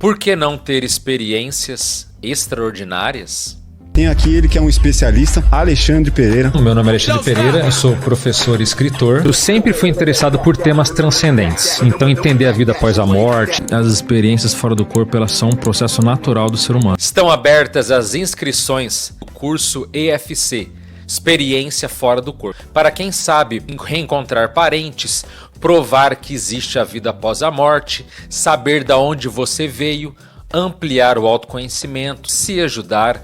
Por que não ter experiências extraordinárias? Tem aqui ele que é um especialista, Alexandre Pereira. Meu nome é Alexandre Pereira, eu sou professor e escritor. Eu sempre fui interessado por temas transcendentes. Então entender a vida após a morte, as experiências fora do corpo, elas são um processo natural do ser humano. Estão abertas as inscrições do curso EFC, Experiência Fora do Corpo. Para quem sabe reencontrar parentes, provar que existe a vida após a morte, saber de onde você veio, ampliar o autoconhecimento, se ajudar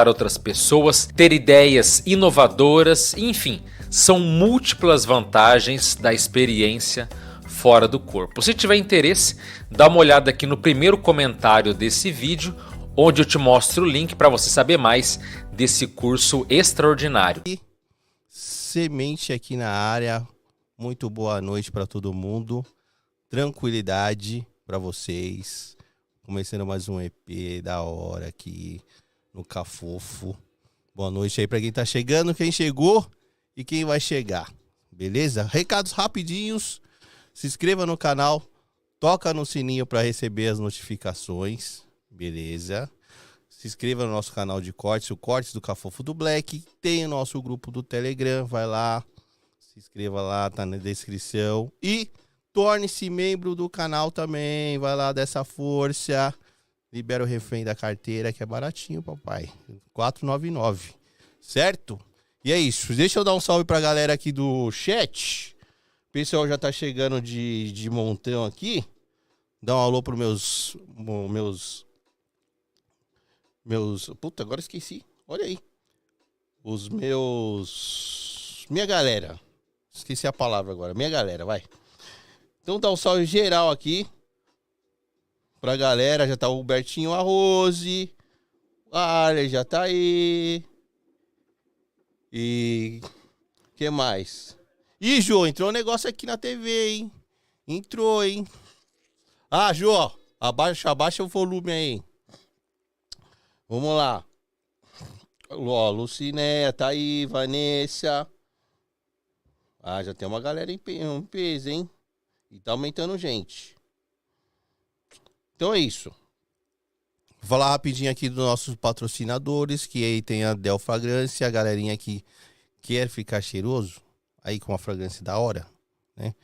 outras pessoas, ter ideias inovadoras, enfim, são múltiplas vantagens da experiência fora do corpo. Se tiver interesse, dá uma olhada aqui no primeiro comentário desse vídeo, onde eu te mostro o link para você saber mais desse curso extraordinário. Semente aqui na área, muito boa noite para todo mundo, tranquilidade para vocês, começando mais um EP da hora aqui no Cafofo. Boa noite aí para quem tá chegando, quem chegou e quem vai chegar, beleza? Recados rapidinhos, se inscreva no canal, toca no sininho para receber as notificações, beleza? Se inscreva no nosso canal de cortes, o Cortes do Cafofo do Black, tem o nosso grupo do Telegram, vai lá, se inscreva lá, tá na descrição e torne-se membro do canal também, vai lá dessa força. Libera o refém da carteira, que é baratinho, papai. 4,99. Certo? E é isso. Deixa eu dar um salve pra galera aqui do chat. O pessoal já tá chegando de montão aqui. Dá um alô pros meus... Puta, agora esqueci. Olha aí. Minha galera. Esqueci a palavra agora. Minha galera, vai. Então dá um salve geral aqui pra galera. Já tá o Bertinho Arrose, a Arlen já tá aí. E que mais? Ih, Jô, entrou um negócio aqui na TV, hein? Entrou, hein? Ah, Jô, abaixa o volume aí. Vamos lá. Ó, Lucinéia tá aí, Vanessa. Ah, já tem uma galera em peso, hein? E tá aumentando gente. Então é isso. Vou falar rapidinho aqui dos nossos patrocinadores, que aí tem a Del Fragrância, a galerinha que quer ficar cheiroso, aí com uma fragrância da hora, né?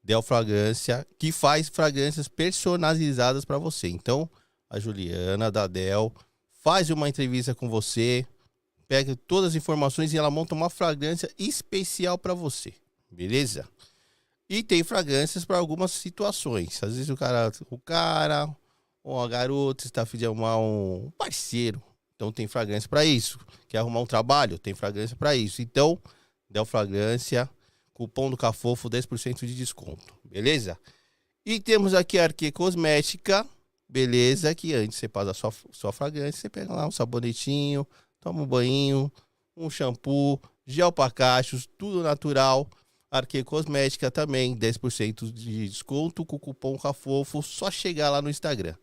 Del Fragrância, que faz fragrâncias personalizadas para você. Então, a Juliana da Del faz uma entrevista com você, pega todas as informações e ela monta uma fragrância especial para você, beleza? E tem fragrâncias para algumas situações. Às vezes o cara ou a garota está afim de arrumar um parceiro. Então tem fragrância para isso. Quer arrumar um trabalho? Tem fragrância para isso. Então, Del Fragrância, cupom do Cafofo, 10% de desconto. Beleza? E temos aqui a Arque Cosmética. Beleza? Que antes você faz a sua fragrância, você pega lá um sabonetinho, toma um banho, um shampoo, gel para cachos, tudo natural. Arque Cosmética também, 10% de desconto com o cupom Cafofo, só chegar lá no Instagram.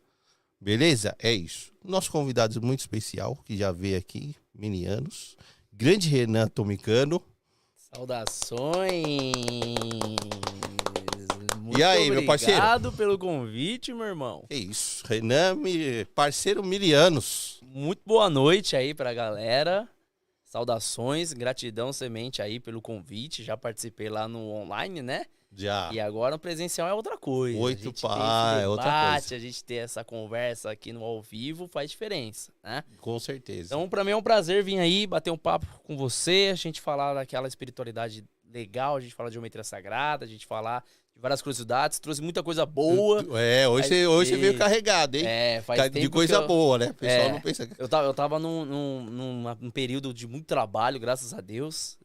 Beleza? É isso. Nosso convidado é muito especial, que já veio aqui, minianos. Grande Renan Tomicano. Saudações! Muito E aí, meu parceiro? Obrigado pelo convite, meu irmão. É isso. Renan, parceiro milianos. Muito boa noite aí pra galera. Saudações, gratidão, Semente, aí pelo convite. Já participei lá no online, né? Já. E agora no presencial é outra coisa. É outra coisa. A gente ter essa conversa aqui no ao vivo faz diferença, né? Com certeza. Então, pra mim é um prazer vir aí, bater um papo com você, a gente falar daquela espiritualidade legal, a gente falar de geometria sagrada, a gente falar de várias curiosidades, trouxe muita coisa boa. Hoje você veio carregado, hein? Faz tempo de coisa boa, né? O pessoal não pensa... Eu tava num período de muito trabalho, graças a Deus,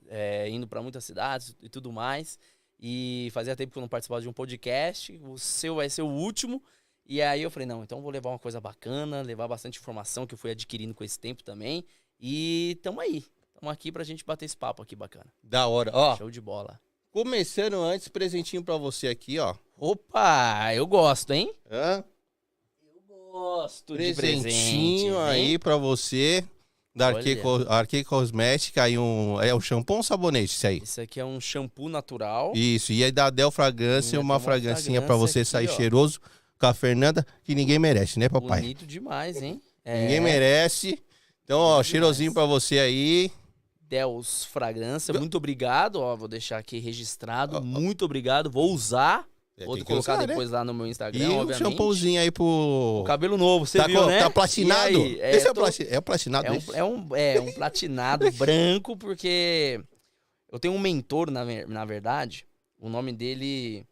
indo pra muitas cidades e tudo mais. E fazia tempo que eu não participava de um podcast. O seu vai ser o último. E aí eu falei, não, então vou levar uma coisa bacana, levar bastante informação que eu fui adquirindo com esse tempo também. E tamo aí. Tamo aqui pra gente bater esse papo aqui bacana. Da hora. Ó, show de bola. Começando antes, presentinho pra você aqui, ó. Opa, eu gosto, hein? Hã? Eu gosto de presentinho aí pra você. Da Arque Cosmética, aí é um shampoo ou um sabonete isso aí? Isso aqui é um shampoo natural. Isso, e aí da Del Fragrância, uma fragrância pra você aqui, sair cheiroso. com a Fernanda, que ninguém merece, né, papai? Bonito demais, hein? Ninguém merece. Então, ó, cheirosinho pra você aí. Deus Fragrância, muito obrigado. Ó, vou deixar aqui registrado. Muito obrigado. Vou usar. Vou tem que colocar usar, depois lá no meu Instagram, E um obviamente. shampoozinho aí pro... O cabelo novo, você Tá, viu, né? tá platinado? E aí, Esse é o platinado? esse? É um platinado branco, porque eu tenho um mentor, na verdade. O nome dele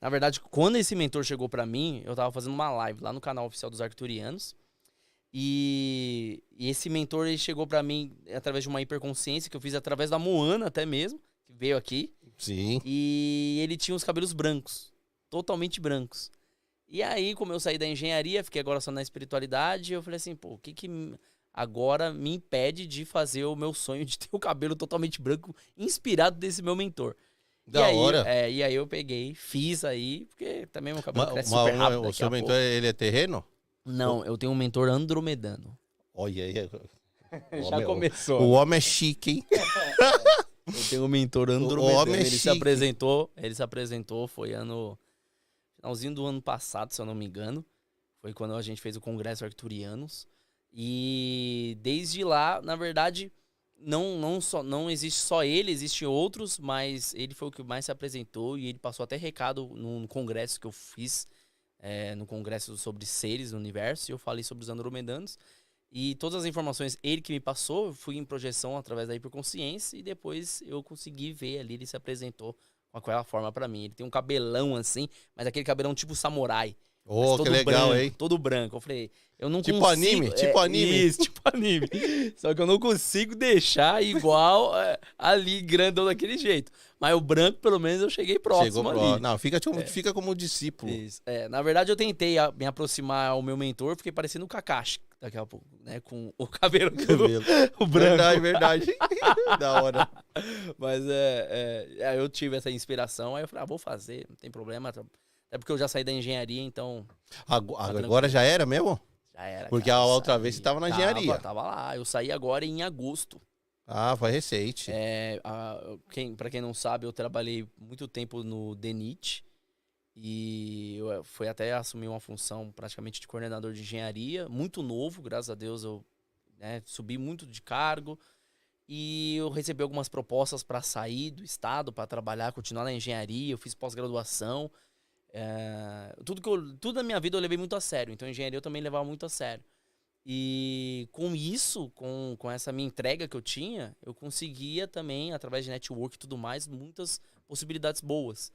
Na verdade, quando esse mentor chegou pra mim, eu tava fazendo uma live lá no canal oficial dos Arcturianos. E esse mentor, ele chegou pra mim através de uma hiperconsciência que eu fiz através da Moana até mesmo, que veio aqui. Sim. E ele tinha os cabelos brancos, totalmente brancos. E aí, como eu saí da engenharia, fiquei agora só na espiritualidade, eu falei assim, pô, o que agora me impede de fazer o meu sonho de ter o cabelo totalmente branco, inspirado desse meu mentor? Da hora. E aí eu peguei, fiz aí, porque também meu cabelo cresce super rápido. O seu mentor, ele é terreno? Não, eu tenho um mentor andromedano. Olha aí. Já começou. O homem é chique, hein? Eu tenho um mentor andromedano. O homem é Ele se chique. apresentou, foi finalzinho do ano passado, se eu não me engano. Foi quando a gente fez o Congresso Arcturianos. E desde lá, na verdade, não existe só ele, existem outros, mas ele foi o que mais se apresentou e ele passou até recado no congresso que eu fiz, no congresso sobre seres no universo, e eu falei sobre os andromedanos. E todas as informações, ele que me passou, eu fui em projeção através da hiperconsciência e depois eu consegui ver ali, ele se apresentou com aquela forma pra mim. Ele tem um cabelão assim, mas aquele cabelão tipo samurai. Oh, que legal, branco, hein? todo branco. Eu falei, eu não tipo consigo... anime? Tipo anime? Isso, tipo anime. Só que eu não consigo deixar igual ali, grandão daquele jeito. Mas o branco, pelo menos, eu cheguei próximo ali. Não, fica como discípulo. Isso. Na verdade, eu tentei me aproximar ao meu mentor, fiquei parecendo o Kakashi daqui a pouco, né? Com o cabelo, o branco. Verdade. Da hora. Mas eu tive essa inspiração, aí eu falei, vou fazer, não tem problema. É porque eu já saí da engenharia, então... Agora já era mesmo? Já era. Porque a outra vez você tava na engenharia. Tava lá. Eu saí agora em agosto. Ah, foi recente. Pra quem não sabe, eu trabalhei muito tempo no DENIT. E eu fui até assumir uma função praticamente de coordenador de engenharia. Muito novo, graças a Deus eu subi muito de cargo. E eu recebi algumas propostas para sair do estado, para trabalhar, continuar na engenharia. Eu fiz pós-graduação. Tudo na minha vida eu levei muito a sério. Então, engenharia eu também levava muito a sério. E com isso, com essa minha entrega que eu tinha, eu conseguia também, através de network e tudo mais, muitas possibilidades boas.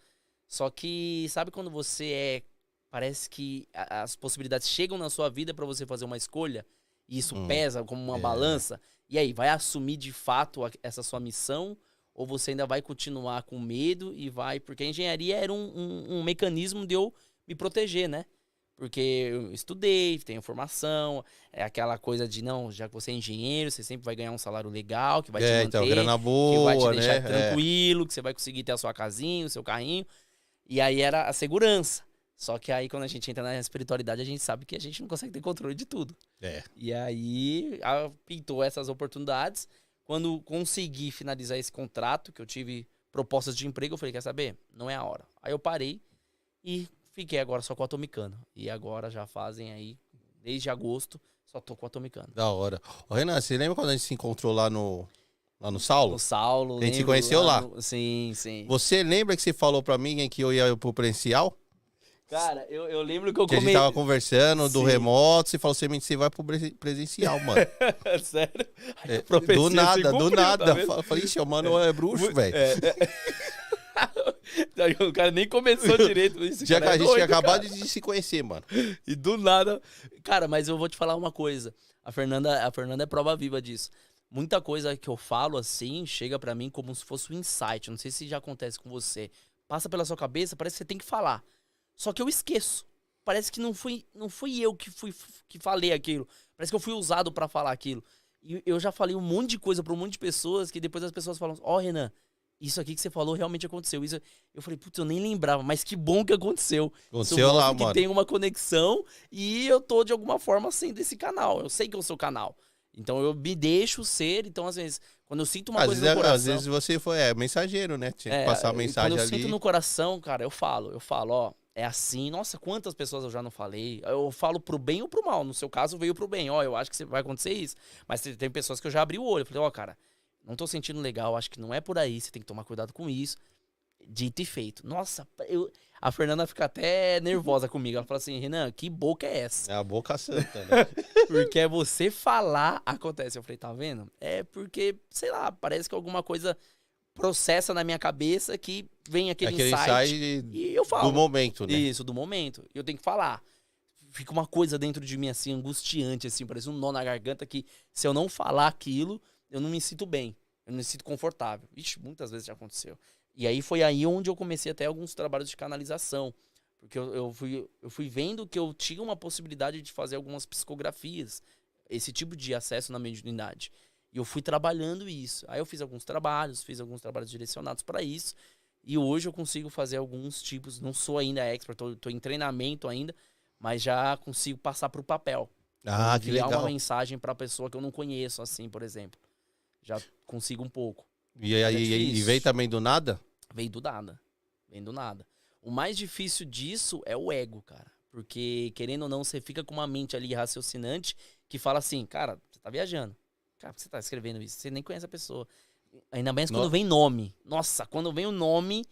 Só que, sabe quando parece que as possibilidades chegam na sua vida para você fazer uma escolha, e isso pesa como uma balança, e aí, vai assumir de fato essa sua missão, ou você ainda vai continuar com medo e vai... Porque a engenharia era um mecanismo de eu me proteger, né? Porque eu estudei, tenho formação, é aquela coisa de, não, já que você é engenheiro, você sempre vai ganhar um salário legal, que vai te manter, então, grana boa, que vai te deixar né? tranquilo, que você vai conseguir ter a sua casinha, o seu carrinho. E aí era a segurança. Só que aí, quando a gente entra na espiritualidade, a gente sabe que a gente não consegue ter controle de tudo. E aí, pintou essas oportunidades. Quando consegui finalizar esse contrato, que eu tive propostas de emprego, eu falei, quer saber? Não é a hora. Aí eu parei e fiquei agora só com a Atomicano. E agora já fazem aí, desde agosto, só tô com a Atomicano. Da hora. Ô, Renan, você lembra quando a gente se encontrou lá no Saulo? No Saulo. A gente se conheceu lá? Sim, sim. Você lembra que você falou pra mim que eu ia pro presencial? Cara, eu lembro que eu a gente tava conversando do remoto, você falou assim, você vai pro presencial, mano. Sério? Do nada. Tá, falei, ixi, o mano é bruxo, velho. O cara nem começou direito. Já que a gente tinha acabado de se conhecer, mano. E do nada... Cara, mas eu vou te falar uma coisa. A Fernanda é prova viva disso. Muita coisa que eu falo assim, chega pra mim como se fosse um insight. Não sei se já acontece com você. Passa pela sua cabeça, parece que você tem que falar. Só que eu esqueço. Parece que não fui eu que falei aquilo. Parece que eu fui usado pra falar aquilo. E eu já falei um monte de coisa pra um monte de pessoas que depois as pessoas falam, Renan, isso aqui que você falou realmente aconteceu. Eu falei, putz, eu nem lembrava, mas que bom que aconteceu. Aconteceu lá, mano. Que tem uma conexão e eu tô de alguma forma sendo esse canal. Eu sei que eu sou o canal. Então eu me deixo ser. Então, às vezes, quando eu sinto uma coisa no coração... Às vezes você foi mensageiro, né? Tinha que passar a mensagem ali. Quando eu sinto no coração, cara, eu falo, é assim. Nossa, quantas pessoas eu já não falei. Eu falo pro bem ou pro mal. No seu caso, veio pro bem. Ó, eu acho que vai acontecer isso. Mas tem pessoas que eu já abri o olho. Eu falei, ó, cara, não tô sentindo legal. Acho que não é por aí. Você tem que tomar cuidado com isso. Dito e feito. Nossa, a Fernanda fica até nervosa comigo. Ela fala assim, Renan, que boca é essa? É a boca santa, né? Porque é você falar, acontece. Eu falei, tá vendo? É porque, sei lá, parece que alguma coisa processa na minha cabeça que vem aquele insight e eu falo. Do momento, né? Isso, do momento. Eu tenho que falar. Fica uma coisa dentro de mim, assim, angustiante, assim, parece um nó na garganta que se eu não falar aquilo, eu não me sinto bem. Eu não me sinto confortável. Ixi, muitas vezes já aconteceu. E aí foi aí onde eu comecei até alguns trabalhos de canalização. Porque eu fui vendo que eu tinha uma possibilidade de fazer algumas psicografias. Esse tipo de acesso na mediunidade. E eu fui trabalhando isso. Aí eu fiz alguns trabalhos direcionados para isso. E hoje eu consigo fazer alguns tipos. Não sou ainda expert, tô em treinamento ainda. Mas já consigo passar pro papel. Ah, que legal. Enviar uma mensagem pra pessoa que eu não conheço, assim, por exemplo. Já consigo um pouco. E aí veio também do nada? Veio do nada. Vem do nada. O mais difícil disso é o ego, cara. Porque, querendo ou não, você fica com uma mente ali raciocinante que fala assim, cara, você tá viajando. Cara, por que você tá escrevendo isso? Você nem conhece a pessoa. Ainda mais quando vem nome. Nossa, quando vem o nome,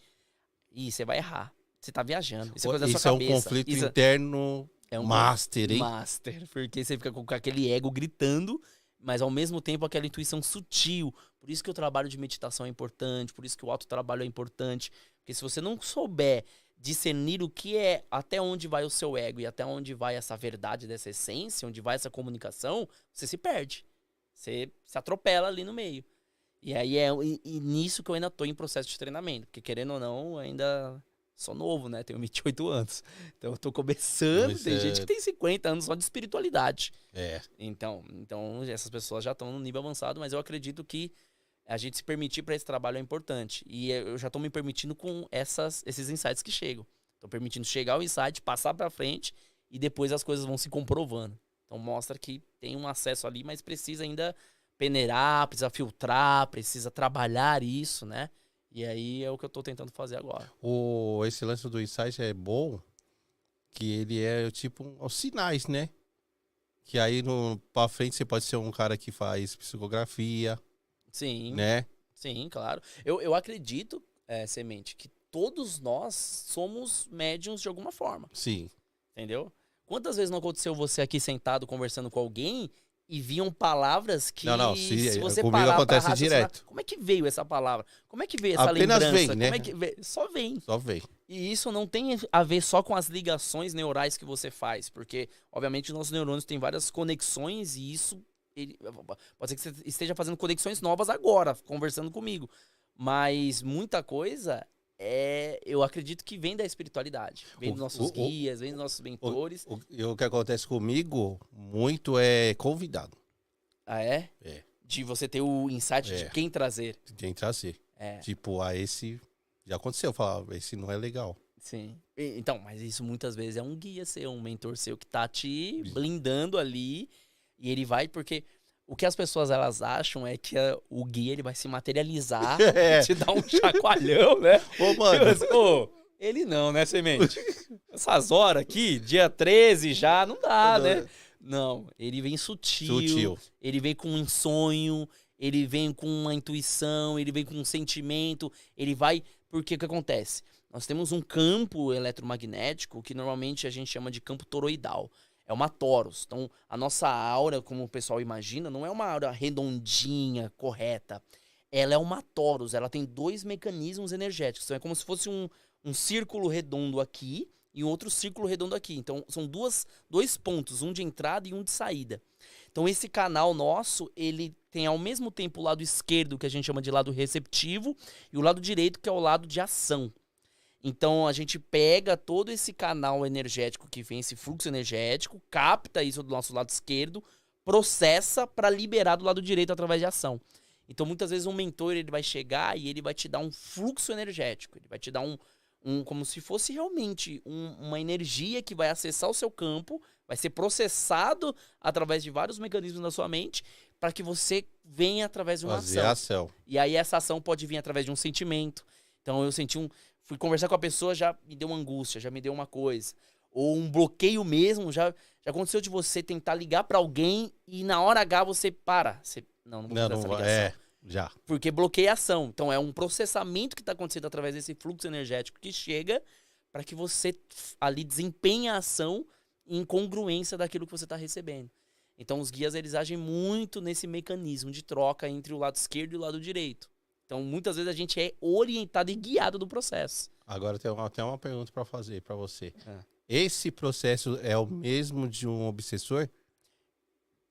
você vai errar. Você tá viajando. Isso é coisa da sua cabeça. É um conflito interno master, hein? Master. Porque você fica com aquele ego gritando, mas ao mesmo tempo aquela intuição sutil. Por isso que o trabalho de meditação é importante, por isso que o autotrabalho é importante. Porque se você não souber discernir o que é, até onde vai o seu ego e até onde vai essa verdade dessa essência, onde vai essa comunicação, você se perde. Você se atropela ali no meio. E aí e nisso que eu ainda tô em processo de treinamento. Porque querendo ou não, ainda sou novo, né? Tenho 28 anos. Então eu tô começando. Tem gente que tem 50 anos só de espiritualidade. É. Então essas pessoas já estão no nível avançado, mas eu acredito que a gente se permitir para esse trabalho é importante. E eu já tô me permitindo com esses insights que chegam. Tô permitindo chegar ao insight, passar para frente e depois as coisas vão se comprovando. Então mostra que tem um acesso ali, mas precisa ainda peneirar, precisa filtrar, precisa trabalhar isso, né? E aí é o que eu tô tentando fazer agora. Esse lance do insight é bom, que ele é tipo os sinais, né? Que aí pra frente você pode ser um cara que faz psicografia. Sim. Né? Sim, claro. Eu acredito, Semente, que todos nós somos médiums de alguma forma. Sim. Entendeu? Quantas vezes não aconteceu você aqui sentado conversando com alguém e viam palavras que se você comigo parar acontece pra direto. Como é que veio essa palavra? como é que veio essa Apenas lembrança? vem, né? Como é que veio? Só vem. Só vem. E isso não tem a ver só com as ligações neurais que você faz, porque, obviamente, os nossos neurônios têm várias conexões e isso pode ser que você esteja fazendo conexões novas agora, conversando comigo. Mas muita coisa eu acredito que vem da espiritualidade. Vem dos nossos guias, vem dos nossos mentores. O que acontece comigo muito é convidado. Ah, é? É. De você ter o insight de quem trazer. De quem trazer. É. Tipo, esse já aconteceu. Eu falava, esse não é legal. Sim. Então, mas isso muitas vezes é um guia seu, um mentor seu que tá te blindando ali. E ele vai, porque o que as pessoas elas acham é que o guia ele vai se materializar, te dar um chacoalhão, né? Ô, mano. Ele não, né, Semente? Essas horas aqui, dia 13 já, não dá, né? Não, ele vem sutil, ele vem com um sonho, ele vem com uma intuição, ele vem com um sentimento, ele vai... Porque o que acontece? Nós temos um campo eletromagnético que normalmente a gente chama de campo toroidal. É uma torus. Então, a nossa aura, como o pessoal imagina, não é uma aura redondinha, correta. Ela é uma torus. Ela tem 2 mecanismos energéticos. Então, é como se fosse um círculo redondo aqui e um outro círculo redondo aqui. Então, são 2 pontos, um de entrada e um de saída. Então, esse canal nosso, ele tem ao mesmo tempo o lado esquerdo, que a gente chama de lado receptivo, e o lado direito, que é o lado de ação. Então, a gente pega todo esse canal energético que vem, esse fluxo energético, capta isso do nosso lado esquerdo, processa para liberar do lado direito através de ação. Então, muitas vezes, um mentor ele vai chegar e ele vai te dar um fluxo energético. Ele vai te dar como se fosse realmente uma energia que vai acessar o seu campo, vai ser processado através de vários mecanismos na sua mente para que você venha através de uma ação. Ação. E aí, essa ação pode vir através de um sentimento. Então, eu senti fui conversar com a pessoa, já me deu uma angústia, já me deu uma coisa. Ou um bloqueio mesmo, já aconteceu de você tentar ligar pra alguém e na hora H você para. Você, não vou fazer essa ligação. Já. Porque bloqueia a ação. Então é um processamento que está acontecendo através desse fluxo energético que chega para que você ali desempenhe a ação em congruência daquilo que você está recebendo. Então os guias eles agem muito nesse mecanismo de troca entre o lado esquerdo e o lado direito. Então muitas vezes a gente é orientado e guiado do processo. Agora tem até uma pergunta para fazer para você. É. Esse processo é o mesmo de um obsessor?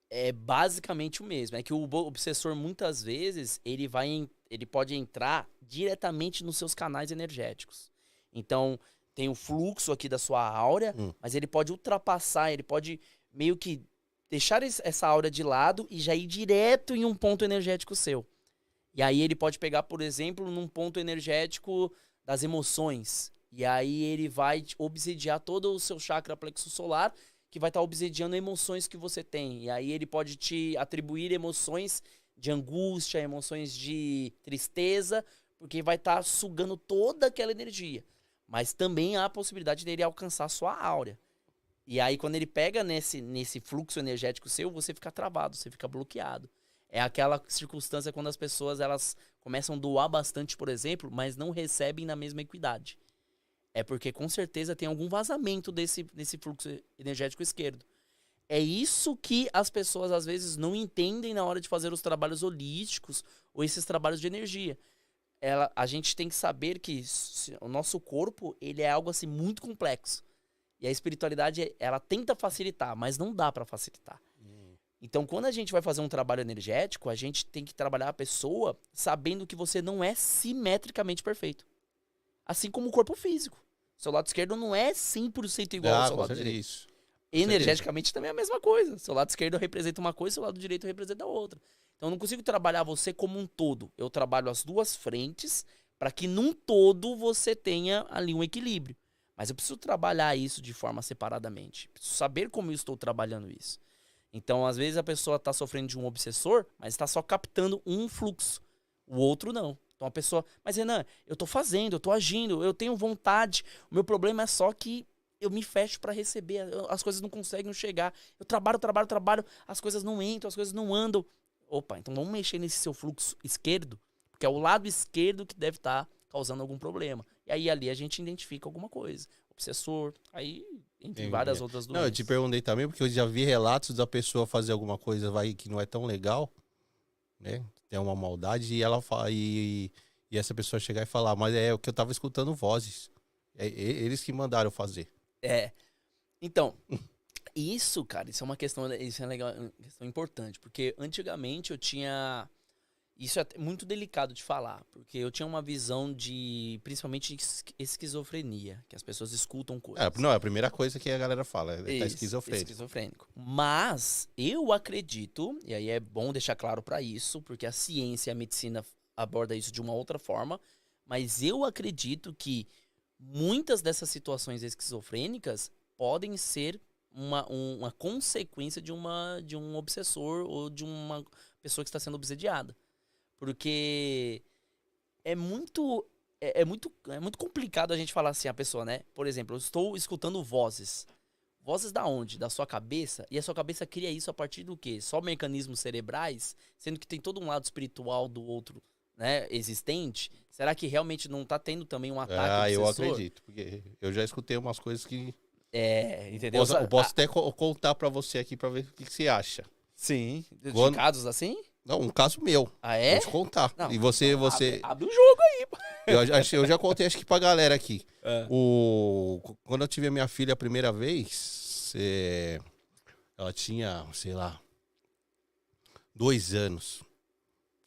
É basicamente o mesmo. É que o obsessor, muitas vezes, ele pode entrar diretamente nos seus canais energéticos. Então, tem o fluxo aqui da sua áurea, mas ele pode ultrapassar, ele pode meio que deixar essa áurea de lado e já ir direto em um ponto energético seu. E aí ele pode pegar, por exemplo, num ponto energético das emoções. E aí ele vai obsidiar todo o seu chakra plexo solar, que vai estar obsidiando emoções que você tem. E aí ele pode te atribuir emoções de angústia, emoções de tristeza, porque vai estar sugando toda aquela energia. Mas também há a possibilidade dele alcançar a sua áurea. E aí quando ele pega nesse fluxo energético seu, você fica travado, você fica bloqueado. É aquela circunstância quando as pessoas elas começam a doar bastante, por exemplo, mas não recebem na mesma equidade. É porque com certeza tem algum vazamento desse fluxo energético esquerdo. É isso que as pessoas às vezes não entendem na hora de fazer os trabalhos holísticos ou esses trabalhos de energia. A gente tem que saber que o nosso corpo ele é algo assim muito complexo. E a espiritualidade ela tenta facilitar, mas não dá para facilitar. Então quando a gente vai fazer um trabalho energético, a gente tem que trabalhar a pessoa sabendo que você não é simetricamente perfeito. Assim como o corpo físico. Seu lado esquerdo não é 100% igual ao seu lado direito. Isso. Energeticamente também é a mesma coisa. Seu lado esquerdo representa uma coisa, seu lado direito representa outra. Então eu não consigo trabalhar você como um todo. Eu trabalho as duas frentes para que num todo você tenha ali um equilíbrio. Mas eu preciso trabalhar isso de forma separadamente. Preciso saber como eu estou trabalhando isso. Então, às vezes a pessoa está sofrendo de um obsessor, mas está só captando um fluxo. O outro não. Então a pessoa, mas Renan, eu tô fazendo, eu tô agindo, eu tenho vontade. O meu problema é só que eu me fecho para receber, as coisas não conseguem chegar. Eu trabalho, as coisas não entram, as coisas não andam. Opa, então vamos mexer nesse seu fluxo esquerdo, porque é o lado esquerdo que deve estar causando algum problema. E aí ali a gente identifica alguma coisa. Obsessor, aí entre várias outras doenças. Não, eu te perguntei também, porque eu já vi relatos da pessoa fazer alguma coisa que não é tão legal, né? Tem uma maldade e ela fala, e essa pessoa chegar e falar, mas é o que eu tava escutando vozes. Eles que mandaram fazer. Então, isso, cara, isso é uma questão, isso é legal, uma questão importante, porque antigamente eu tinha, isso é muito delicado de falar, porque eu tinha uma visão de, principalmente de esquizofrenia, que as pessoas escutam coisas. Não, é a primeira coisa que a galera fala, tá Isso, esquizofrênico. esquizofrênico. Mas eu acredito, e aí é bom deixar claro para isso, porque a ciência e a medicina aborda isso de uma outra forma, mas eu acredito que muitas dessas situações esquizofrênicas podem ser uma consequência de um obsessor ou de uma pessoa que está sendo obsediada. Porque é muito complicado a gente falar assim, a pessoa, né? Por exemplo, eu estou escutando vozes. Vozes da onde? Da sua cabeça? E a sua cabeça cria isso a partir do quê? Só mecanismos cerebrais? Sendo que tem todo um lado espiritual do outro, né, existente? Será que realmente não tá tendo também um ataque eu obsessor? acredito, porque eu já escutei umas coisas que... Entendeu? Eu posso até contar pra você aqui pra ver o que você acha. Sim. De Quando- casos assim? Não, um caso meu. Ah, é? Vou te contar. Não, E você... Abre o jogo aí, pô. Eu já contei, acho que pra galera aqui. É. Quando eu tive a minha filha a primeira vez, ela tinha, sei lá, 2 anos.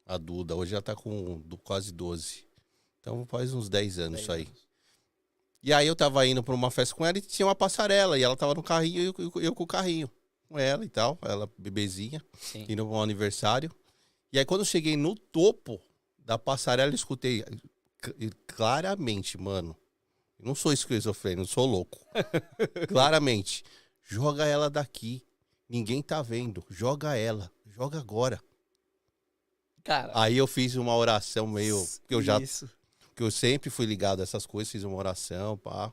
A Duda. Hoje ela tá com quase 12. Então faz uns 10 anos isso aí. E aí eu tava indo pra uma festa com ela e tinha uma passarela. E ela tava no carrinho e eu com o carrinho. Com ela e tal. Ela bebezinha. Sim. Indo pra um aniversário. E aí quando eu cheguei no topo da passarela, eu escutei claramente, mano. Eu não sou esquizofrênico, eu sou louco. Claramente. Joga ela daqui. Ninguém tá vendo. Joga ela. Joga agora. Cara, Aí eu fiz uma oração meio... Que eu já... isso. Porque eu sempre fui ligado a essas coisas, fiz uma oração, pá,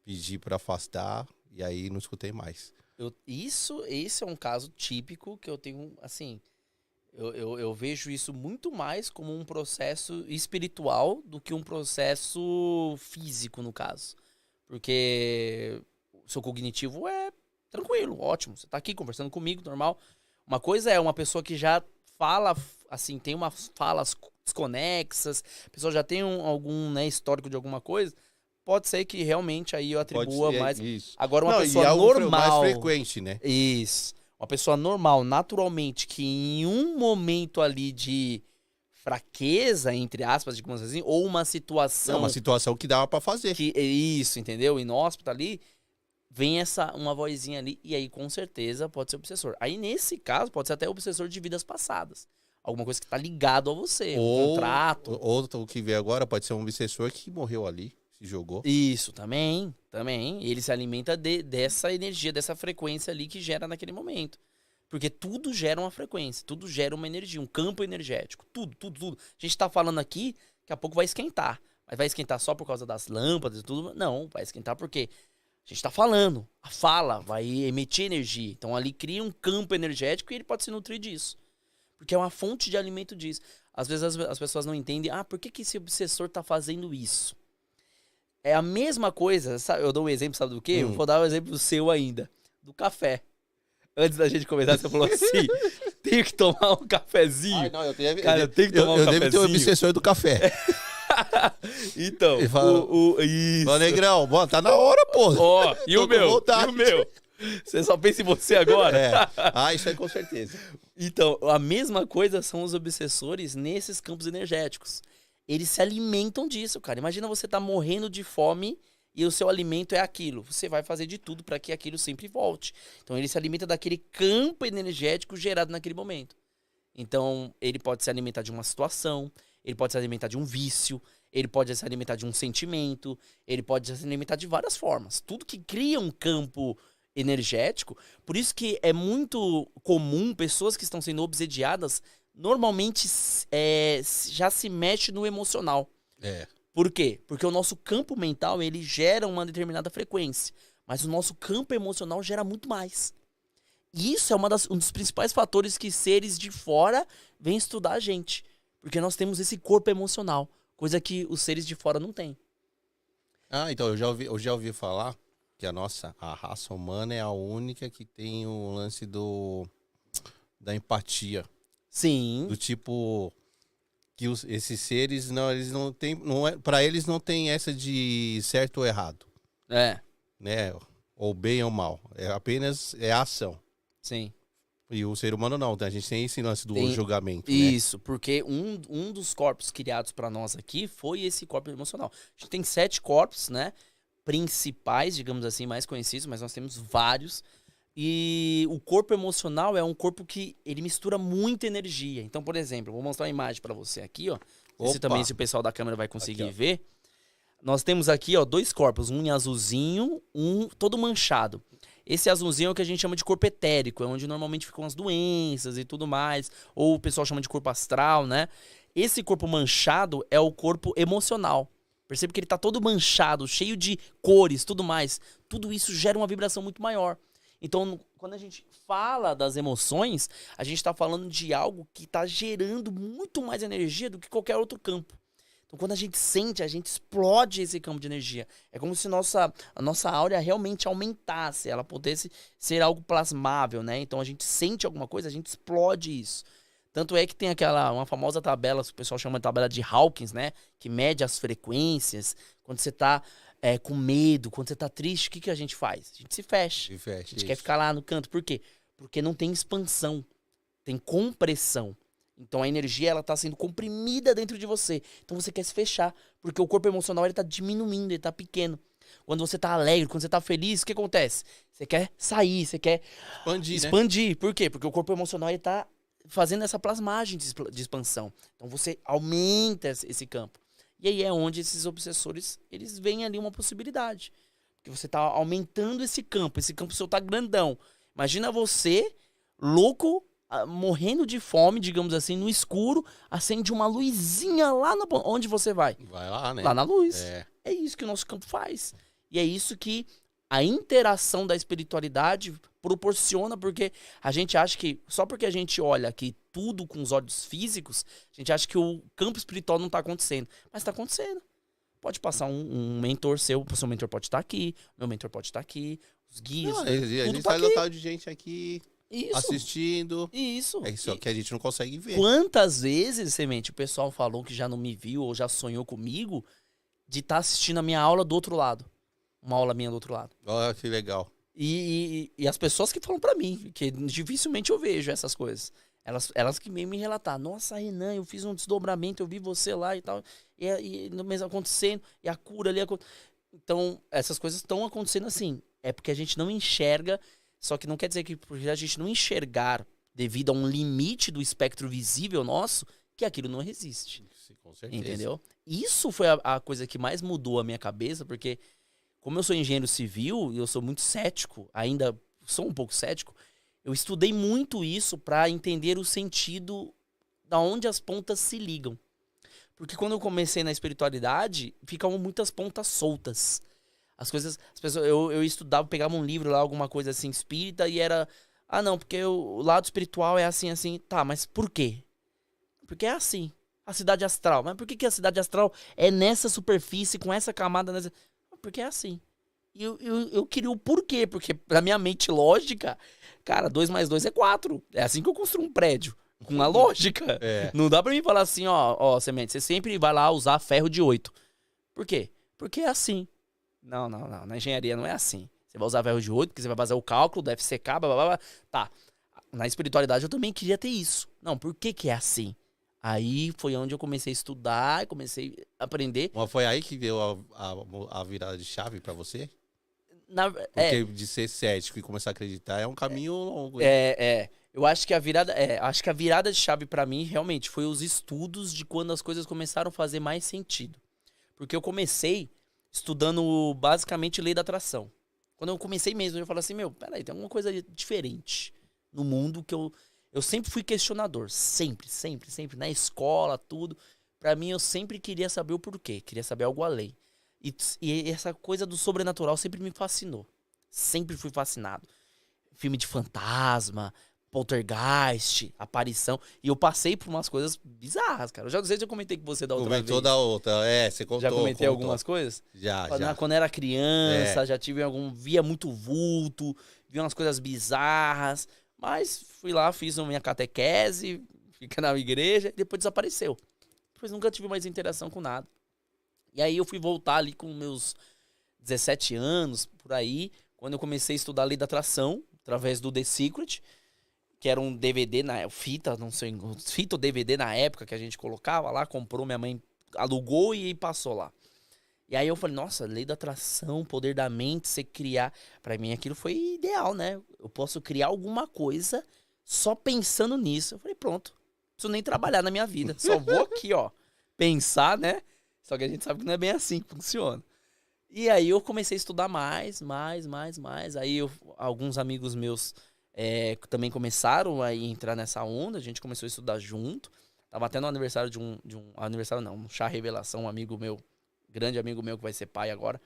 pedi pra afastar, e aí não escutei mais. Esse é um caso típico que eu tenho, assim, eu vejo isso muito mais como um processo espiritual do que um processo físico, no caso. Porque o seu cognitivo é tranquilo, ótimo. Você tá aqui conversando comigo, normal. Uma coisa é uma pessoa que já fala, assim, tem umas falas desconexas, a pessoa já tem algum, né, histórico de alguma coisa, pode ser que realmente aí eu atribua mais. Isso. Agora, uma Não, pessoa e algo normal. mais frequente, né? Isso. Uma pessoa normal, naturalmente, que em um momento ali de fraqueza, entre aspas, digamos assim, ou uma É situação uma situação que dava pra fazer. que é isso, entendeu? Inóspita ali, vem uma vozinha ali, e aí com certeza pode ser obsessor. Aí nesse caso, pode ser até obsessor de vidas passadas. Alguma coisa que tá ligado a você, um contrato. Ou o que vê agora pode ser um obsessor que morreu ali, se jogou. Isso, também. Ele se alimenta dessa energia, dessa frequência ali que gera naquele momento. Porque tudo gera uma frequência, tudo gera uma energia, um campo energético. Tudo. A gente tá falando aqui, daqui a pouco vai esquentar. Mas vai esquentar só por causa das lâmpadas e tudo? Não, vai esquentar porque a gente tá falando. A fala vai emitir energia. Então ali cria um campo energético e ele pode se nutrir disso. Porque é uma fonte de alimento disso. Às vezes as pessoas não entendem, por que esse obsessor tá fazendo isso? É a mesma coisa, sabe? Eu dou um exemplo, sabe do quê? Eu vou dar um exemplo seu ainda, do café. Antes da gente começar, você falou assim, tenho que tomar um cafezinho. Ai, não, eu tenho que tomar um eu devo ter o cafezinho. obsessor do café. Então, Ele fala, isso. Ô, Negrão, bom, tá na hora, pô. Ó, e Tô o com meu? vontade. E o meu? Você só pensa em você agora? É. Isso aí com certeza. Então, a mesma coisa são os obsessores nesses campos energéticos. Eles se alimentam disso, cara. Imagina você tá morrendo de fome e o seu alimento é aquilo. Você vai fazer de tudo para que aquilo sempre volte. Então, ele se alimenta daquele campo energético gerado naquele momento. Então, ele pode se alimentar de uma situação, ele pode se alimentar de um vício, ele pode se alimentar de um sentimento, ele pode se alimentar de várias formas. Tudo que cria um campo energético. Por isso que é muito comum pessoas que estão sendo obsediadas normalmente já se mexe no emocional. É. Por quê? Porque o nosso campo mental ele gera uma determinada frequência, mas o nosso campo emocional gera muito mais. E isso é um dos principais fatores que seres de fora vêm estudar a gente, porque nós temos esse corpo emocional, coisa que os seres de fora não têm. Então eu já ouvi falar que a raça humana é a única que tem o lance da empatia. Sim. Do tipo que esses seres eles não têm, para eles não tem essa de certo ou errado, né? Ou bem ou mal, apenas a ação. Sim. E o ser humano não, a gente tem esse lance do julgamento. Isso, né? Porque um dos corpos criados para nós aqui foi esse corpo emocional. A gente tem 7 corpos, né? Principais, digamos assim, mais conhecidos, mas nós temos vários. E o corpo emocional é um corpo que ele mistura muita energia. Então, por exemplo, vou mostrar uma imagem para você aqui, ó. Esse também, se o pessoal da câmera vai conseguir aqui, ver. Nós temos aqui, ó, 2 corpos, um em azulzinho, um todo manchado. Esse azulzinho é o que a gente chama de corpo etérico, é onde normalmente ficam as doenças e tudo mais, ou o pessoal chama de corpo astral, né? Esse corpo manchado é o corpo emocional. Percebe que ele tá todo manchado, cheio de cores, tudo mais. Tudo isso gera uma vibração muito maior. Então, quando a gente fala das emoções, a gente tá falando de algo que tá gerando muito mais energia do que qualquer outro campo. Então, quando a gente sente, a gente explode esse campo de energia. É como se a nossa áurea realmente aumentasse, ela pudesse ser algo plasmável, né? Então, a gente sente alguma coisa, a gente explode isso. Tanto é que tem uma famosa tabela, que o pessoal chama de tabela de Hawkins, né? Que mede as frequências. Quando você tá com medo, quando você tá triste, o que a gente faz? A gente se fecha. A gente quer ficar lá no canto. Por quê? Porque não tem expansão, tem compressão. Então a energia ela tá sendo comprimida dentro de você. Então você quer se fechar, porque o corpo emocional ele tá diminuindo, ele tá pequeno. Quando você tá alegre, quando você tá feliz, o que acontece? Você quer sair, você quer expandir. Né? Por quê? Porque o corpo emocional ele tá fazendo essa plasmagem de expansão. Então você aumenta esse campo. E aí é onde esses obsessores, eles veem ali uma possibilidade. Porque você tá aumentando esse campo seu tá grandão. Imagina você, louco, morrendo de fome, digamos assim, no escuro, acende uma luzinha lá onde você vai? Vai lá, né? Lá na luz. É. É isso que o nosso campo faz. E é isso que a interação da espiritualidade proporciona, porque a gente acha que, só porque a gente olha aqui tudo com os olhos físicos, a gente acha que o campo espiritual não tá acontecendo. Mas tá acontecendo. Pode passar um mentor seu mentor pode estar aqui, meu mentor pode estar aqui, os guias. Não, a gente tudo tá faz aqui. lotal de gente aqui Isso. assistindo. Isso. É isso que a gente não consegue ver. Quantas vezes, Semente, o pessoal falou que já não me viu ou já sonhou comigo de estar assistindo a minha aula do outro lado. Uma aula minha do outro lado. Olha que legal. E as pessoas que falam pra mim, que dificilmente eu vejo essas coisas. Elas que me relatar, nossa, Renan, eu fiz um desdobramento, eu vi você lá e tal, e no mês acontecendo, e a cura ali. Então, essas coisas estão acontecendo assim. É porque a gente não enxerga, só que não quer dizer que porque a gente não enxergar devido a um limite do espectro visível nosso, que aquilo não resiste. Sim, com certeza. Entendeu? Isso foi a coisa que mais mudou a minha cabeça, porque como eu sou engenheiro civil e eu sou muito cético, ainda sou um pouco cético, eu estudei muito isso para entender o sentido da onde as pontas se ligam. Porque quando eu comecei na espiritualidade, ficavam muitas pontas soltas. As pessoas, eu estudava, pegava um livro lá, alguma coisa assim, espírita, e era, não, porque o lado espiritual é assim, assim. Tá, mas por quê? Porque é assim. A cidade astral. Mas por que a cidade astral é nessa superfície, com essa camada? Porque é assim. E eu queria o porquê. Porque pra minha mente lógica, cara, 2 mais 2 é 4. É assim que eu construo um prédio. Com a lógica. É. Não dá pra mim falar assim, ó, Semente, você sempre vai lá usar ferro de 8. Por quê? Porque é assim. Não. Na engenharia não é assim. Você vai usar ferro de 8, porque você vai fazer o cálculo do FCK, blá, blá, blá. Tá. Na espiritualidade eu também queria ter isso. Não, por que é assim? Aí foi onde eu comecei a estudar e comecei a aprender. Mas foi aí que deu a virada de chave pra você? Porque de ser cético e começar a acreditar é um caminho longo. Eu acho que a virada de chave pra mim realmente foi os estudos de quando as coisas começaram a fazer mais sentido. Porque eu comecei estudando basicamente lei da atração. Quando eu comecei mesmo, eu falei assim, peraí, tem alguma coisa diferente no mundo que eu sempre fui questionador. Sempre. Na escola, tudo. Pra mim, eu sempre queria saber o porquê. Queria saber algo além. E essa coisa do sobrenatural sempre me fascinou. Sempre fui fascinado. Filme de fantasma, poltergeist, aparição. E eu passei por umas coisas bizarras, cara. Eu já não sei se eu comentei com você da outra vez. Comentou da outra. Você contou. Já comentei algumas coisas? Já. Quando era criança, já tive via muito vulto, via umas coisas bizarras. Mas fui lá, fiz a minha catequese, fica na igreja, e depois desapareceu. Depois nunca tive mais interação com nada. E aí eu fui voltar ali com meus 17 anos, por aí, quando eu comecei a estudar a lei da atração, através do The Secret, que era um DVD, fita ou DVD na época que a gente colocava lá, comprou, minha mãe alugou e passou lá. E aí eu falei, nossa, lei da atração, poder da mente, você criar. Pra mim aquilo foi ideal, né? Eu posso criar alguma coisa só pensando nisso. Eu falei, pronto, não preciso nem trabalhar na minha vida. Só vou aqui, ó, pensar, né? Só que a gente sabe que não é bem assim que funciona. E aí eu comecei a estudar mais. Aí alguns amigos meus também começaram a entrar nessa onda. A gente começou a estudar junto. Tava até no aniversário um chá revelação, um amigo meu, grande amigo meu que vai ser pai agora.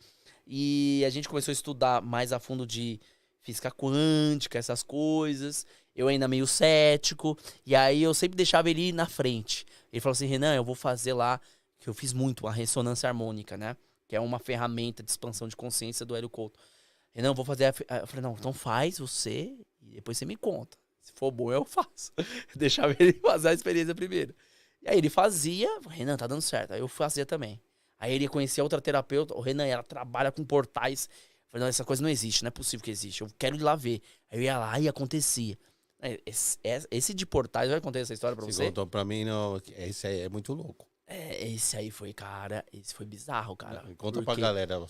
E a gente começou a estudar mais a fundo de física quântica, essas coisas. Eu ainda meio cético. E aí eu sempre deixava ele ir na frente. Ele falou assim, Renan, eu vou fazer lá, que eu fiz muito, a ressonância harmônica, né? Que é uma ferramenta de expansão de consciência do Hélio Couto. Renan, eu vou fazer eu falei, não, então faz você e depois você me conta. Se for bom, eu faço. Deixava ele fazer a experiência primeiro. E aí ele fazia, Renan, tá dando certo. Aí eu fazia também. Aí ele conhecia outra terapeuta, o Renan, ela trabalha com portais. Eu falei, não, essa coisa não existe, não é possível que existe. Eu quero ir lá ver. Aí eu ia lá e acontecia. Esse de portais, vai contar essa história pra você? Contou pra mim, não. Esse aí é muito louco. Esse aí foi, cara, esse foi bizarro, cara. Conta pra galera.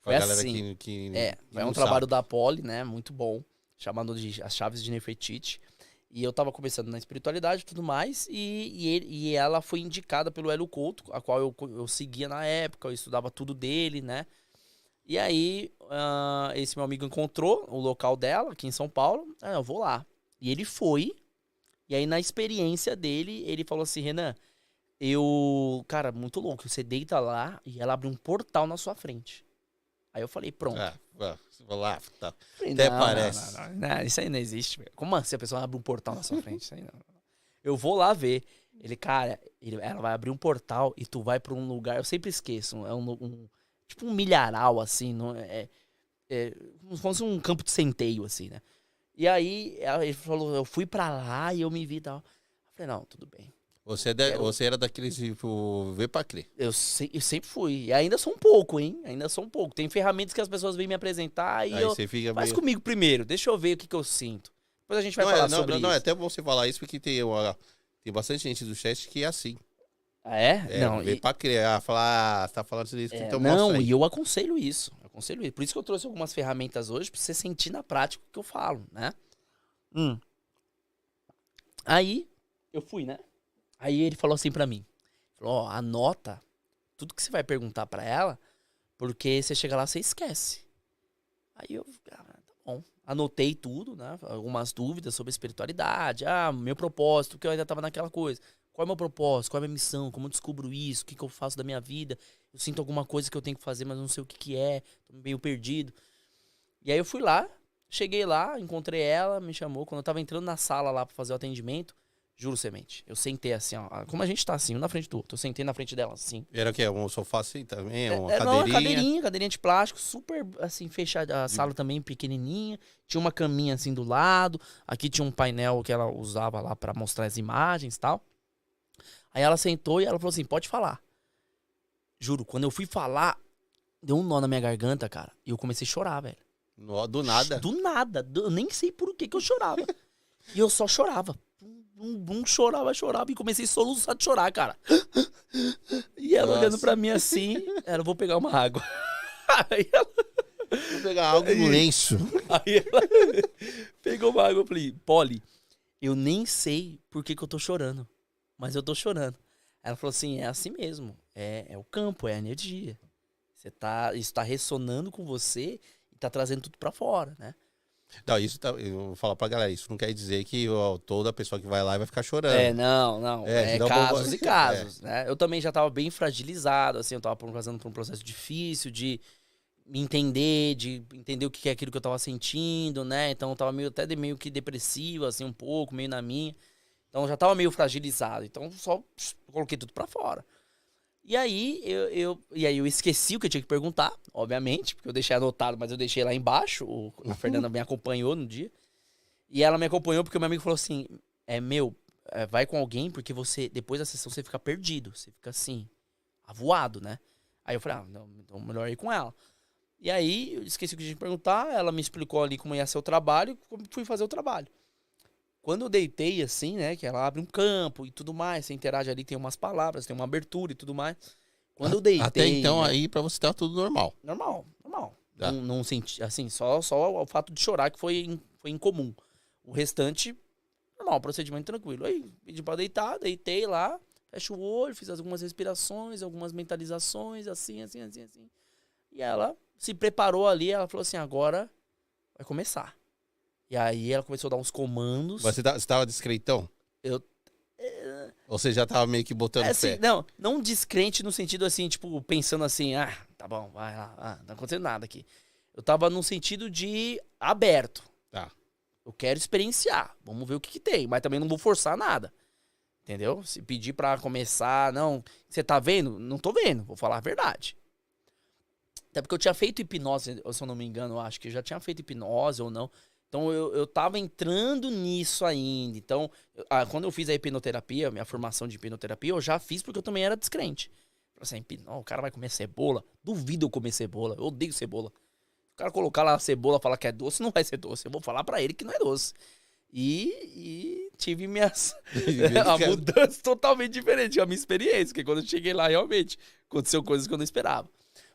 Foi galera assim, que é um trabalho da Poli, né, muito bom, chamado de As Chaves de Nefertiti. E eu tava começando na espiritualidade e tudo mais, e ela foi indicada pelo Hélio Couto, a qual eu seguia na época, eu estudava tudo dele, né. E aí, esse meu amigo encontrou o local dela, aqui em São Paulo, eu vou lá. E ele foi, E aí, na experiência dele, ele falou assim, Renan, cara, muito louco, você deita lá e ela abre um portal na sua frente. Aí eu falei, pronto. Vou lá, tá. Falei, Até não, parece. não, isso aí não existe, velho. Como assim a pessoa abre um portal na sua frente? Isso aí não. Eu vou lá ver. Ele, cara, ela vai abrir um portal e tu vai pra um lugar, eu sempre esqueço, é tipo um milharal, assim, não é como se fosse um campo de centeio, assim, né? E aí, ele falou, eu fui pra lá e eu me vi e tal. Eu falei, não, tudo bem. Você era daqueles, tipo, vê pra crer. Eu sempre fui. E ainda sou um pouco, hein? Ainda sou um pouco. Tem ferramentas que as pessoas vêm me apresentar e Aí você fica faz meio... comigo primeiro, deixa eu ver o que eu sinto. Depois a gente vai falar sobre isso. Não, é até bom você falar isso, porque tem bastante gente do chat que é assim. Ah, é? Não, vê pra crer. Falar, você tá falando isso, então não, mostra aí. e eu aconselho isso. Por isso que eu trouxe algumas ferramentas hoje, pra você sentir na prática o que eu falo, né? Aí, eu fui, né? Aí ele falou assim pra mim. Falou, anota tudo que você vai perguntar pra ela, porque você chega lá, você esquece. Aí eu, tá bom. Anotei tudo, né? Algumas dúvidas sobre espiritualidade. Meu propósito, que eu ainda tava naquela coisa. Qual é o meu propósito? Qual é a minha missão? Como eu descubro isso? O que eu faço da minha vida? Eu sinto alguma coisa que eu tenho que fazer, mas não sei o que é. Tô meio perdido. E aí eu fui lá, cheguei lá, encontrei ela, me chamou. Quando eu tava entrando na sala lá pra fazer o atendimento, juro, semente, eu sentei assim, ó. Como a gente tá assim, um na frente do outro. Eu sentei na frente dela, assim. Era o quê? Um sofá assim também? Uma Era uma cadeirinha? cadeirinha de plástico, super, assim, fechada. A sala também pequenininha. Tinha uma caminha, assim, do lado. Aqui tinha um painel que ela usava lá pra mostrar as imagens e tal. Aí ela sentou e ela falou assim, pode falar. Juro, quando eu fui falar, deu um nó na minha garganta, cara. E eu comecei a chorar, velho. Do nada? Do nada. Eu nem sei por que eu chorava. E eu só chorava. Chorava. E comecei a soluçar de chorar, cara. E ela olhando pra mim assim, eu vou pegar uma água. Aí ela... Vou pegar algo no lenço. Aí ela pegou uma água e falei, Polly, eu nem sei por que eu tô chorando, mas eu tô chorando. Ela falou assim, é assim mesmo, é o campo, é a energia. Isso tá ressonando com você e tá trazendo tudo pra fora, né? Não, eu vou falar pra galera, isso não quer dizer que toda pessoa que vai lá vai ficar chorando. Não. É casos e casos, né? Eu também já tava bem fragilizado, assim, eu tava passando por um processo difícil de me entender, de entender o que é aquilo que eu tava sentindo, né? Então eu tava meio que depressivo, assim, um pouco, meio na minha. Então eu já tava meio fragilizado, então só coloquei tudo pra fora. E aí eu esqueci o que eu tinha que perguntar, obviamente, porque eu deixei anotado, mas eu deixei lá embaixo. A Fernanda me acompanhou no dia. E ela me acompanhou porque o meu amigo falou assim, vai com alguém, porque você, depois da sessão, você fica perdido. Você fica assim, avoado, né? Aí eu falei, não, então melhor ir com ela. E aí, eu esqueci o que eu tinha que perguntar, ela me explicou ali como ia ser o trabalho, como fui fazer o trabalho. Quando eu deitei, assim, né, que ela abre um campo e tudo mais, você interage ali, tem umas palavras, tem uma abertura e tudo mais. Quando eu deitei... Até então, né, aí, pra você tá tudo normal. Normal. Tá. Não senti, assim, só o fato de chorar que foi incomum. O restante, normal, procedimento tranquilo. Aí, pedi pra deitar, deitei lá, fecho o olho, fiz algumas respirações, algumas mentalizações, assim. E ela se preparou ali, ela falou assim, agora vai começar. E aí ela começou a dar uns comandos. Mas você tava descreitão? Ou você já tava meio que botando assim, fé? não descrente no sentido assim, tipo, pensando assim, tá bom, vai lá, não tá acontecendo nada aqui. Eu tava no sentido de aberto. Tá. Eu quero experienciar, vamos ver o que tem, mas também não vou forçar nada. Entendeu? Se pedir pra começar, não, você tá vendo? Não tô vendo, vou falar a verdade. Até porque eu tinha feito hipnose, se eu não me engano, eu acho que eu já tinha feito hipnose ou não. Então, eu tava entrando nisso ainda. Então, quando eu fiz a hipnoterapia, minha formação de hipnoterapia, eu já fiz porque eu também era descrente. Falei assim, o cara vai comer cebola? Duvido eu comer cebola. Eu odeio cebola. O cara colocar lá a cebola e falar que é doce, não vai ser doce. Eu vou falar pra ele que não é doce. E tive minhas... a mudança totalmente diferente, a minha experiência. Porque quando eu cheguei lá, realmente, aconteceu coisas que eu não esperava.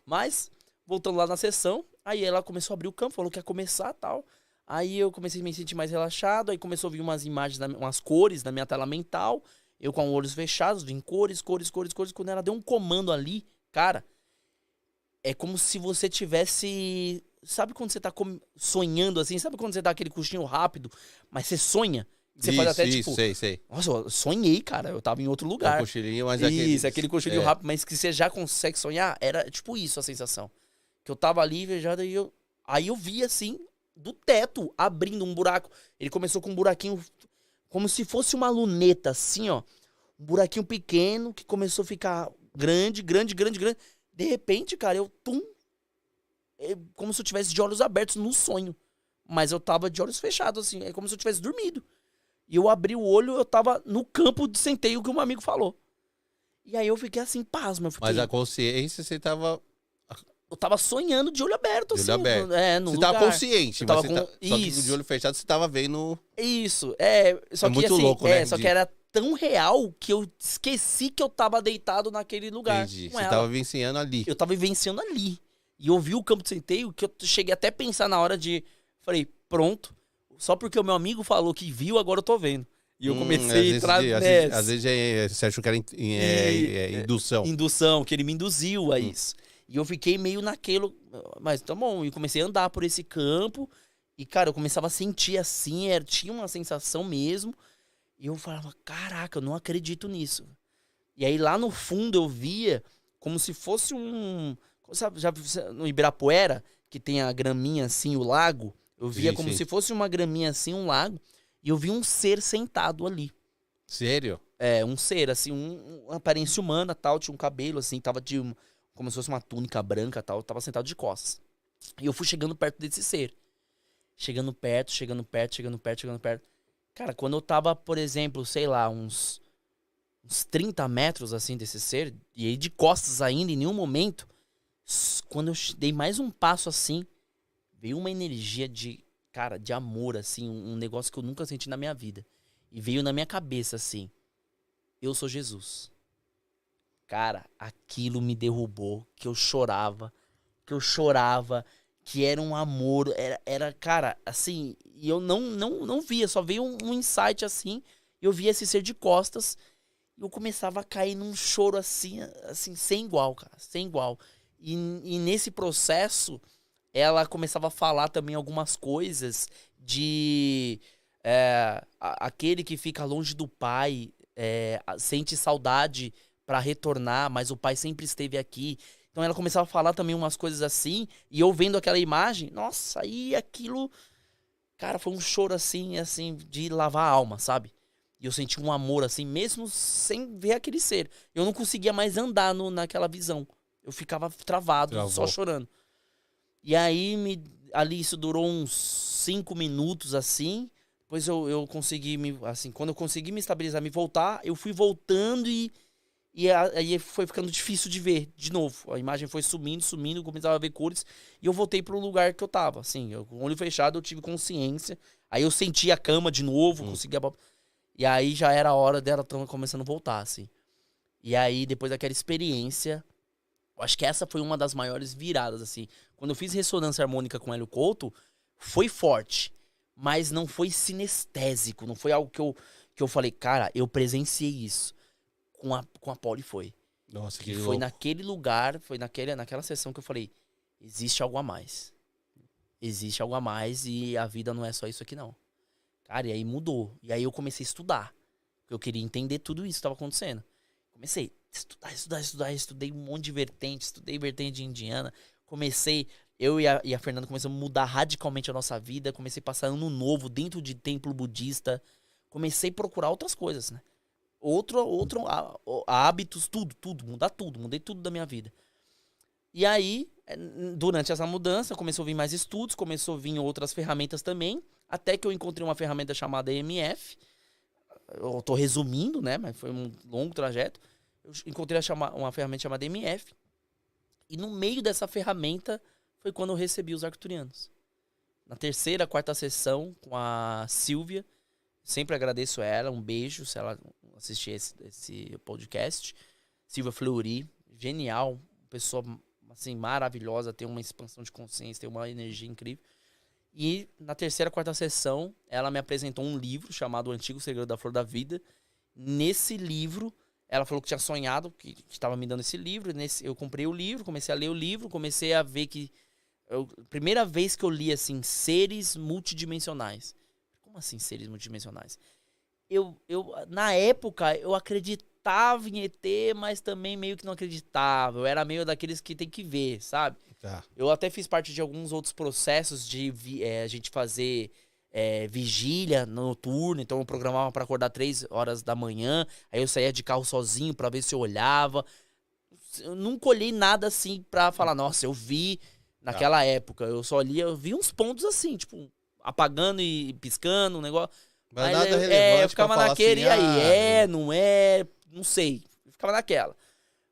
Mas, voltando lá na sessão, aí ela começou a abrir o campo, falou que ia começar e tal. Aí eu comecei a me sentir mais relaxado, aí começou a vir umas imagens, umas cores na minha tela mental, eu com olhos fechados, vim cores, quando ela deu um comando ali, cara, é como se você tivesse, sabe quando você tá sonhando assim, sabe quando você dá aquele cochilo rápido, mas você sonha, Você faz até, isso, tipo... sei. Nossa, eu sonhei, cara. Eu tava em outro lugar. Cochilinho, mas Isso, aquele cochilinho rápido, mas que você já consegue sonhar. Era tipo isso a sensação. Que eu tava ali, invejado, e aí eu vi, assim, do teto, abrindo um buraco. Ele começou com um buraquinho, como se fosse uma luneta, assim, ó. Um buraquinho pequeno, que começou a ficar grande. De repente, cara, como se eu tivesse de olhos abertos no sonho. Mas eu tava de olhos fechados, assim. É como se eu tivesse dormido. E eu abri o olho, eu tava no campo de centeio que um amigo falou. E aí eu fiquei assim, pasmo. Mas a consciência, você tava... Eu tava sonhando de olho aberto, De assim. olho aberto. No Você lugar. tava consciente, Eu mas tava só que Isso. de olho fechado você tava vendo... Isso, só É que muito assim, louco, né, só que era tão real que eu esqueci que eu tava deitado naquele lugar. Entendi. com Você ela. tava vivenciando ali. Eu tava vivenciando ali. E eu vi o campo de centeio que eu cheguei até a pensar na hora de... Falei, pronto, só porque o meu amigo falou que viu, agora eu tô vendo. E eu comecei a entrar nessa. Às vezes você achou que era indução. Indução, que ele me induziu a isso. E eu fiquei meio naquilo, mas tá bom. E comecei a andar por esse campo. E, cara, eu começava a sentir assim, tinha uma sensação mesmo. E eu falava, caraca, eu não acredito nisso. E aí lá no fundo eu via como se fosse sabe, já no Ibirapuera, que tem a graminha assim, o lago. Eu via Sim, como sim. se fosse uma graminha assim, um lago. E eu vi um ser sentado ali. Sério? Um ser, assim, uma aparência humana, tal, tinha um cabelo, assim, tava como se fosse uma túnica branca, tal, tava sentado de costas. E eu fui chegando perto desse ser. Chegando perto. Cara, quando eu tava, por exemplo, sei lá, uns 30 metros, assim, desse ser, e aí de costas ainda, em nenhum momento, quando eu dei mais um passo, assim, veio uma energia de amor, assim, um negócio que eu nunca senti na minha vida. E veio na minha cabeça, assim, eu sou Jesus. Cara, aquilo me derrubou, que eu chorava, que era um amor, era cara, assim, e eu não via, só veio um insight, assim, eu via esse ser de costas, e eu começava a cair num choro, assim, sem igual, cara, sem igual. E nesse processo, ela começava a falar também algumas coisas de aquele que fica longe do pai, sente saudade pra retornar, mas o pai sempre esteve aqui. Então ela começava a falar também umas coisas assim, e eu vendo aquela imagem, nossa, aí aquilo, cara, foi um choro assim, de lavar a alma, sabe? E eu senti um amor assim, mesmo sem ver aquele ser. Eu não conseguia mais andar naquela visão. Eu ficava travado, só chorando. E aí, ali isso durou uns 5 minutos, assim. Depois eu consegui, quando eu consegui me estabilizar, me voltar, eu fui voltando e aí foi ficando difícil de ver de novo. A imagem foi sumindo, eu começava a ver cores. E eu voltei pro lugar que eu tava, assim. Com o olho fechado, eu tive consciência. Aí eu senti a cama de novo, consegui... E aí já era a hora dela começando a voltar, assim. E aí, depois daquela experiência... Eu acho que essa foi uma das maiores viradas, assim. Quando eu fiz ressonância harmônica com Hélio Couto, foi forte, mas não foi sinestésico, não foi algo que eu falei, cara, eu presenciei isso. Com a Pauli foi. Nossa, que E louco. foi naquele lugar, foi naquela sessão que eu falei, existe algo a mais. Existe algo a mais e a vida não é só isso aqui, não. Cara, e aí mudou. E aí eu comecei a estudar. Porque eu queria entender tudo isso que estava acontecendo. Comecei a estudei um monte de vertente, estudei vertente indiana, eu e a Fernanda começamos a mudar radicalmente a nossa vida, comecei a passar ano novo dentro de templo budista, comecei a procurar outras coisas, né? Hábitos, tudo, mudei tudo da minha vida. E aí, durante essa mudança, começou a vir mais estudos, começou a vir outras ferramentas também, até que eu encontrei uma ferramenta chamada EMF. Eu tô resumindo, né? Mas foi um longo trajeto. Eu encontrei uma ferramenta chamada EMF. E no meio dessa ferramenta foi quando eu recebi os arcturianos. Na 3ª, 4ª sessão com a Silvia. Sempre agradeço a ela. Um beijo se ela assistir esse podcast. Silvia Fleury. Genial. Pessoa assim, maravilhosa. Tem uma expansão de consciência. Tem uma energia incrível. E na 3ª, 4ª sessão, ela me apresentou um livro chamado O Antigo Segredo da Flor da Vida. Nesse livro, ela falou que tinha sonhado, que estava me dando esse livro. Eu comprei o livro, comecei a ler o livro, comecei a ver que... primeira vez que eu li, assim, seres multidimensionais. Como assim, seres multidimensionais? na época, eu acreditava em ET, mas também meio que não acreditava. Eu era meio daqueles que tem que ver, sabe? Tá. Eu até fiz parte de alguns outros processos de a gente fazer vigília noturna. Então eu programava pra acordar 3 horas da manhã. Aí eu saía de carro sozinho pra ver se eu olhava. Eu nunca olhei nada assim pra falar, nossa, eu vi naquela época. Eu vi uns pontos assim, tipo, apagando e piscando, um negócio. Mas nada relevante eu ficava pra falar naquele, assim, e aí, não é, não sei. Eu ficava naquela.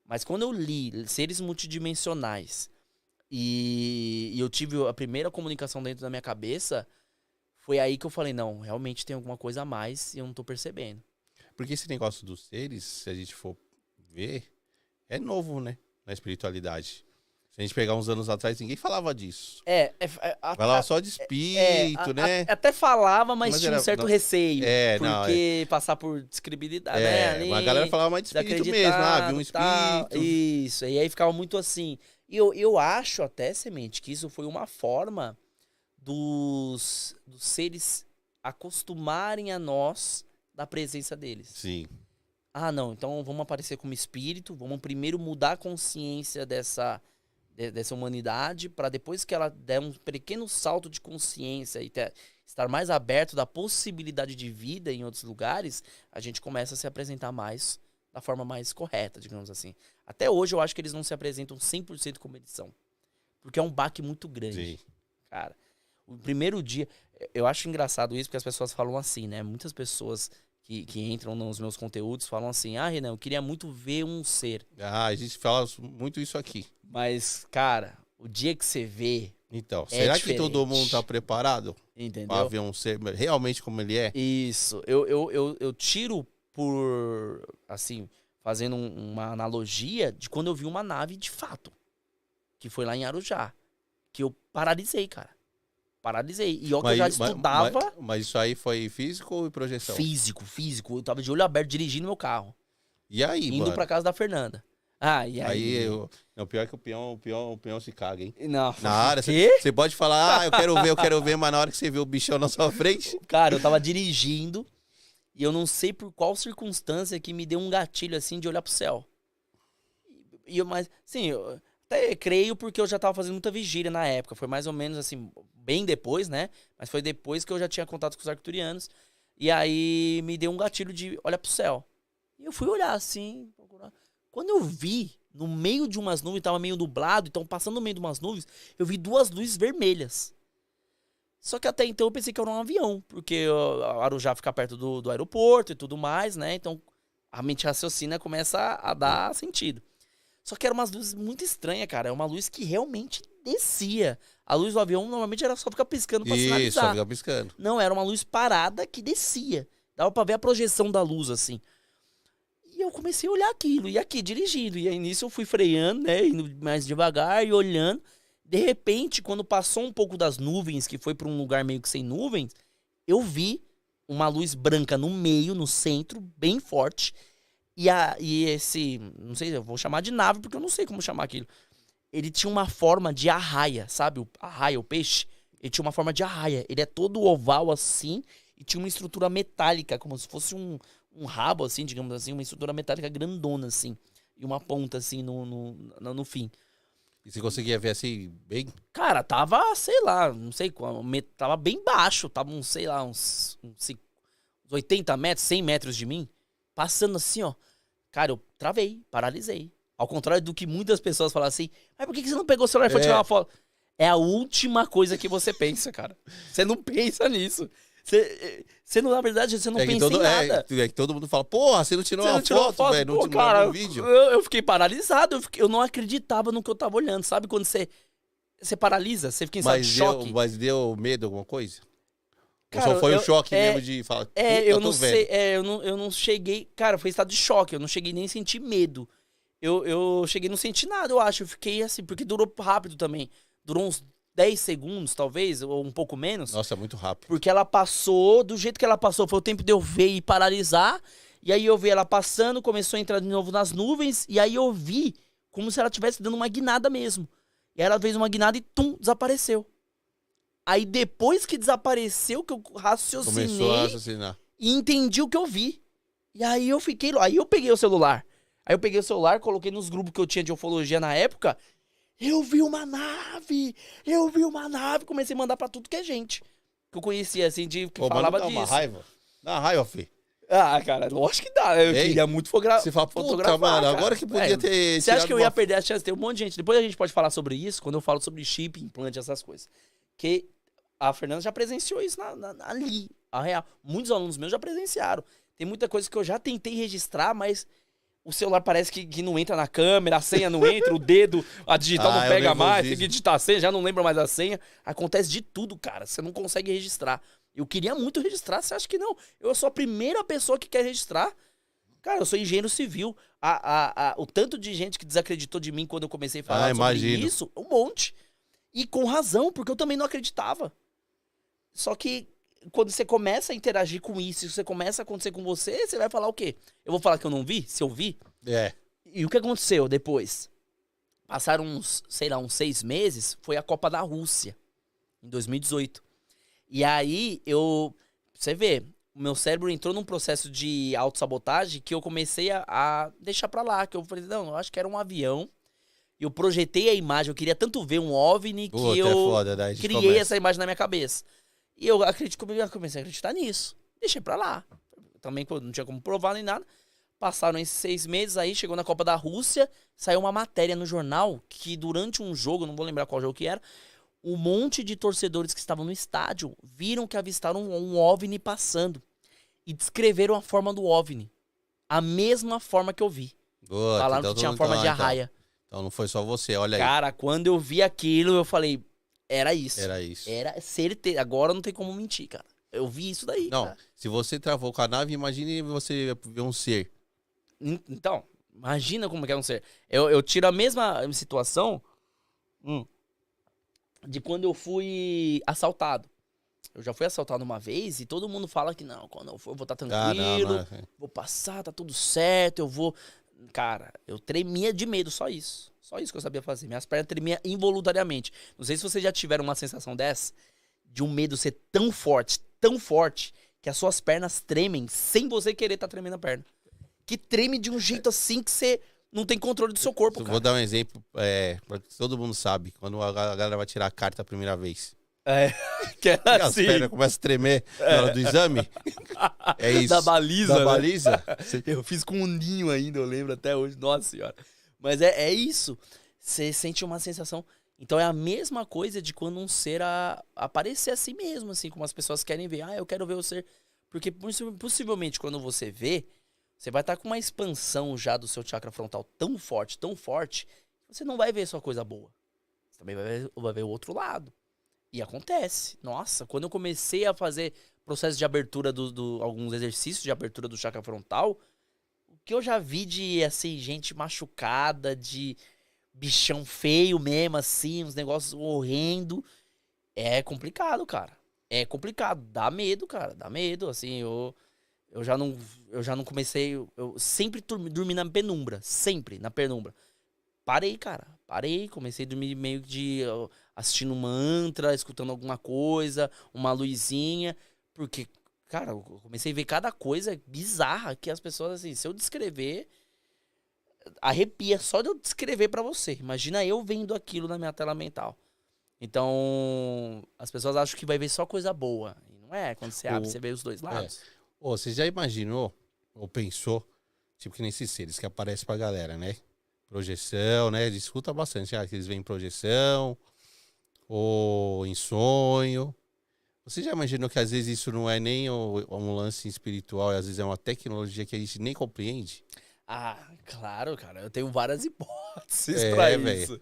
Mas quando eu li Seres Multidimensionais e eu tive a primeira comunicação dentro da minha cabeça, foi aí que eu falei, não, realmente tem alguma coisa a mais e eu não tô percebendo. Porque esse negócio dos seres, se a gente for ver, é novo, né? Na espiritualidade. Se a gente pegar uns anos atrás, ninguém falava disso. Falava só de espírito, né? Até falava, mas tinha era, um certo não, receio. Porque passar por descredibilidade, né? Ali, a galera falava mais de espírito mesmo. Viu um espírito. Isso, e aí ficava muito assim. E eu acho até, Semente, que isso foi uma forma dos seres acostumarem a nós da presença deles. Sim. Ah, não, então vamos aparecer como espírito, vamos primeiro mudar a consciência dessa humanidade, para depois que ela der um pequeno salto de consciência e estar mais aberto da possibilidade de vida em outros lugares, a gente começa a se apresentar mais da forma mais correta, digamos assim. Até hoje eu acho que eles não se apresentam 100% como eles são, porque é um baque muito grande. Sim. Cara, o primeiro dia, eu acho engraçado isso, porque as pessoas falam assim, né? Muitas pessoas que entram nos meus conteúdos falam assim, Renan, eu queria muito ver um ser. A gente fala muito isso aqui. Mas, cara, o dia que você vê... Então, será que todo mundo tá preparado? Entendeu? Pra ver um ser realmente como ele é? Isso. Eu tiro por, assim, fazendo uma analogia de quando eu vi uma nave de fato. Que foi lá em Arujá. Que eu paralisei, cara. Paralisei. E eu já estudava... Mas isso aí foi físico ou projeção? Físico. Eu tava de olho aberto dirigindo meu carro. E aí, indo pra casa da Fernanda. E aí... Não, pior que o peão se caga, hein? Não. Na hora, você pode falar, eu quero ver, mas na hora que você vê o bichão na sua frente... Cara, eu tava dirigindo e eu não sei por qual circunstância que me deu um gatilho, assim, de olhar pro céu. Mas, sim, eu até creio porque eu já tava fazendo muita vigília na época. Foi mais ou menos, assim, bem depois, né? Mas foi depois que eu já tinha contato com os arcturianos. E aí me deu um gatilho de olhar pro céu. E eu fui olhar, assim, procurar. Quando eu vi, no meio de umas nuvens, tava meio nublado, então passando no meio de umas nuvens, eu vi 2 luzes vermelhas. Só que até então eu pensei que era um avião, porque Arujá fica perto do aeroporto e tudo mais, né? Então a mente raciocina começa a dar sentido. Só que eram umas luzes muito estranhas, cara. É uma luz que realmente descia. A luz do avião normalmente era só ficar piscando pra sinalizar. Isso, só ficar piscando. Não, era uma luz parada que descia. Dava pra ver a projeção da luz, assim. E eu comecei a olhar aquilo, e aqui, dirigindo. E aí nisso eu fui freando, né, indo mais devagar e olhando. De repente, quando passou um pouco das nuvens, que foi pra um lugar meio que sem nuvens, eu vi uma luz branca no meio, no centro, bem forte. E esse, não sei, eu vou chamar de nave, porque eu não sei como chamar aquilo. Ele tinha uma forma de arraia, sabe? Arraia, o peixe. Ele tinha uma forma de arraia. Ele é todo oval assim, e tinha uma estrutura metálica, como se fosse um rabo, assim, digamos assim, uma estrutura metálica grandona, assim. E uma ponta, assim, no fim. E você conseguia ver assim, bem... Cara, tava, sei lá, não sei qual, tava bem baixo. Tava, sei lá, uns 80 metros, 100 metros de mim. Passando assim, ó. Cara, eu travei, paralisei. Ao contrário do que muitas pessoas falam assim, mas por que você não pegou o celular e foi tirar uma foto? É a última coisa que você pensa, cara. Você não pensa nisso. Você não, na verdade, você não pensa em nada. É que todo mundo fala, porra, você não tirou uma foto, velho, não tirou um vídeo. Eu fiquei paralisado, eu não acreditava no que eu tava olhando. Sabe quando você paralisa, você fica em estado de choque? Mas deu medo alguma coisa? Cara, ou só foi o choque mesmo de falar, eu não sei, eu não cheguei, cara, foi estado de choque, eu não cheguei nem a sentir medo. Eu cheguei a não sentir nada, eu acho, eu fiquei assim, porque durou rápido também. Durou uns 10 segundos, talvez, ou um pouco menos. Nossa, é muito rápido. Porque ela passou, do jeito que ela passou, foi o tempo de eu ver e paralisar. E aí eu vi ela passando, começou a entrar de novo nas nuvens. E aí eu vi como se ela estivesse dando uma guinada mesmo. E aí ela fez uma guinada e tum, desapareceu. Aí depois que desapareceu, que eu raciocinei. Começou a raciocinar. e entendi o que eu vi. E aí eu fiquei... Aí eu peguei o celular. Coloquei nos grupos que eu tinha de ufologia na época. Eu vi uma nave. Comecei a mandar pra tudo que é gente. Que eu conhecia, assim, que falava disso. Dá uma raiva, filho. Ah, cara, lógico que dá. Eu queria muito Você fala, puta, mano, agora que podia ter... Você acha que eu ia perder a chance? Tem um monte de gente. Depois a gente pode falar sobre isso, quando eu falo sobre chip, implante, essas coisas. Que a Fernanda já presenciou isso ali, a real. Muitos alunos meus já presenciaram. Tem muita coisa que eu já tentei registrar, mas o celular parece que não entra na câmera, a senha não entra, o dedo, a digital não pega mais, tem que digitar a senha, já não lembra mais a senha. Acontece de tudo, cara. Você não consegue registrar. Eu queria muito registrar, você acha que não? Eu sou a primeira pessoa que quer registrar. Cara, eu sou engenheiro civil. O tanto de gente que desacreditou de mim quando eu comecei a falar sobre isso, um monte. E com razão, porque eu também não acreditava. Só que quando você começa a interagir com isso, você começa a acontecer com você, você vai falar o quê? Eu vou falar que eu não vi? Se eu vi? É. E o que aconteceu depois? Passaram uns 6 meses, foi a Copa da Rússia, em 2018. E aí, você vê, o meu cérebro entrou num processo de autossabotagem que eu comecei a deixar pra lá. Que eu falei, não, eu acho que era um avião. Eu projetei a imagem, eu queria tanto ver um OVNI que eu criei essa imagem na minha cabeça. E eu comecei a acreditar nisso. Deixei pra lá. Também não tinha como provar nem nada. Passaram esses 6 meses aí, chegou na Copa da Rússia, saiu uma matéria no jornal que durante um jogo, não vou lembrar qual jogo que era, um monte de torcedores que estavam no estádio viram que avistaram um OVNI passando. E descreveram a forma do OVNI. A mesma forma que eu vi. Falaram então, que tinha a forma de arraia. Então não foi só você, olha aí. Cara, quando eu vi aquilo, eu falei, era isso. Era certeza. Agora não tem como mentir, cara. Eu vi isso daí, não, cara. Se você travou com a nave, imagine você ver um ser. Então, imagina como que é um ser. Eu tiro a mesma situação de quando eu fui assaltado. Eu já fui assaltado uma vez e todo mundo fala que não, quando eu for, eu vou estar tranquilo, vou passar, tá tudo certo, eu vou... Cara, eu tremia de medo, só isso. Só isso que eu sabia fazer. Minhas pernas tremiam involuntariamente. Não sei se vocês já tiveram uma sensação dessa, de um medo ser tão forte, que as suas pernas tremem sem você querer estar tremendo a perna. Que treme de um jeito assim que você não tem controle do seu corpo, cara. Vou dar um exemplo, pra que todo mundo sabe, quando a galera vai tirar a carta a primeira vez. Que é assim. As pernas começam a tremer na hora do exame. É isso. Da baliza. Da baliza. Eu fiz com um ninho ainda, eu lembro até hoje. Nossa senhora. Mas é isso. Você sente uma sensação. Então é a mesma coisa de quando um ser aparecer assim mesmo, assim, como as pessoas querem ver. Eu quero ver o ser. Porque possivelmente quando você vê, você vai estar com uma expansão já do seu chakra frontal tão forte, você não vai ver só coisa boa. Você também vai ver o outro lado. E acontece. Nossa, quando eu comecei a fazer processo de abertura alguns exercícios de abertura do chakra frontal, o que eu já vi de, assim, gente machucada, de bichão feio mesmo, assim, uns negócios horrendos, é complicado, cara. É complicado. Dá medo, cara. Dá medo, assim, eu já não comecei... Eu sempre dormi na penumbra. Sempre na penumbra. Parei, cara. Comecei a dormir meio de... assistindo mantra, escutando alguma coisa, uma luzinha. Porque, cara, eu comecei a ver cada coisa bizarra que as pessoas, assim, se eu descrever, arrepia só de eu descrever pra você. Imagina eu vendo aquilo na minha tela mental. Então, as pessoas acham que vai ver só coisa boa. E não é, quando você abre, você vê os dois lados. Você já imaginou, ou pensou, tipo que nesses seres que aparecem pra galera, né? Projeção, né? Discuta bastante, que eles veem em projeção, ou em sonho. Você já imaginou que às vezes isso não é nem um lance espiritual, e às vezes é uma tecnologia que a gente nem compreende? Claro, cara. Eu tenho várias hipóteses pra isso.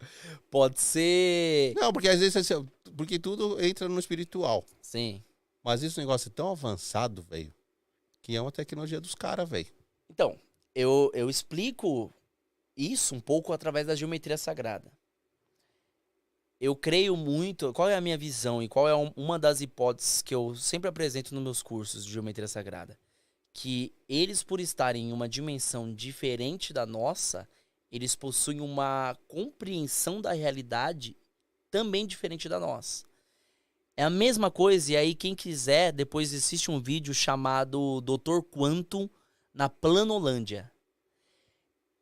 Pode ser... Não, porque às vezes... Porque tudo entra no espiritual. Sim. Mas esse negócio é tão avançado, velho, que é uma tecnologia dos caras, velho. Então, eu explico isso um pouco através da geometria sagrada. Eu creio muito... Qual é a minha visão e qual é uma das hipóteses que eu sempre apresento nos meus cursos de geometria sagrada? Que eles, por estarem em uma dimensão diferente da nossa, eles possuem uma compreensão da realidade também diferente da nossa. É a mesma coisa, e aí quem quiser, depois assiste um vídeo chamado Dr. Quantum na Planolândia.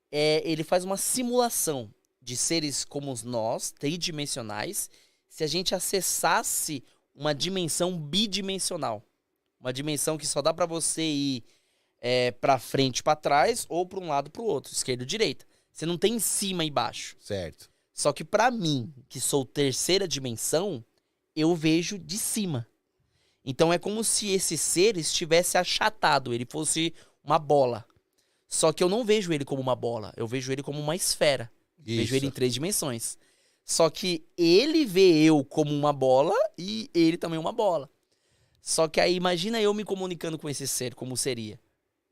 Ele faz uma simulação de seres como nós, tridimensionais, se a gente acessasse uma dimensão bidimensional. Uma dimensão que só dá pra você ir pra frente e pra trás, ou pra um lado pro outro, esquerda e direita. Você não tem em cima e baixo. Certo. Só que pra mim, que sou terceira dimensão, eu vejo de cima. Então é como se esse ser estivesse achatado, ele fosse uma bola. Só que eu não vejo ele como uma bola, eu vejo ele como uma esfera. Vejo ele em 3 dimensões. Só que ele vê eu como uma bola e ele também uma bola. Só que aí imagina eu me comunicando com esse ser, como seria.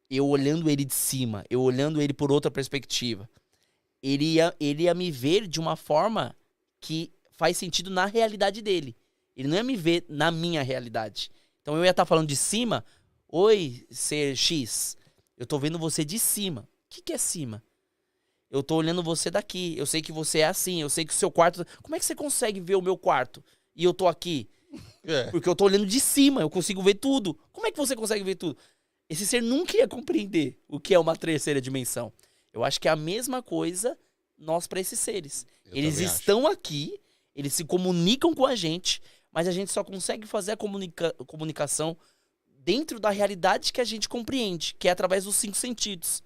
Eu olhando ele de cima, eu olhando ele por outra perspectiva. Ele ia me ver de uma forma que faz sentido na realidade dele. Ele não ia me ver na minha realidade. Então eu ia estar falando de cima. Oi, ser X. Eu tô vendo você de cima. O que é cima? Eu tô olhando você daqui. Eu sei que você é assim. Eu sei que o seu quarto... Como é que você consegue ver o meu quarto? E eu tô aqui? Porque eu tô olhando de cima. Eu consigo ver tudo. Como é que você consegue ver tudo? Esse ser nunca ia compreender o que é uma terceira dimensão. Eu acho que é a mesma coisa nós para esses seres. Eles estão aqui. Eles se comunicam com a gente. Mas a gente só consegue fazer a comunicação dentro da realidade que a gente compreende, que é através dos 5 sentidos.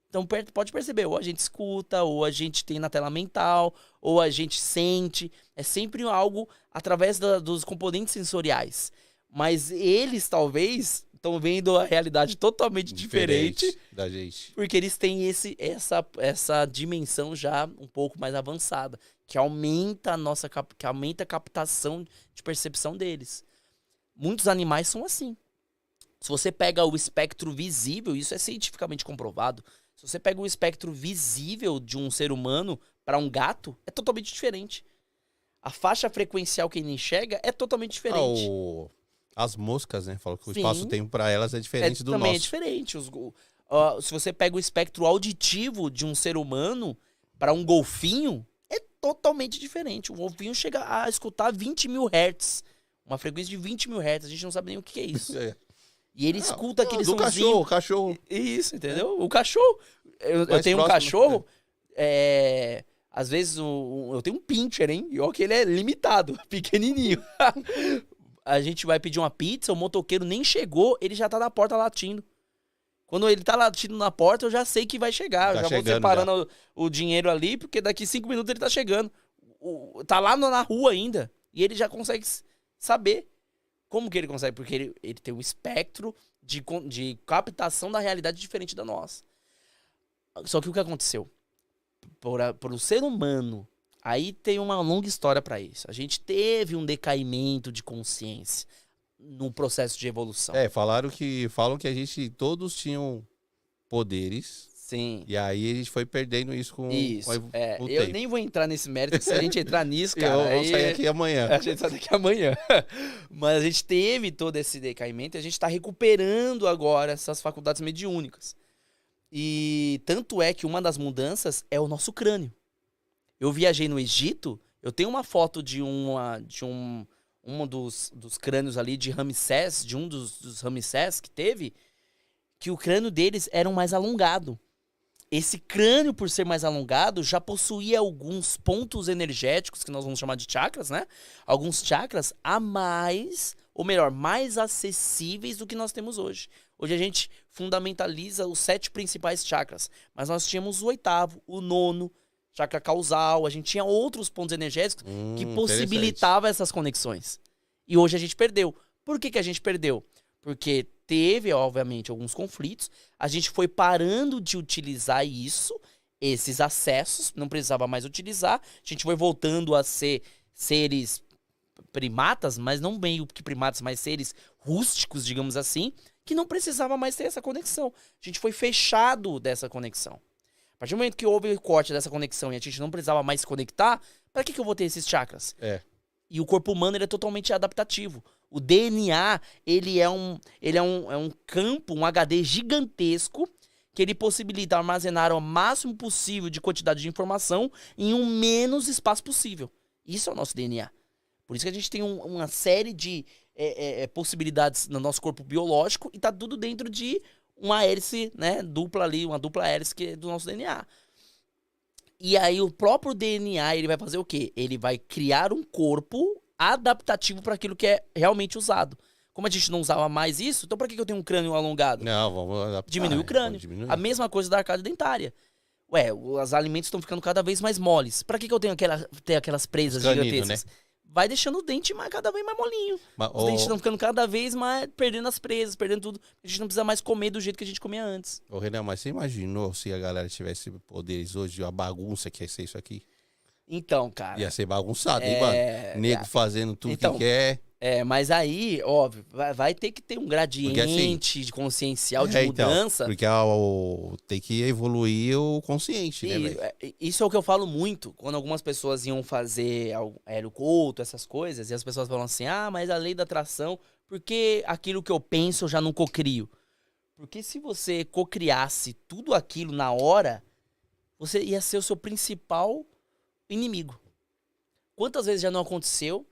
Então pode perceber, ou a gente escuta, ou a gente tem na tela mental, ou a gente sente. É sempre algo através dos componentes sensoriais. Mas eles talvez estão vendo a realidade totalmente diferente da gente. Porque eles têm essa dimensão já um pouco mais avançada, que aumenta a captação de percepção deles. Muitos animais são assim. Se você pega o espectro visível, isso é cientificamente comprovado. Se você pega o espectro visível de um ser humano para um gato, é totalmente diferente. A faixa frequencial que ele enxerga é totalmente diferente. As moscas, né? Falam que o espaço-tempo para elas é diferente do nosso. Também é diferente. Se você pega o espectro auditivo de um ser humano para um golfinho, é totalmente diferente. O golfinho chega a escutar 20 mil Hz. Uma frequência de 20 mil Hz. A gente não sabe nem o que é isso. E ele escuta aquele somzinho. O cachorro. Isso, entendeu? O cachorro. Eu tenho um cachorro. Às vezes eu tenho um pincher, hein? E olha que ele é limitado, pequenininho. A gente vai pedir uma pizza, o motoqueiro nem chegou, ele já tá na porta latindo. Quando ele tá latindo na porta, eu já sei que vai chegar. Eu já vou separando o dinheiro ali, porque daqui 5 minutos ele tá chegando. Tá lá na rua ainda. E ele já consegue saber. Como que ele consegue? Porque ele tem um espectro de captação da realidade diferente da nossa. Só que o que aconteceu? Por o ser humano, aí tem uma longa história para isso. A gente teve um decaimento de consciência no processo de evolução. Falam que a gente todos tinham poderes. Sim. E aí a gente foi perdendo isso com o tempo. Eu nem vou entrar nesse mérito, se a gente entrar nisso, cara... Eu vou sair aqui amanhã. A gente sai daqui amanhã. Mas a gente teve todo esse decaimento e a gente tá recuperando agora essas faculdades mediúnicas. E tanto é que uma das mudanças é o nosso crânio. Eu viajei no Egito, eu tenho uma foto de um dos crânios ali de Ramsés, de um dos Ramsés que teve, que o crânio deles era mais alongado. Esse crânio, por ser mais alongado, já possuía alguns pontos energéticos, que nós vamos chamar de chakras, né? Alguns chakras a mais, ou melhor, mais acessíveis do que nós temos hoje. Hoje a gente fundamentaliza os 7 principais chakras, mas nós tínhamos o 8º, o 9º, chakra causal, a gente tinha outros pontos energéticos que possibilitavam essas conexões. E hoje a gente perdeu. Por que a gente perdeu? Porque teve, obviamente, alguns conflitos, a gente foi parando de utilizar esses acessos, não precisava mais utilizar, a gente foi voltando a ser seres primatas, mas não meio que primatas, mas seres rústicos, digamos assim, que não precisava mais ter essa conexão. A gente foi fechado dessa conexão. A partir do momento que houve o corte dessa conexão e a gente não precisava mais se conectar, para que eu vou ter esses chakras? E o corpo humano ele é totalmente adaptativo. O DNA, ele é um campo, um HD gigantesco, que ele possibilita armazenar o máximo possível de quantidade de informação em um menos espaço possível. Isso é o nosso DNA. Por isso que a gente tem uma série de possibilidades no nosso corpo biológico e tá tudo dentro de uma hélice, né, dupla ali, uma dupla hélice que é do nosso DNA. E aí o próprio DNA, ele vai fazer o quê? Ele vai criar um corpo adaptativo para aquilo que é realmente usado. Como a gente não usava mais isso, então pra que eu tenho um crânio alongado? Não, vamos adaptar. Diminui o crânio. A mesma coisa da arcada dentária. Ué, os alimentos estão ficando cada vez mais moles. Pra que eu tenho aquelas presas gigantescas? Né? Vai deixando o dente cada vez mais molinho. Os dentes estão ficando cada vez mais perdendo as presas, perdendo tudo. A gente não precisa mais comer do jeito que a gente comia antes. Ô, Renan, mas você imaginou se a galera tivesse poderes hoje, a bagunça que ia ser isso aqui? Então, cara... Ia ser bagunçado, hein, mano? Nego fazendo tudo que quer. Mas aí, óbvio, vai ter que ter um gradiente assim, de consciencial, de mudança. Porque tem que evoluir o consciente, né, velho? Isso é o que eu falo muito, quando algumas pessoas iam fazer aeroculto, essas coisas, e as pessoas falam assim, mas a lei da atração, porque aquilo que eu penso eu já não cocrio? Porque se você cocriasse tudo aquilo na hora, você ia ser o seu principal inimigo. Quantas vezes já não aconteceu?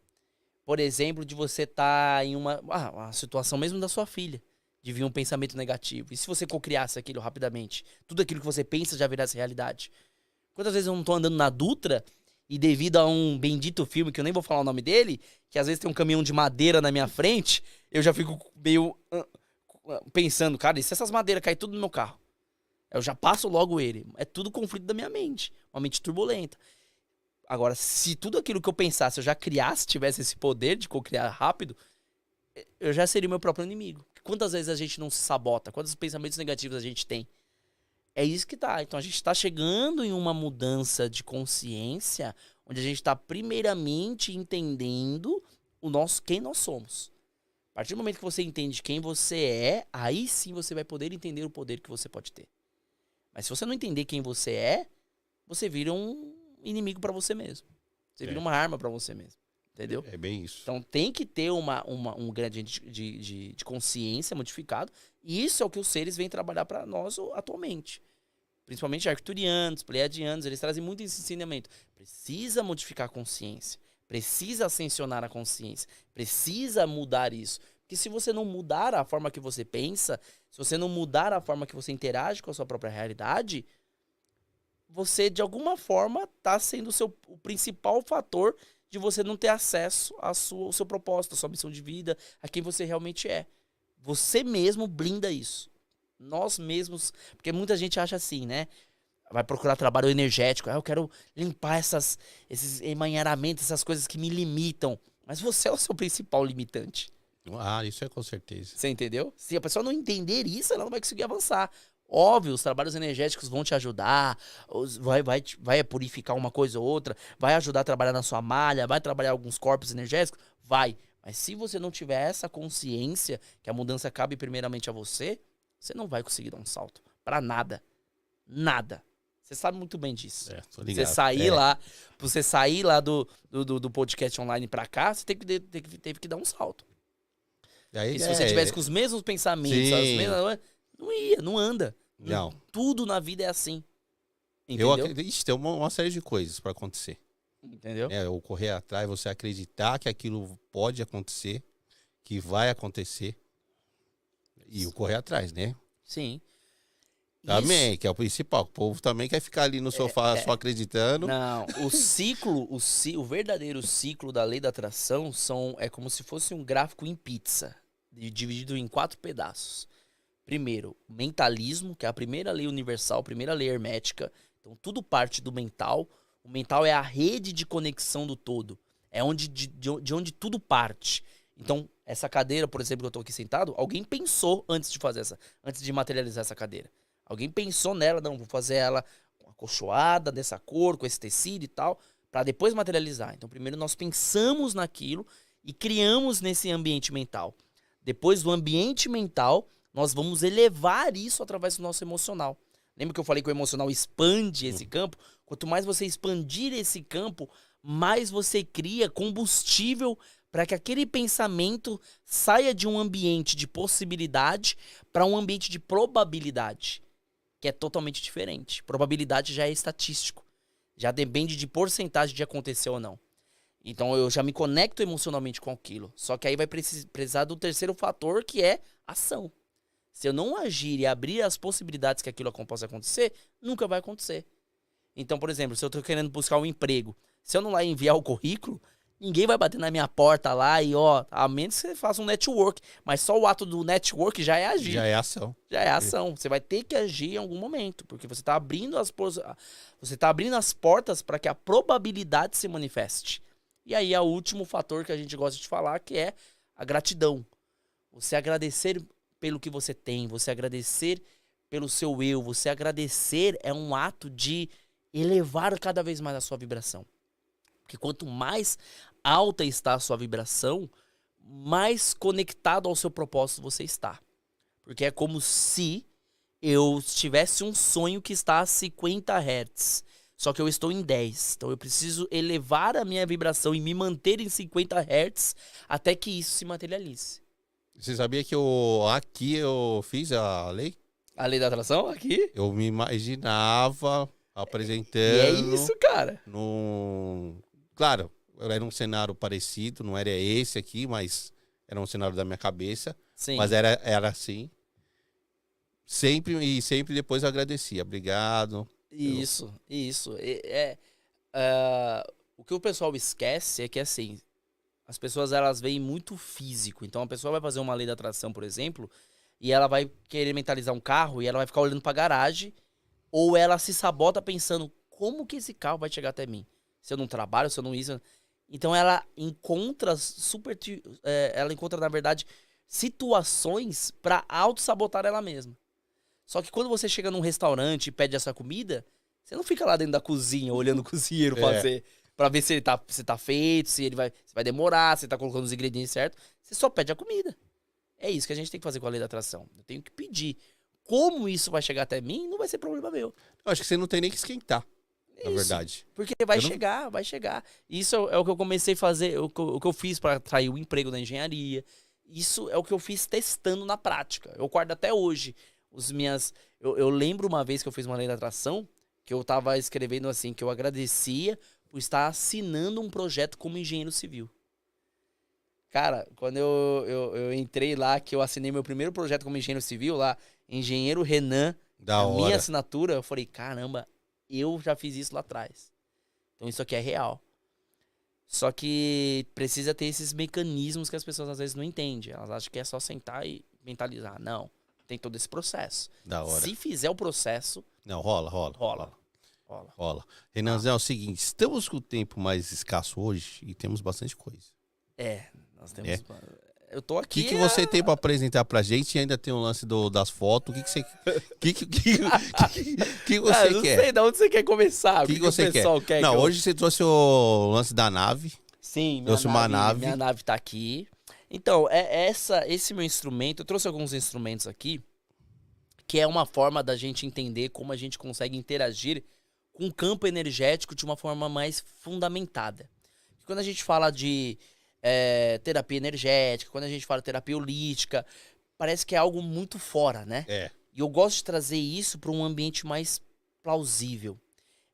Por exemplo, de você estar em uma situação mesmo da sua filha, de vir um pensamento negativo. E se você cocriasse aquilo rapidamente? Tudo aquilo que você pensa já virasse realidade. Quantas vezes eu não tô andando na Dutra e devido a um bendito filme, que eu nem vou falar o nome dele, que às vezes tem um caminhão de madeira na minha frente, eu já fico meio pensando, cara, e se essas madeiras caírem tudo no meu carro? Eu já passo logo ele. É tudo conflito da minha mente. Uma mente turbulenta. Agora, se tudo aquilo que eu pensasse, eu já criasse, tivesse esse poder de cocriar rápido, eu já seria o meu próprio inimigo. Quantas vezes a gente não se sabota? Quantos pensamentos negativos a gente tem? É isso que tá. Então a gente tá chegando em uma mudança de consciência, onde a gente tá primeiramente entendendo quem nós somos. A partir do momento que você entende quem você é, aí sim você vai poder entender o poder que você pode ter. Mas se você não entender quem você é, você vira um inimigo pra você mesmo. Você vira uma arma pra você mesmo. Entendeu? É bem isso. Então tem que ter um gradiente de consciência modificado. E isso é o que os seres vêm trabalhar pra nós atualmente. Principalmente arcturianos, pleiadianos, eles trazem muito esse ensinamento. Precisa modificar a consciência. Precisa ascensionar a consciência. Precisa mudar isso. Porque se você não mudar a forma que você pensa, se você não mudar a forma que você interage com a sua própria realidade, você, de alguma forma, tá sendo o principal fator de você não ter acesso ao seu propósito, à sua missão de vida, a quem você realmente é. Você mesmo blinda isso. Nós mesmos... Porque muita gente acha assim, né? Vai procurar trabalho energético. Eu quero limpar esses emaranhamentos, essas coisas que me limitam. Mas você é o seu principal limitante. Isso é com certeza. Você entendeu? Se a pessoa não entender isso, ela não vai conseguir avançar. Óbvio, os trabalhos energéticos vão te ajudar, vai purificar uma coisa ou outra, vai ajudar a trabalhar na sua malha, vai trabalhar alguns corpos energéticos, vai. Mas se você não tiver essa consciência que a mudança cabe primeiramente a você, você não vai conseguir dar um salto. Pra nada. Nada. Você sabe muito bem disso. Tô ligado. Você sair lá do podcast online pra cá, você teve que dar um salto. E se você tivesse com os mesmos pensamentos, não anda. Não. Tudo na vida é assim. Entendeu? Eu acredito, tem uma série de coisas pra acontecer. Entendeu? Eu correr atrás, você acreditar que aquilo pode acontecer, que vai acontecer. E o correr atrás, né? Sim. Também, que é o principal. O povo também quer ficar ali no sofá só acreditando. Não, o verdadeiro ciclo da lei da atração é como se fosse um gráfico em pizza, dividido em 4 pedaços. Primeiro, mentalismo, que é a primeira lei universal, a primeira lei hermética. Então, tudo parte do mental. O mental é a rede de conexão do todo. É de onde tudo parte. Então, essa cadeira, por exemplo, que eu tô aqui sentado, alguém pensou antes de materializar essa cadeira. Alguém pensou nela, não, vou fazer ela acolchoada, dessa cor, com esse tecido e tal, para depois materializar. Então, primeiro nós pensamos naquilo e criamos nesse ambiente mental. Depois do ambiente mental, nós vamos elevar isso através do nosso emocional. Lembra que eu falei que o emocional expande esse campo? Quanto mais você expandir esse campo, mais você cria combustível para que aquele pensamento saia de um ambiente de possibilidade para um ambiente de probabilidade, que é totalmente diferente. Probabilidade já é estatístico, já depende de porcentagem de acontecer ou não. Então eu já me conecto emocionalmente com aquilo. Só que aí vai precisar do terceiro fator, que é ação. Se eu não agir e abrir as possibilidades que aquilo possa acontecer, nunca vai acontecer. Então, por exemplo, se eu tô querendo buscar um emprego, se eu não lá enviar o currículo, ninguém vai bater na minha porta lá e, a menos que você faça um network. Mas só o ato do network já é agir. Já é ação. Já é ação. Você vai ter que agir em algum momento, porque você tá abrindo as portas para que a probabilidade se manifeste. E aí é o último fator que a gente gosta de falar, que é a gratidão. Você agradecer pelo que você tem, você agradecer pelo seu eu, você agradecer é um ato de elevar cada vez mais a sua vibração. Porque quanto mais alta está a sua vibração, mais conectado ao seu propósito você está. Porque é como se eu tivesse um sonho que está a 50 Hz. Só que eu estou em 10. Então eu preciso elevar a minha vibração e me manter em 50 Hz até que isso se materialize. Você sabia que aqui eu fiz a lei? A lei da atração aqui? Eu me imaginava apresentando. E é isso, cara. Claro, era um cenário parecido, não era esse aqui, mas era um cenário da minha cabeça. Sim. Mas era assim. Sempre depois eu agradecia. Obrigado. Isso. O que o pessoal esquece é que, assim, as pessoas, elas veem muito físico. Então, a pessoa vai fazer uma lei da atração, por exemplo, e ela vai querer mentalizar um carro e ela vai ficar olhando pra garagem, ou ela se sabota pensando, como que esse carro vai chegar até mim? Se eu não trabalho, se eu não isso... Então, ela encontra na verdade, situações pra auto-sabotar ela mesma. Só que quando você chega num restaurante e pede essa comida, você não fica lá dentro da cozinha olhando o cozinheiro fazer pra ver se tá feito, se vai demorar, se tá colocando os ingredientes certos. Você só pede a comida. É isso que a gente tem que fazer com a lei da atração. Eu tenho que pedir. Como isso vai chegar até mim, não vai ser problema meu. Eu acho que você não tem nem que esquentar, na verdade. Porque vai chegar. Isso é o que eu comecei a fazer, o que eu fiz pra atrair o emprego da engenharia. Isso é o que eu fiz testando na prática. Eu guardo até hoje. Eu lembro uma vez que eu fiz uma lei da atração, que eu tava escrevendo assim, que eu agradecia por estar assinando um projeto como engenheiro civil. Cara, quando eu entrei lá, que eu assinei meu primeiro projeto como engenheiro civil lá, engenheiro Renan, minha assinatura, eu falei, caramba, eu já fiz isso lá atrás. Então isso aqui é real. Só que precisa ter esses mecanismos que as pessoas às vezes não entendem. Elas acham que é só sentar e mentalizar. Não. Tem todo esse processo. Da hora. Se fizer o processo... Não, rola. Renanzão, é o seguinte, estamos com o tempo mais escasso hoje e temos bastante coisa. Nós temos... Eu tô aqui... O que você tem pra apresentar pra gente? E ainda tem o lance das fotos. O que você... que você não quer? sei de onde você quer começar. O que você o pessoal quer? Não, hoje você trouxe o lance da nave. Sim, minha nave tá aqui. Então, esse meu instrumento, eu trouxe alguns instrumentos aqui, que é uma forma da gente entender como a gente consegue interagir com o campo energético de uma forma mais fundamentada. Quando a gente fala de terapia energética, quando a gente fala de terapia holística, parece que é algo muito fora, né? E eu gosto de trazer isso para um ambiente mais plausível.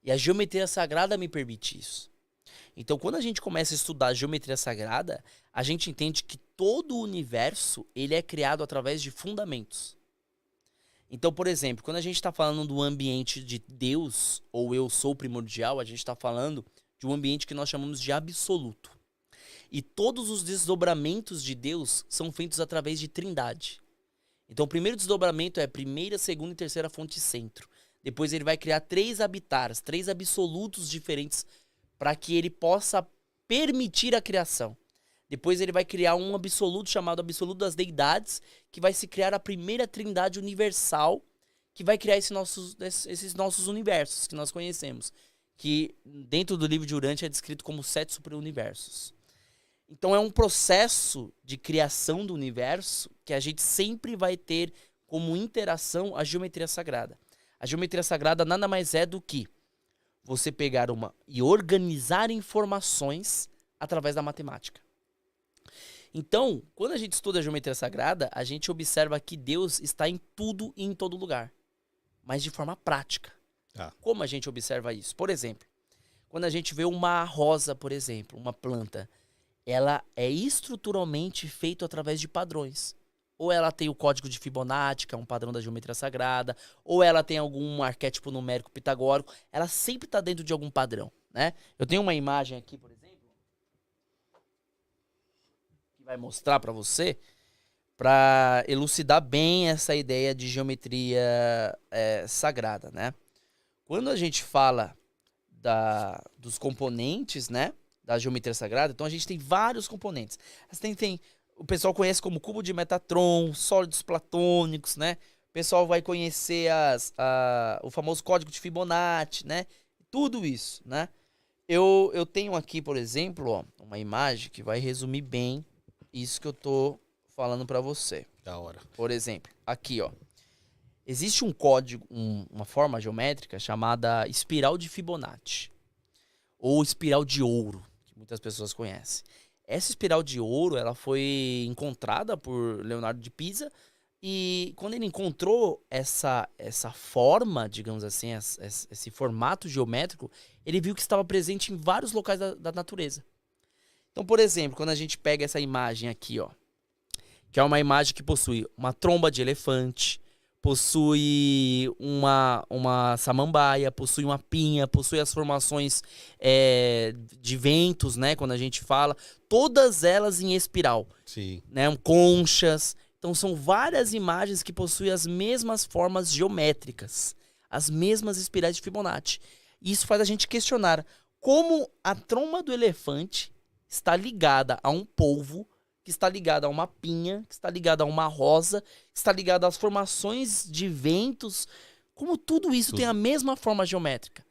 E a geometria sagrada me permite isso. Então, quando a gente começa a estudar a geometria sagrada, a gente entende que todo o universo ele é criado através de fundamentos. Então, por exemplo, quando a gente está falando do ambiente de Deus, ou eu sou primordial, a gente está falando de um ambiente que nós chamamos de absoluto. E todos os desdobramentos de Deus são feitos através de trindade. Então, o primeiro desdobramento é a primeira, segunda e terceira fonte centro. Depois ele vai criar 3 habitares, 3 absolutos diferentes para que ele possa permitir a criação. Depois ele vai criar um absoluto chamado absoluto das deidades, que vai se criar a primeira trindade universal, que vai criar esses nossos universos que nós conhecemos. Que dentro do livro de Urântia é descrito como 7 superuniversos. Então é um processo de criação do universo que a gente sempre vai ter como interação a geometria sagrada. A geometria sagrada nada mais é do que você pegar e organizar informações através da matemática. Então, quando a gente estuda a geometria sagrada, a gente observa que Deus está em tudo e em todo lugar, mas de forma prática. Como a gente observa isso? Por exemplo, Quando a gente vê uma rosa, por exemplo, uma planta, ela é estruturalmente feita através de padrões. Ou ela tem o código de Fibonacci, que é um padrão da geometria sagrada, ou ela tem algum arquétipo numérico pitagórico. Ela sempre está dentro de algum padrão, né? Eu tenho uma imagem aqui, por exemplo, que vai mostrar para você, para elucidar bem essa ideia de geometria sagrada, né? Quando a gente fala dos componentes, né, da geometria sagrada, então a gente tem vários componentes. O pessoal conhece como cubo de Metatron, sólidos platônicos, né? O pessoal vai conhecer o famoso código de Fibonacci, né? Tudo isso, né? Eu tenho aqui, por exemplo, ó, uma imagem que vai resumir bem isso que eu tô falando para você. Da hora. Por exemplo, aqui, ó. Existe um código, uma forma geométrica chamada espiral de Fibonacci. Ou espiral de ouro, que muitas pessoas conhecem. Essa espiral de ouro, ela foi encontrada por Leonardo de Pisa. E quando ele encontrou essa forma, digamos assim, esse formato geométrico, ele viu que estava presente em vários locais da natureza. Então, por exemplo, quando a gente pega essa imagem aqui, ó, que é uma imagem que possui uma tromba de elefante, possui uma samambaia, possui uma pinha, possui as formações de ventos, né? Quando a gente fala, todas elas em espiral. Sim. Né? Conchas. Então são várias imagens que possuem as mesmas formas geométricas, as mesmas espirais de Fibonacci. Isso faz a gente questionar como a tromba do elefante está ligada a um polvo, que está ligada a uma pinha, que está ligada a uma rosa, que está ligada às formações de ventos, como tudo isso tem a mesma forma geométrica.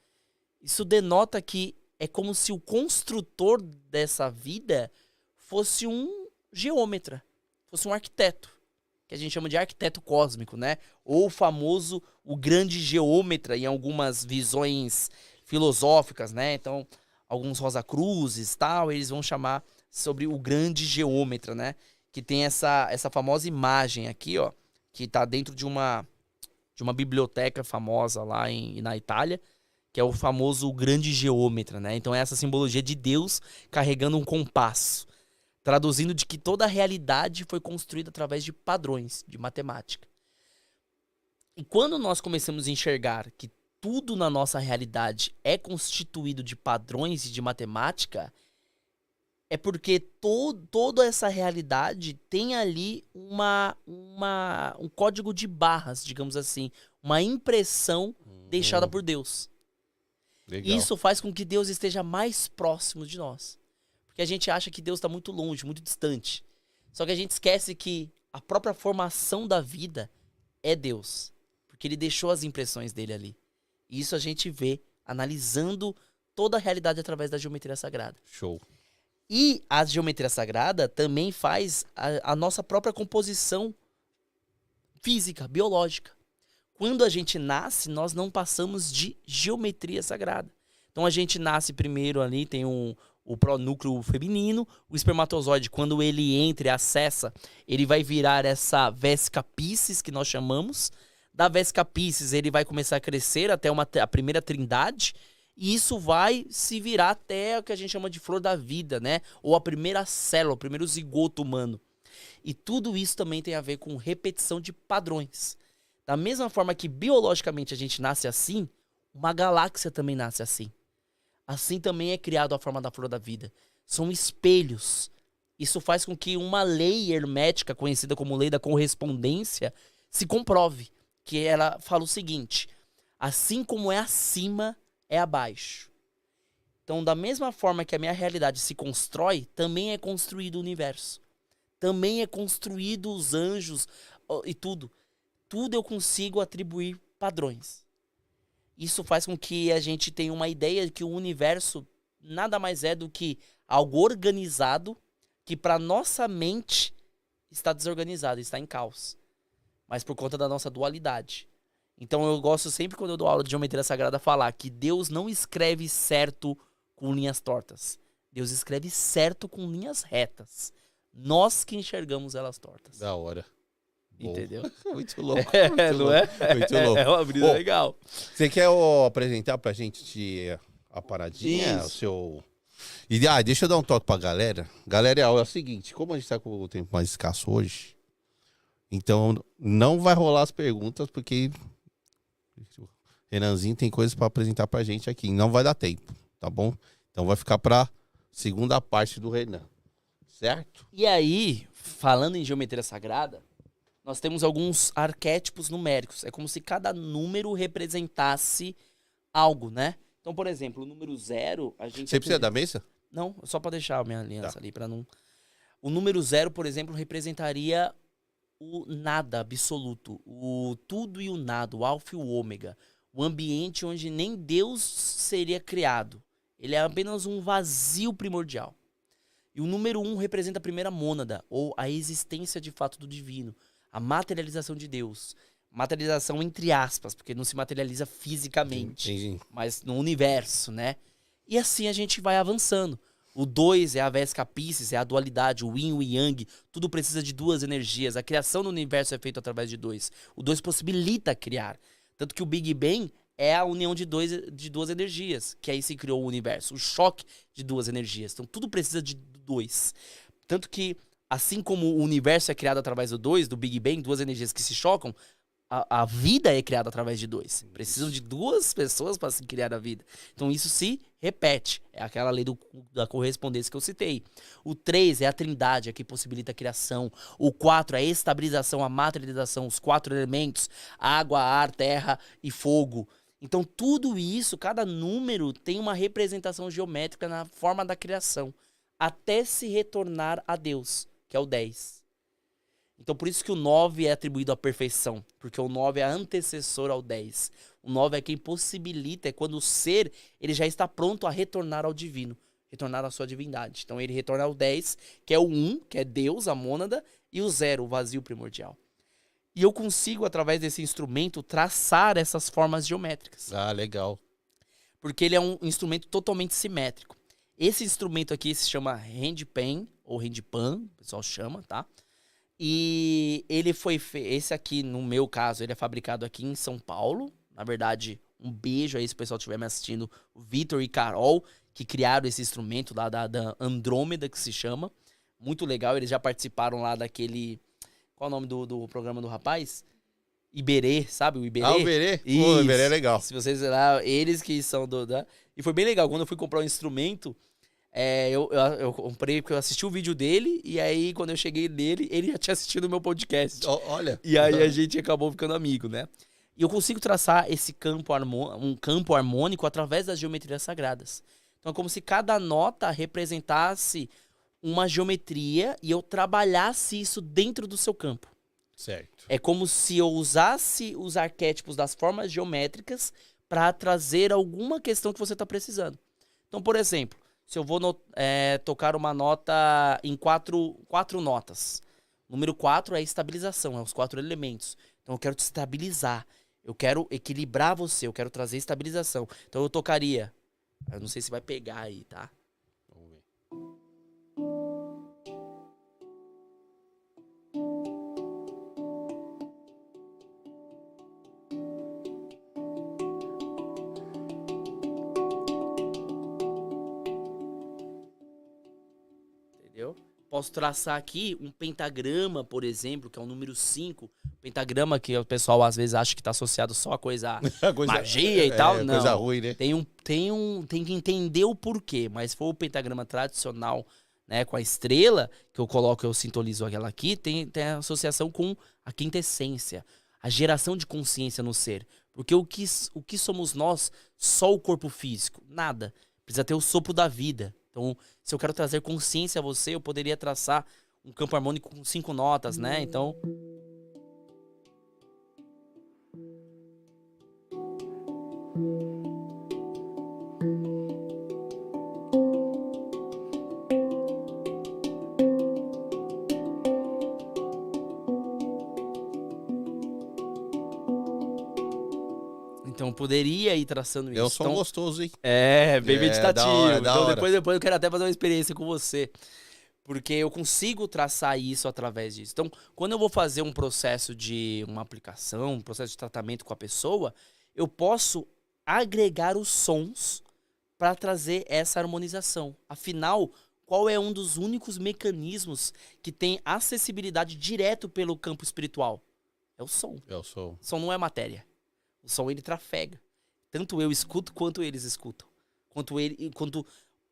Isso denota que é como se o construtor dessa vida fosse um geômetra, fosse um arquiteto, que a gente chama de arquiteto cósmico, né? Ou o famoso, o grande geômetra, em algumas visões filosóficas, né? Então, alguns Rosacruzes, tal, eles vão chamar sobre o grande geômetra, né? Que tem essa famosa imagem aqui, ó, que tá dentro de uma biblioteca famosa lá na Itália, que é o famoso grande geômetra, né? Então é essa simbologia de Deus carregando um compasso, traduzindo de que toda a realidade foi construída através de padrões, de matemática. E quando nós começamos a enxergar que tudo na nossa realidade é constituído de padrões e de matemática, é porque toda essa realidade tem ali um código de barras, digamos assim, uma impressão deixada por Deus. Legal. Isso faz com que Deus esteja mais próximo de nós. Porque a gente acha que Deus está muito longe, muito distante. Só que a gente esquece que a própria formação da vida é Deus. Porque Ele deixou as impressões dele ali. E isso a gente vê analisando toda a realidade através da geometria sagrada. Show. E a geometria sagrada também faz a nossa própria composição física, biológica. Quando a gente nasce, nós não passamos de geometria sagrada. Então a gente nasce primeiro ali, tem o pronúcleo feminino, o espermatozoide, quando ele entra e acessa, ele vai virar essa vesca piscis que nós chamamos. Da vesca piscis ele vai começar a crescer até a primeira trindade, e isso vai se virar até o que a gente chama de flor da vida, né? Ou a primeira célula, o primeiro zigoto humano. E tudo isso também tem a ver com repetição de padrões. Da mesma forma que biologicamente a gente nasce assim, uma galáxia também nasce assim. Assim também é criado a forma da flor da vida. São espelhos. Isso faz com que uma lei hermética, conhecida como lei da correspondência, se comprove. Que ela fala o seguinte: assim como é acima, é abaixo. Então, da mesma forma que a minha realidade se constrói, também é construído o universo. Também é construído os anjos e tudo. Tudo eu consigo atribuir padrões. Isso faz com que a gente tenha uma ideia de que o universo nada mais é do que algo organizado que para nossa mente está desorganizado, está em caos. Mas por conta da nossa dualidade. Então eu gosto sempre, quando eu dou aula de geometria sagrada, falar que Deus não escreve certo com linhas tortas. Deus escreve certo com linhas retas. Nós que enxergamos elas tortas. Da hora. Bom. Entendeu? Muito louco. Não é? Muito louco. É uma brisa legal. Você quer apresentar pra gente a paradinha, Isso. o seu... E deixa eu dar um toque pra galera. Galera, é o seguinte, como a gente tá com o tempo mais escasso hoje, então não vai rolar as perguntas, porque o Renanzinho tem coisas pra apresentar pra gente aqui. Não vai dar tempo, tá bom? Então vai ficar pra segunda parte do Renan, certo? E aí, falando em geometria sagrada, nós temos alguns arquétipos numéricos. É como se cada número representasse algo, né? Então, por exemplo, o número 0, a gente... Você precisa da mesa? Não, só para deixar a minha aliança Tá. ali, para não... O número 0, por exemplo, representaria o nada absoluto, o tudo e o nada, o alfa e o ômega, o ambiente onde nem Deus seria criado. Ele é apenas um vazio primordial. E o número 1 representa a primeira mônada, ou a existência de fato do divino, a materialização de Deus. Materialização entre aspas, porque não se materializa fisicamente, Sim. mas no universo, né? E assim a gente vai avançando. O 2 é a Vesca Piscis, é a dualidade, o Yin e o Yang. Tudo precisa de duas energias. A criação do universo é feita através de 2. O 2 possibilita criar. Tanto que o Big Bang é a união de duas energias, que aí se criou o universo. O choque de duas energias. Então tudo precisa de 2. Tanto que, assim como o universo é criado através do 2, do Big Bang, duas energias que se chocam, a vida é criada através de 2. Precisam de duas pessoas para se criar a vida. Então isso se repete. É aquela lei da correspondência que eu citei. O 3 é a trindade, é que possibilita a criação. O 4 é a estabilização, a materialização, os 4 elementos, água, ar, terra e fogo. Então tudo isso, cada número tem uma representação geométrica na forma da criação, até se retornar a Deus, que é o 10. Então por isso que o 9 é atribuído à perfeição, porque o 9 é antecessor ao 10. O 9 é quem possibilita, é quando o ser ele já está pronto a retornar ao divino, retornar à sua divindade. Então ele retorna ao 10, que é o 1, que é Deus, a mônada, e o 0, o vazio primordial. E eu consigo, através desse instrumento, traçar essas formas geométricas. Ah, legal. Porque ele é um instrumento totalmente simétrico. Esse instrumento aqui se chama handpan, ou handpan, o pessoal chama, tá? E ele foi esse aqui, no meu caso, ele é fabricado aqui em São Paulo. Na verdade, um beijo aí se o pessoal estiver me assistindo. O Vitor e Carol, que criaram esse instrumento lá da Andrômeda, que se chama. Muito legal, eles já participaram lá daquele... Qual é o nome do programa do rapaz? Iberê, sabe? O Iberê. Ah, o Iberê? Pô, Isso. o Iberê é legal. Se vocês lá, eles que são E foi bem legal, quando eu fui comprar um instrumento... eu comprei porque eu assisti o vídeo dele, e aí quando eu cheguei nele, ele já tinha assistido o meu podcast. Olha. E aí a gente acabou ficando amigo, né? E eu consigo traçar esse um campo harmônico através das geometrias sagradas. Então é como se cada nota representasse uma geometria e eu trabalhasse isso dentro do seu campo. Certo. É como se eu usasse os arquétipos das formas geométricas para trazer alguma questão que você está precisando. Então, por exemplo, se eu vou tocar uma nota em quatro notas. Número 4 é a estabilização, é os 4 elementos. Então eu quero te estabilizar, eu quero equilibrar você, eu quero trazer estabilização. Então eu tocaria, eu não sei se vai pegar aí, tá? Vamos ver. Entendeu? Posso traçar aqui um pentagrama, por exemplo, que é o número 5. Pentagrama que o pessoal às vezes acha que está associado só a magia e tal. Não. Coisa ruim, né? Tem que entender o porquê. Mas se for o pentagrama tradicional, né, com a estrela, que eu coloco, eu sintonizo aquela aqui, tem associação com a quinta essência. A geração de consciência no ser. Porque o que somos nós? Só o corpo físico? Nada. Precisa ter o sopro da vida. Então, se eu quero trazer consciência a você, eu poderia traçar um campo harmônico com 5 notas, né? Então... Então, eu poderia ir traçando isso. É um som Então, gostoso, hein? bem meditativo. da hora, da Então hora. depois eu quero até fazer uma experiência com você. Porque eu consigo traçar isso através disso. Então, quando eu vou fazer um processo de uma aplicação, um processo de tratamento com a pessoa, eu posso agregar os sons para trazer essa harmonização. Afinal, qual é um dos únicos mecanismos que tem acessibilidade direto pelo campo espiritual? É o som. Eu sou. O som não é matéria. O som, ele trafega. Tanto eu escuto, quanto eles escutam. Quanto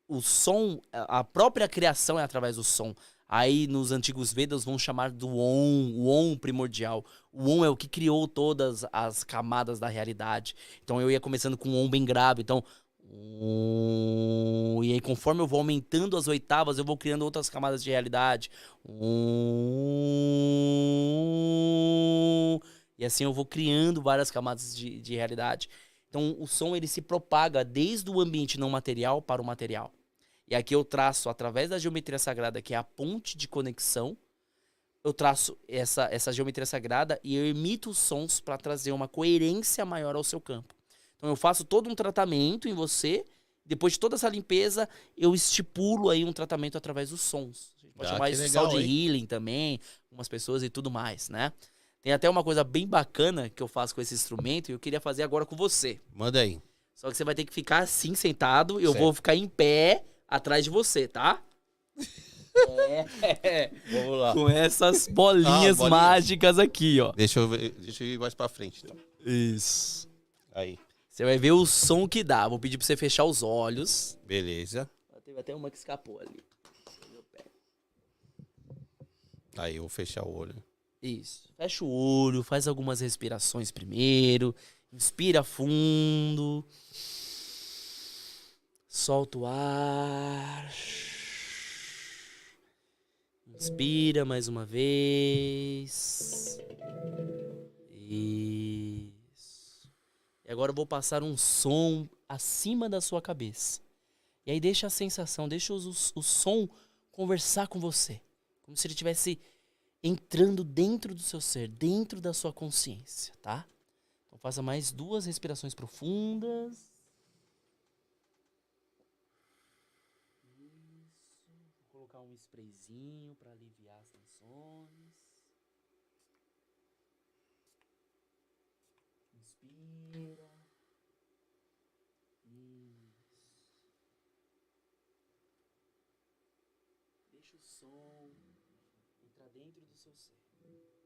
o som, a própria criação é através do som. Aí, nos antigos Vedas, vão chamar do Om, o Om primordial. O Om é o que criou todas as camadas da realidade. Então, eu ia começando com um Om bem grave. Então, e aí, conforme eu vou aumentando as oitavas, eu vou criando outras camadas de realidade. E assim eu vou criando várias camadas de realidade. Então, o som, ele se propaga desde o ambiente não material para o material. E aqui eu traço, através da geometria sagrada, que é a ponte de conexão, eu traço essa geometria sagrada e eu emito os sons para trazer uma coerência maior ao seu campo. Então eu faço todo um tratamento em você, depois de toda essa limpeza, eu estipulo aí um tratamento através dos sons. A gente pode chamar isso de sound healing também, algumas pessoas e tudo mais, né? Tem até uma coisa bem bacana que eu faço com esse instrumento e eu queria fazer agora com você. Manda aí. Só que você vai ter que ficar assim, sentado, e eu vou ficar em pé atrás de você, tá? Vamos lá. Com essas bolinhas mágicas aqui, ó. Deixa eu ir mais pra frente, então. Isso. Aí. Você vai ver o som que dá. Vou pedir pra você fechar os olhos. Beleza. Teve até uma que escapou ali. Aí, eu vou fechar o olho. Isso. Fecha o olho, faz algumas respirações primeiro. Inspira fundo. Solta o ar. Inspira mais uma vez. Isso. E agora eu vou passar um som acima da sua cabeça. E aí deixa a sensação, deixa o som conversar com você. Como se ele estivesse entrando dentro do seu ser, dentro da sua consciência, tá? Então faça mais 2 respirações profundas. Vou colocar um sprayzinho para aliviar as tensões. Inspira. Isso. Deixa o som entrar dentro do seu ser. Respira.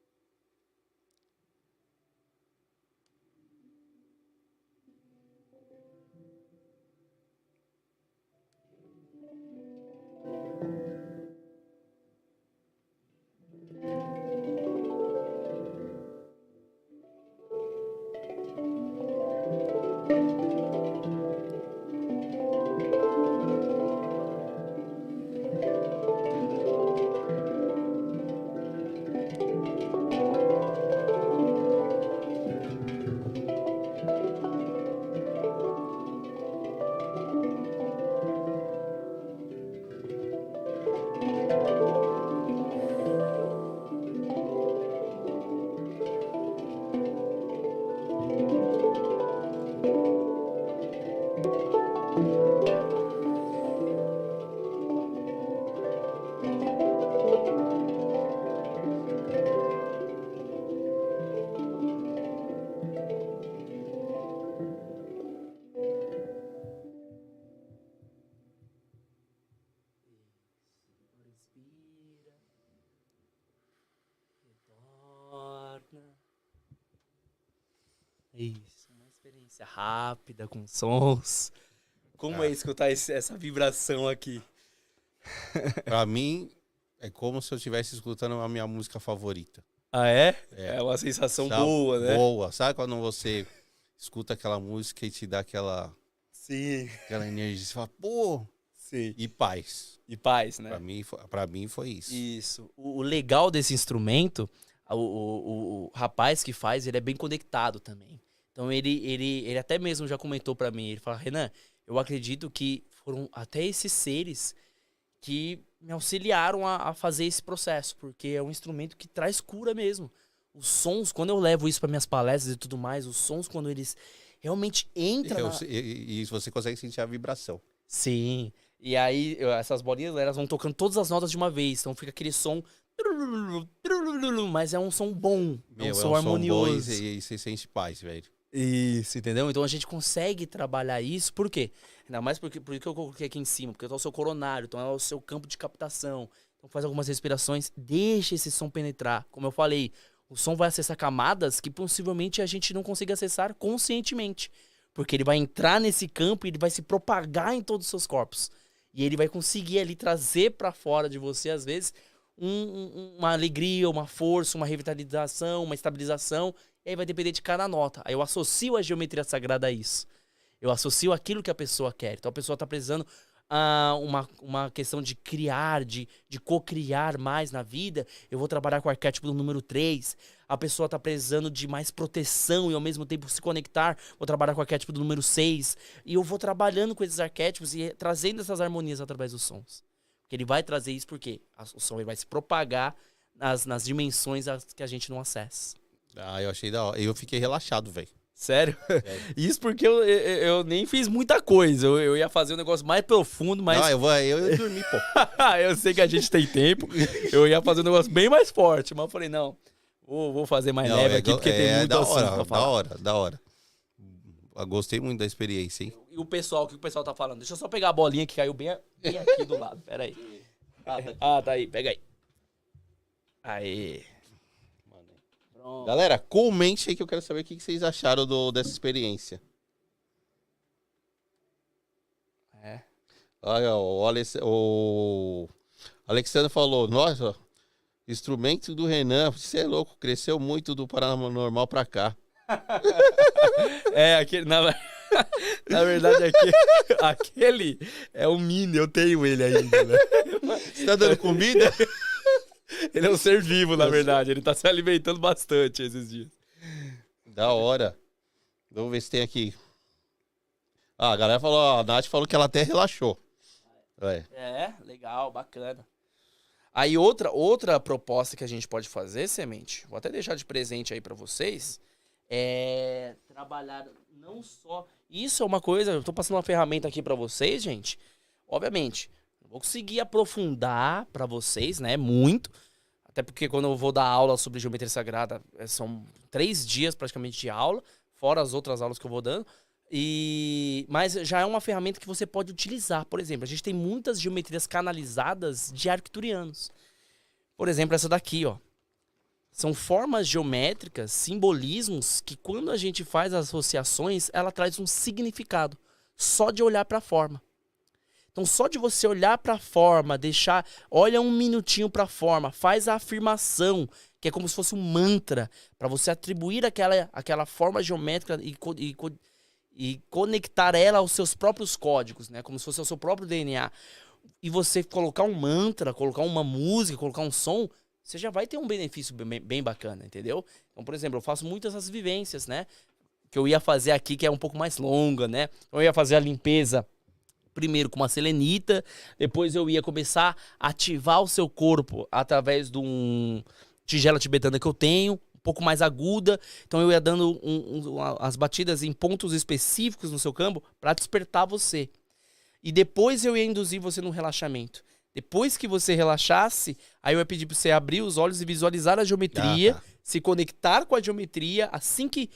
Retorna. Isso, uma experiência rápida com sons. Como é escutar essa vibração aqui? Pra mim, é como se eu estivesse escutando a minha música favorita. Ah, é? É uma sensação boa, né? Boa. Sabe quando você escuta aquela música e te dá aquela energia? Você fala, pô... Sim. E paz. E paz, né? Pra mim foi isso. Isso. O legal desse instrumento, o rapaz que faz, ele é bem conectado também. Então ele até mesmo já comentou pra mim, ele fala, Renan, eu acredito que foram até esses seres que me auxiliaram a fazer esse processo, porque é um instrumento que traz cura mesmo. Os sons, quando eu levo isso para minhas palestras e tudo mais, os sons, quando eles realmente entram... E você consegue sentir a vibração. Sim. E aí, essas bolinhas, elas vão tocando todas as notas de uma vez. Então fica aquele som... Mas é um som bom. É um som harmonioso. Bom e você sente paz, velho. Isso, entendeu? Então a gente consegue trabalhar isso, por quê? Ainda mais porque eu coloquei aqui em cima, porque é o seu coronário, então é o seu campo de captação. Então faz algumas respirações, deixa esse som penetrar. Como eu falei, o som vai acessar camadas que possivelmente a gente não consiga acessar conscientemente. Porque ele vai entrar nesse campo e ele vai se propagar em todos os seus corpos. E ele vai conseguir ali trazer pra fora de você, às vezes, uma alegria, uma força, uma revitalização, uma estabilização. E aí vai depender de cada nota. Aí eu associo a geometria sagrada a isso. Eu associo aquilo que a pessoa quer. Então a pessoa está precisando uma questão de criar, de co-criar mais na vida. Eu vou trabalhar com o arquétipo do número 3. A pessoa está precisando de mais proteção e ao mesmo tempo se conectar. Vou trabalhar com o arquétipo do número 6. E eu vou trabalhando com esses arquétipos e trazendo essas harmonias através dos sons. Porque ele vai trazer isso porque o som ele vai se propagar nas dimensões que a gente não acessa. Ah, eu achei da hora. Eu fiquei relaxado, velho. Sério? Isso porque eu nem fiz muita coisa. Eu ia fazer um negócio mais profundo, mas... Não, eu ia dormir, pô. Eu sei que a gente tem tempo. Eu ia fazer um negócio bem mais forte. Mas eu falei, não, vou fazer mais leve aqui, porque tem muito assunto pra falar. Da hora. Eu gostei muito da experiência, hein? E o pessoal, o que o pessoal tá falando? Deixa eu só pegar a bolinha que caiu bem aqui do lado. Pera aí. Tá aí. Pega aí. Aê. Pronto. Galera, comente aí que eu quero saber o que vocês acharam dessa experiência. Olha, o Alexandre falou, nossa, instrumento do Renan, você é louco, cresceu muito do Paranormal pra cá. Aquele, na verdade, aquele é o Mini, eu tenho ele ainda, né? Você tá dando comida? Ele é um ser vivo, na verdade, ele tá se alimentando bastante esses dias. Da hora. Vamos ver se tem aqui. A galera falou, a Nath falou que ela até relaxou. Legal, bacana. Aí outra proposta que a gente pode fazer, Semente, vou até deixar de presente aí pra vocês, é trabalhar não só... Isso é uma coisa, eu tô passando uma ferramenta aqui pra vocês, gente. Obviamente, não vou conseguir aprofundar pra vocês, né, muito. Até porque quando eu vou dar aula sobre geometria sagrada, são 3 dias praticamente de aula, fora as outras aulas que eu vou dando. Mas já é uma ferramenta que você pode utilizar. Por exemplo, a gente tem muitas geometrias canalizadas de arcturianos. Por exemplo, essa daqui, ó. São formas geométricas, simbolismos, que quando a gente faz as associações, ela traz um significado. Só de olhar para a forma. Então, só de você olhar para a forma, olha um minutinho para a forma, faz a afirmação, que é como se fosse um mantra, para você atribuir aquela forma geométrica e conectar ela aos seus próprios códigos, né? Como se fosse o seu próprio DNA. E você colocar um mantra, colocar uma música, colocar um som, você já vai ter um benefício bem bacana, entendeu? Então, por exemplo, eu faço muitas essas vivências, né? Que eu ia fazer aqui, que é um pouco mais longa, né? Eu ia fazer a limpeza primeiro com uma selenita, depois eu ia começar a ativar o seu corpo através de um tigela tibetana que eu tenho, um pouco mais aguda. Então eu ia dando as batidas em pontos específicos no seu campo para despertar você. E depois eu ia induzir você no relaxamento. Depois que você relaxasse, aí eu ia pedir para você abrir os olhos e visualizar a geometria, se conectar com a geometria, assim que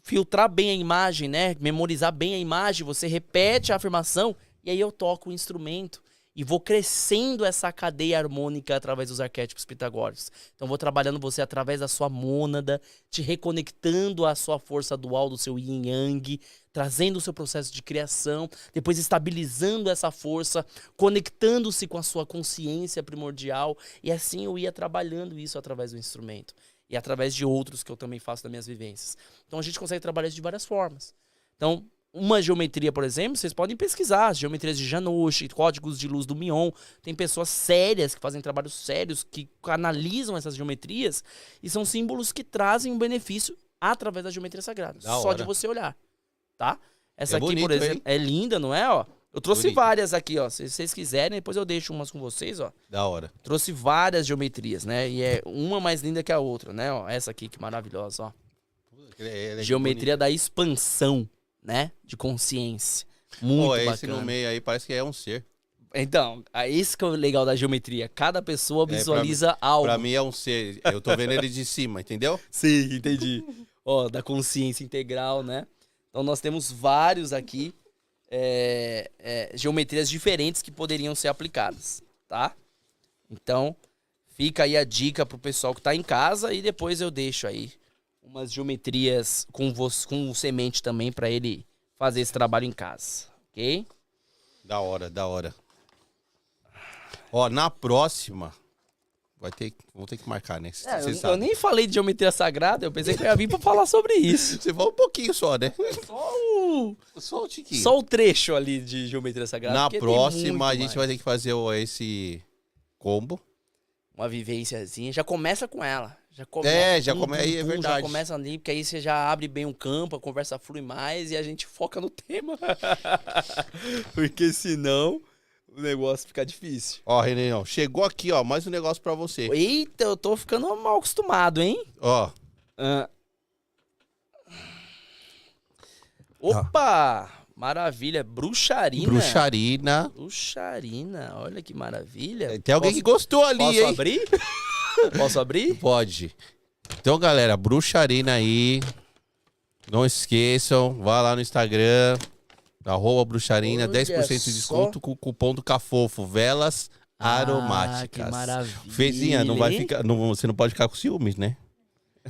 filtrar bem a imagem, né? Memorizar bem a imagem, você repete a afirmação e aí eu toco o instrumento e vou crescendo essa cadeia harmônica através dos arquétipos pitagóricos. Então vou trabalhando você através da sua mônada, te reconectando à sua força dual do seu yin yang, trazendo o seu processo de criação, depois estabilizando essa força, conectando-se com a sua consciência primordial, e assim eu ia trabalhando isso através do instrumento. E através de outros que eu também faço das minhas vivências. Então a gente consegue trabalhar isso de várias formas. Então, uma geometria, por exemplo, vocês podem pesquisar as geometrias de Janossi, códigos de luz do Mion. Tem pessoas sérias que fazem trabalhos sérios, que canalizam essas geometrias, e são símbolos que trazem um benefício através da geometria sagrada. Só de você olhar, tá? Essa aqui, bonito, por exemplo, hein? é linda, não é? Ó, eu trouxe Bonito. várias aqui, ó. Se vocês quiserem, depois eu deixo umas com vocês, ó. Da hora. Trouxe várias geometrias, né? E é uma mais linda que a outra, né? Ó, essa aqui, que maravilhosa, ó. Geometria da expansão, né? De consciência. Muito bacana. Esse no meio aí parece que é um ser. Então, esse que é o legal da geometria. Cada pessoa visualiza algo. Pra mim é um ser. Eu tô vendo ele de cima, entendeu? Sim, entendi. Ó, da consciência integral, né? Então nós temos vários aqui, geometrias diferentes que poderiam ser aplicadas, tá? Então, fica aí a dica pro pessoal que tá em casa e depois eu deixo aí umas geometrias com o semente também pra ele fazer esse trabalho em casa, ok? Da hora. Ó, na próxima, vamos ter que marcar, né? Eu nem falei de geometria sagrada, eu pensei que eu ia vir pra falar sobre isso. Você falou um pouquinho só, né? Só o tiquinho. Só o trecho ali de geometria sagrada. Na porque próxima, a tem muito gente vai ter que fazer esse combo. uma vivênciazinha. Já começa com ela. Já aí é verdade. Já começa ali, porque aí você já abre bem o campo, a conversa flui mais e a gente foca no tema. Porque senão o negócio fica difícil. Ó, Renê, chegou aqui, ó, mais um negócio pra você. Eita, eu tô ficando mal acostumado, hein? Ó. Opa! Maravilha, bruxarina. Bruxarina, olha que maravilha. Tem alguém que gostou ali, posso hein? Abrir? Posso abrir? Pode. Então, galera, bruxarina aí. Não esqueçam, vá lá no Instagram, @bruxarina, Olha 10% de desconto com o cupom do Cafofo, velas aromáticas. Que maravilha. Fezinha, não vai ficar, você não pode ficar com ciúmes, né?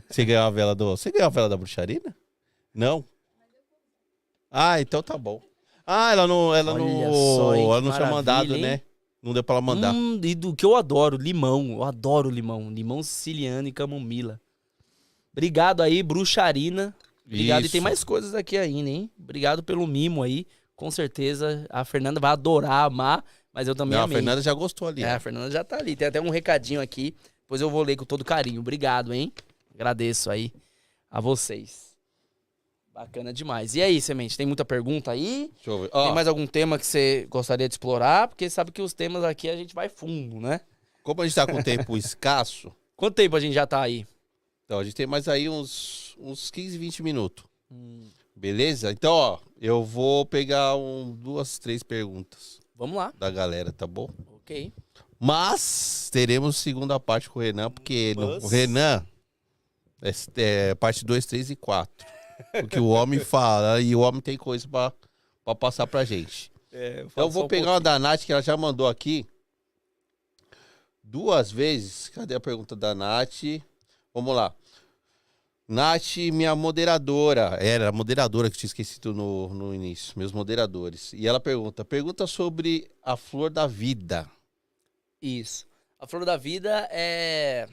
Você ganhou a vela você ganhou a vela da bruxarina? Não. Ah, então tá bom. Ah, ela não tinha mandado, hein? Né? Não deu pra ela mandar. E do que eu adoro, limão. Eu adoro limão. Limão siciliano e camomila. Obrigado aí, bruxarina. Obrigado. Isso. E tem mais coisas aqui ainda, hein? Obrigado pelo mimo aí. Com certeza a Fernanda vai adorar, amar, mas eu também amei. A Fernanda já gostou ali. A Fernanda já tá ali. Tem até um recadinho aqui. Depois eu vou ler com todo carinho. Obrigado, hein? Agradeço aí a vocês. Bacana demais. E aí, Semente, tem muita pergunta aí? Deixa eu ver. Tem mais algum tema que você gostaria de explorar? Porque sabe que os temas aqui a gente vai fundo, né? Como a gente tá com tempo escasso... Quanto tempo a gente já tá aí? Então, a gente tem mais aí uns 15, 20 minutos. Beleza? Então, ó, eu vou pegar 2, 3 perguntas. Vamos lá. Da galera, tá bom? Ok. Mas teremos segunda parte com o Renan, porque o Renan é parte 2, 3 e 4. O que o homem fala, e o homem tem coisa pra passar pra gente. Eu vou pegar uma da Nath, que ela já mandou aqui 2 vezes. Cadê a pergunta da Nath? Vamos lá. Nath, minha moderadora. Era a moderadora que eu tinha esquecido no início. Meus moderadores. E ela pergunta sobre a flor da vida. Isso. A flor da vida é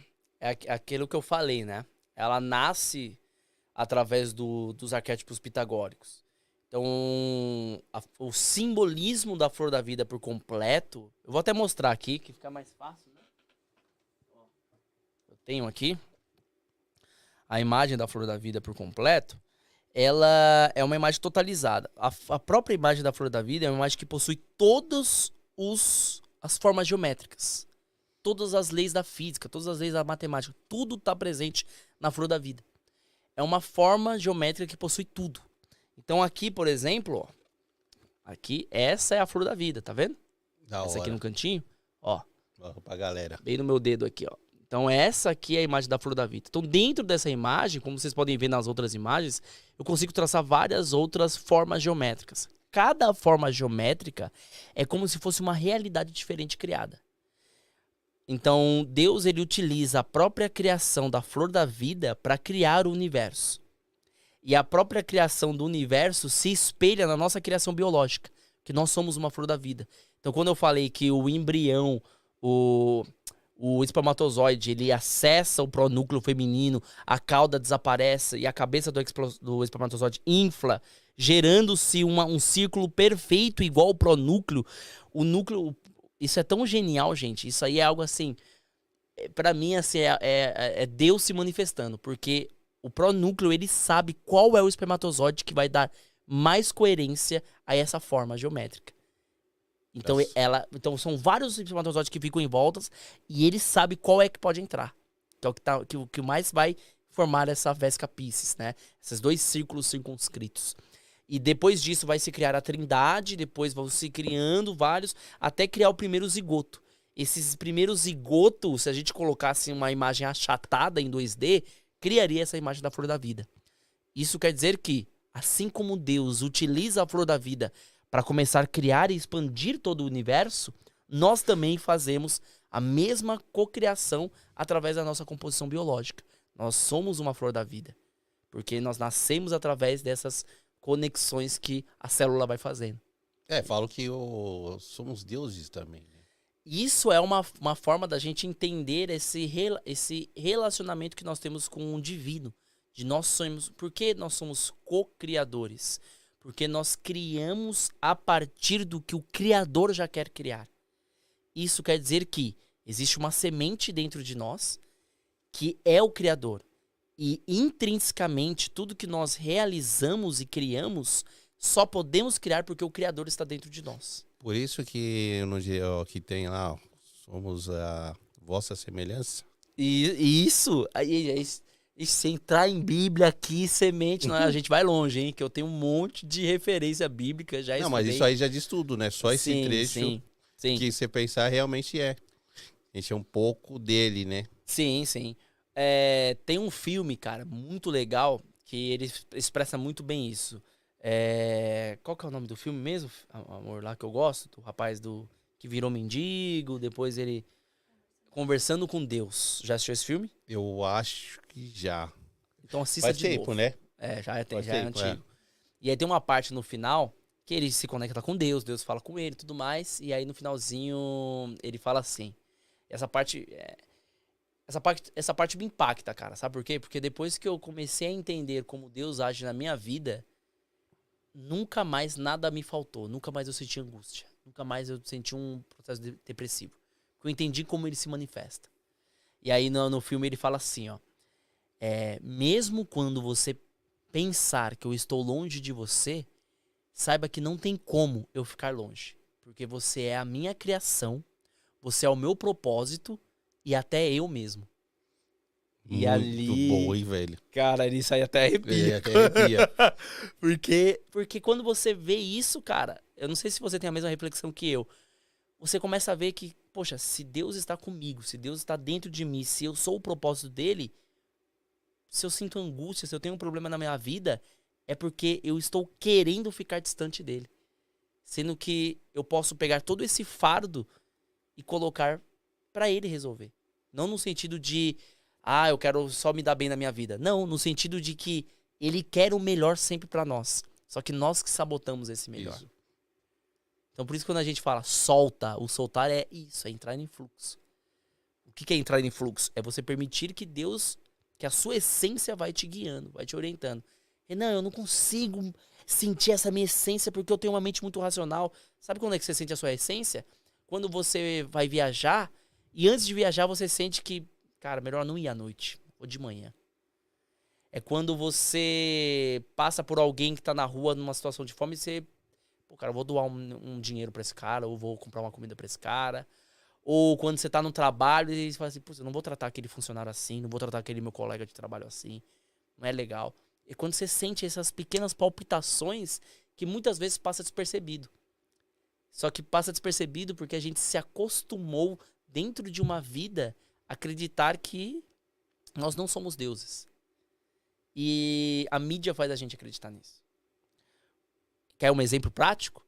aquilo que eu falei, né? Ela nasce através dos arquétipos pitagóricos. Então, o simbolismo da flor da vida por completo... Eu vou até mostrar aqui, que fica mais fácil, né? Eu tenho aqui a imagem da flor da vida por completo. Ela é uma imagem totalizada. A própria imagem da flor da vida é uma imagem que possui todas as formas geométricas. Todas as leis da física, todas as leis da matemática. Tudo está presente na flor da vida. É uma forma geométrica que possui tudo. Então aqui, por exemplo, ó, aqui, essa é a flor da vida, tá vendo? Essa aqui no cantinho, ó. Pra galera. Bem no meu dedo aqui, ó. Então essa aqui é a imagem da flor da vida. Então dentro dessa imagem, como vocês podem ver nas outras imagens, eu consigo traçar várias outras formas geométricas. Cada forma geométrica é como se fosse uma realidade diferente criada. Então, Deus, ele utiliza a própria criação da flor da vida para criar o universo. E a própria criação do universo se espelha na nossa criação biológica, que nós somos uma flor da vida. Então, quando eu falei que o embrião, o espermatozoide, ele acessa o pronúcleo feminino, a cauda desaparece e a cabeça do espermatozoide infla, gerando-se um círculo perfeito igual ao pronúcleo. O núcleo... Isso é tão genial, gente. Isso aí é algo assim... Pra mim, assim, é Deus se manifestando. Porque o pronúcleo, ele sabe qual é o espermatozoide que vai dar mais coerência a essa forma geométrica. Então, então são vários espermatozoides que ficam em voltas e ele sabe qual é que pode entrar. Que é o que mais vai formar essa Vesca Piscis, né? Esses 2 círculos circunscritos. E depois disso vai se criar a trindade, depois vão se criando vários, até criar o primeiro zigoto. Esses primeiros zigotos, se a gente colocasse uma imagem achatada em 2D, criaria essa imagem da flor da vida. Isso quer dizer que, assim como Deus utiliza a flor da vida para começar a criar e expandir todo o universo, nós também fazemos a mesma cocriação através da nossa composição biológica. Nós somos uma flor da vida, porque nós nascemos através dessas conexões que a célula vai fazendo. Falo que somos deuses também. Né? Isso é uma forma da gente entender esse relacionamento que nós temos com o divino. Por que nós somos co-criadores? Porque nós criamos a partir do que o Criador já quer criar. Isso quer dizer que existe uma semente dentro de nós que é o Criador. E intrinsecamente, tudo que nós realizamos e criamos, só podemos criar porque o Criador está dentro de nós. Por isso que no dia que tem lá, somos a vossa semelhança. E isso, e se entrar em Bíblia aqui, semente, a gente vai longe, hein? Que eu tenho um monte de referência bíblica, já Não, mas isso aí já diz tudo, né? Só esse trecho que você pensar realmente é. A gente é um pouco dele, né? Sim. Tem um filme, cara, muito legal, que ele expressa muito bem isso. Qual que é o nome do filme mesmo, amor, lá que eu gosto? Do rapaz que virou mendigo, depois ele... Conversando com Deus. Já assistiu esse filme? Eu acho que já. Então assista Faz de tempo, novo. né? Já é tempo, antigo. E aí tem uma parte no final que ele se conecta com Deus, Deus fala com ele e tudo mais. E aí no finalzinho ele fala assim. Essa parte me impacta, cara. Sabe por quê? Porque depois que eu comecei a entender como Deus age na minha vida, nunca mais nada me faltou. Nunca mais eu senti angústia. Nunca mais eu senti um processo depressivo. Eu entendi como ele se manifesta. E aí no filme ele fala assim, ó. Mesmo quando você pensar que eu estou longe de você, saiba que não tem como eu ficar longe. Porque você é a minha criação, você é o meu propósito e até eu mesmo. E muito ali... bom, hein, velho? Cara, isso aí até arrepia. Até arrepia. Porque quando você vê isso, cara, eu não sei se você tem a mesma reflexão que eu. Você começa a ver que, poxa, se Deus está comigo, se Deus está dentro de mim, se eu sou o propósito dele, se eu sinto angústia, se eu tenho um problema na minha vida, é porque eu estou querendo ficar distante dele. Sendo que eu posso pegar todo esse fardo e colocar para ele resolver. Não no sentido de, eu quero só me dar bem na minha vida. Não, no sentido de que ele quer o melhor sempre para nós. Só que nós que sabotamos esse melhor. Isso. Então, por isso que quando a gente fala solta, o soltar é isso, é entrar em fluxo. O que é entrar em fluxo? É você permitir que Deus, que a sua essência vai te guiando, vai te orientando. Renan, eu não consigo sentir essa minha essência porque eu tenho uma mente muito racional. Sabe quando é que você sente a sua essência? Quando você vai viajar e antes de viajar você sente que, cara, melhor não ir à noite ou de manhã. É quando você passa por alguém que tá na rua numa situação de fome e você... Pô, cara, eu vou doar um dinheiro pra esse cara, ou vou comprar uma comida pra esse cara. Ou quando você tá no trabalho e você fala assim, putz, eu não vou tratar aquele funcionário assim, não vou tratar aquele meu colega de trabalho assim. Não é legal. E quando você sente essas pequenas palpitações que muitas vezes passa despercebido. Só que passa despercebido porque a gente se acostumou dentro de uma vida a acreditar que nós não somos deuses. E a mídia faz a gente acreditar nisso. Quer um exemplo prático?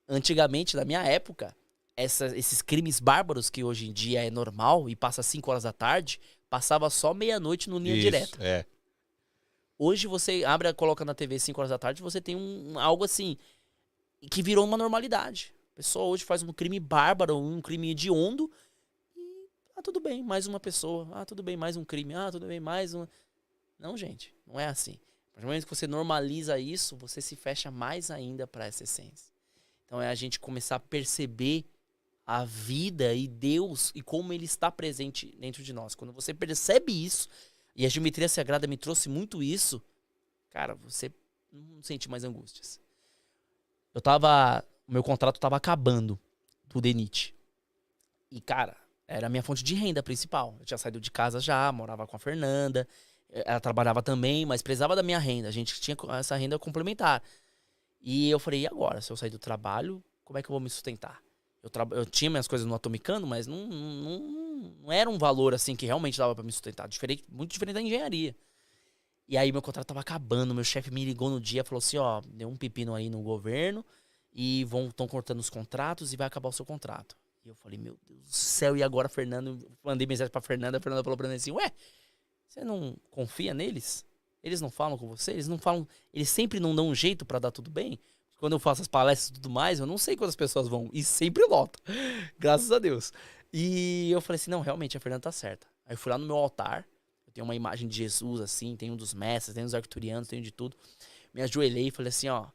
Antigamente, na minha época, esses crimes bárbaros que hoje em dia é normal e passa 5 horas da tarde, passava só meia-noite no linha direta. Hoje você coloca na TV 5 horas da tarde, você tem algo assim, que virou uma normalidade. A pessoa hoje faz um crime bárbaro, um crime hediondo, e tudo bem, mais uma pessoa. Tudo bem, mais um crime. Tudo bem, mais uma... Não, gente, não é assim. No momento que você normaliza isso, você se fecha mais ainda para essa essência. Então é a gente começar a perceber a vida e Deus e como ele está presente dentro de nós. Quando você percebe isso, e a geometria sagrada me trouxe muito isso, cara, você não sente mais angústias. O meu contrato estava acabando do DENIT. E, cara, era a minha fonte de renda principal. Eu tinha saído de casa já, morava com a Fernanda. Ela trabalhava também, mas precisava da minha renda. A gente tinha essa renda complementar. E eu falei, e agora? Se eu sair do trabalho, como é que eu vou me sustentar? Eu tinha minhas coisas no Atomicano, mas não era um valor assim que realmente dava pra me sustentar. Muito diferente da engenharia. E aí meu contrato tava acabando, meu chefe me ligou no dia, falou assim, ó, deu um pepino aí no governo e estão cortando os contratos e vai acabar o seu contrato. E eu falei, meu Deus do céu, e agora, Fernando? Mandei mensagem pra Fernanda, a Fernanda falou pra mim assim, ué, você não confia neles? Eles não falam com você? Eles não falam, eles sempre não dão um jeito pra dar tudo bem? Quando eu faço as palestras e tudo mais, eu não sei quantas pessoas vão, e sempre lota, graças a Deus. E eu falei assim, não, realmente, a Fernanda tá certa. Aí eu fui lá no meu altar, eu tenho uma imagem de Jesus, assim, tem um dos mestres, tem uns arcturianos, tem de tudo. Me ajoelhei e falei assim, ó,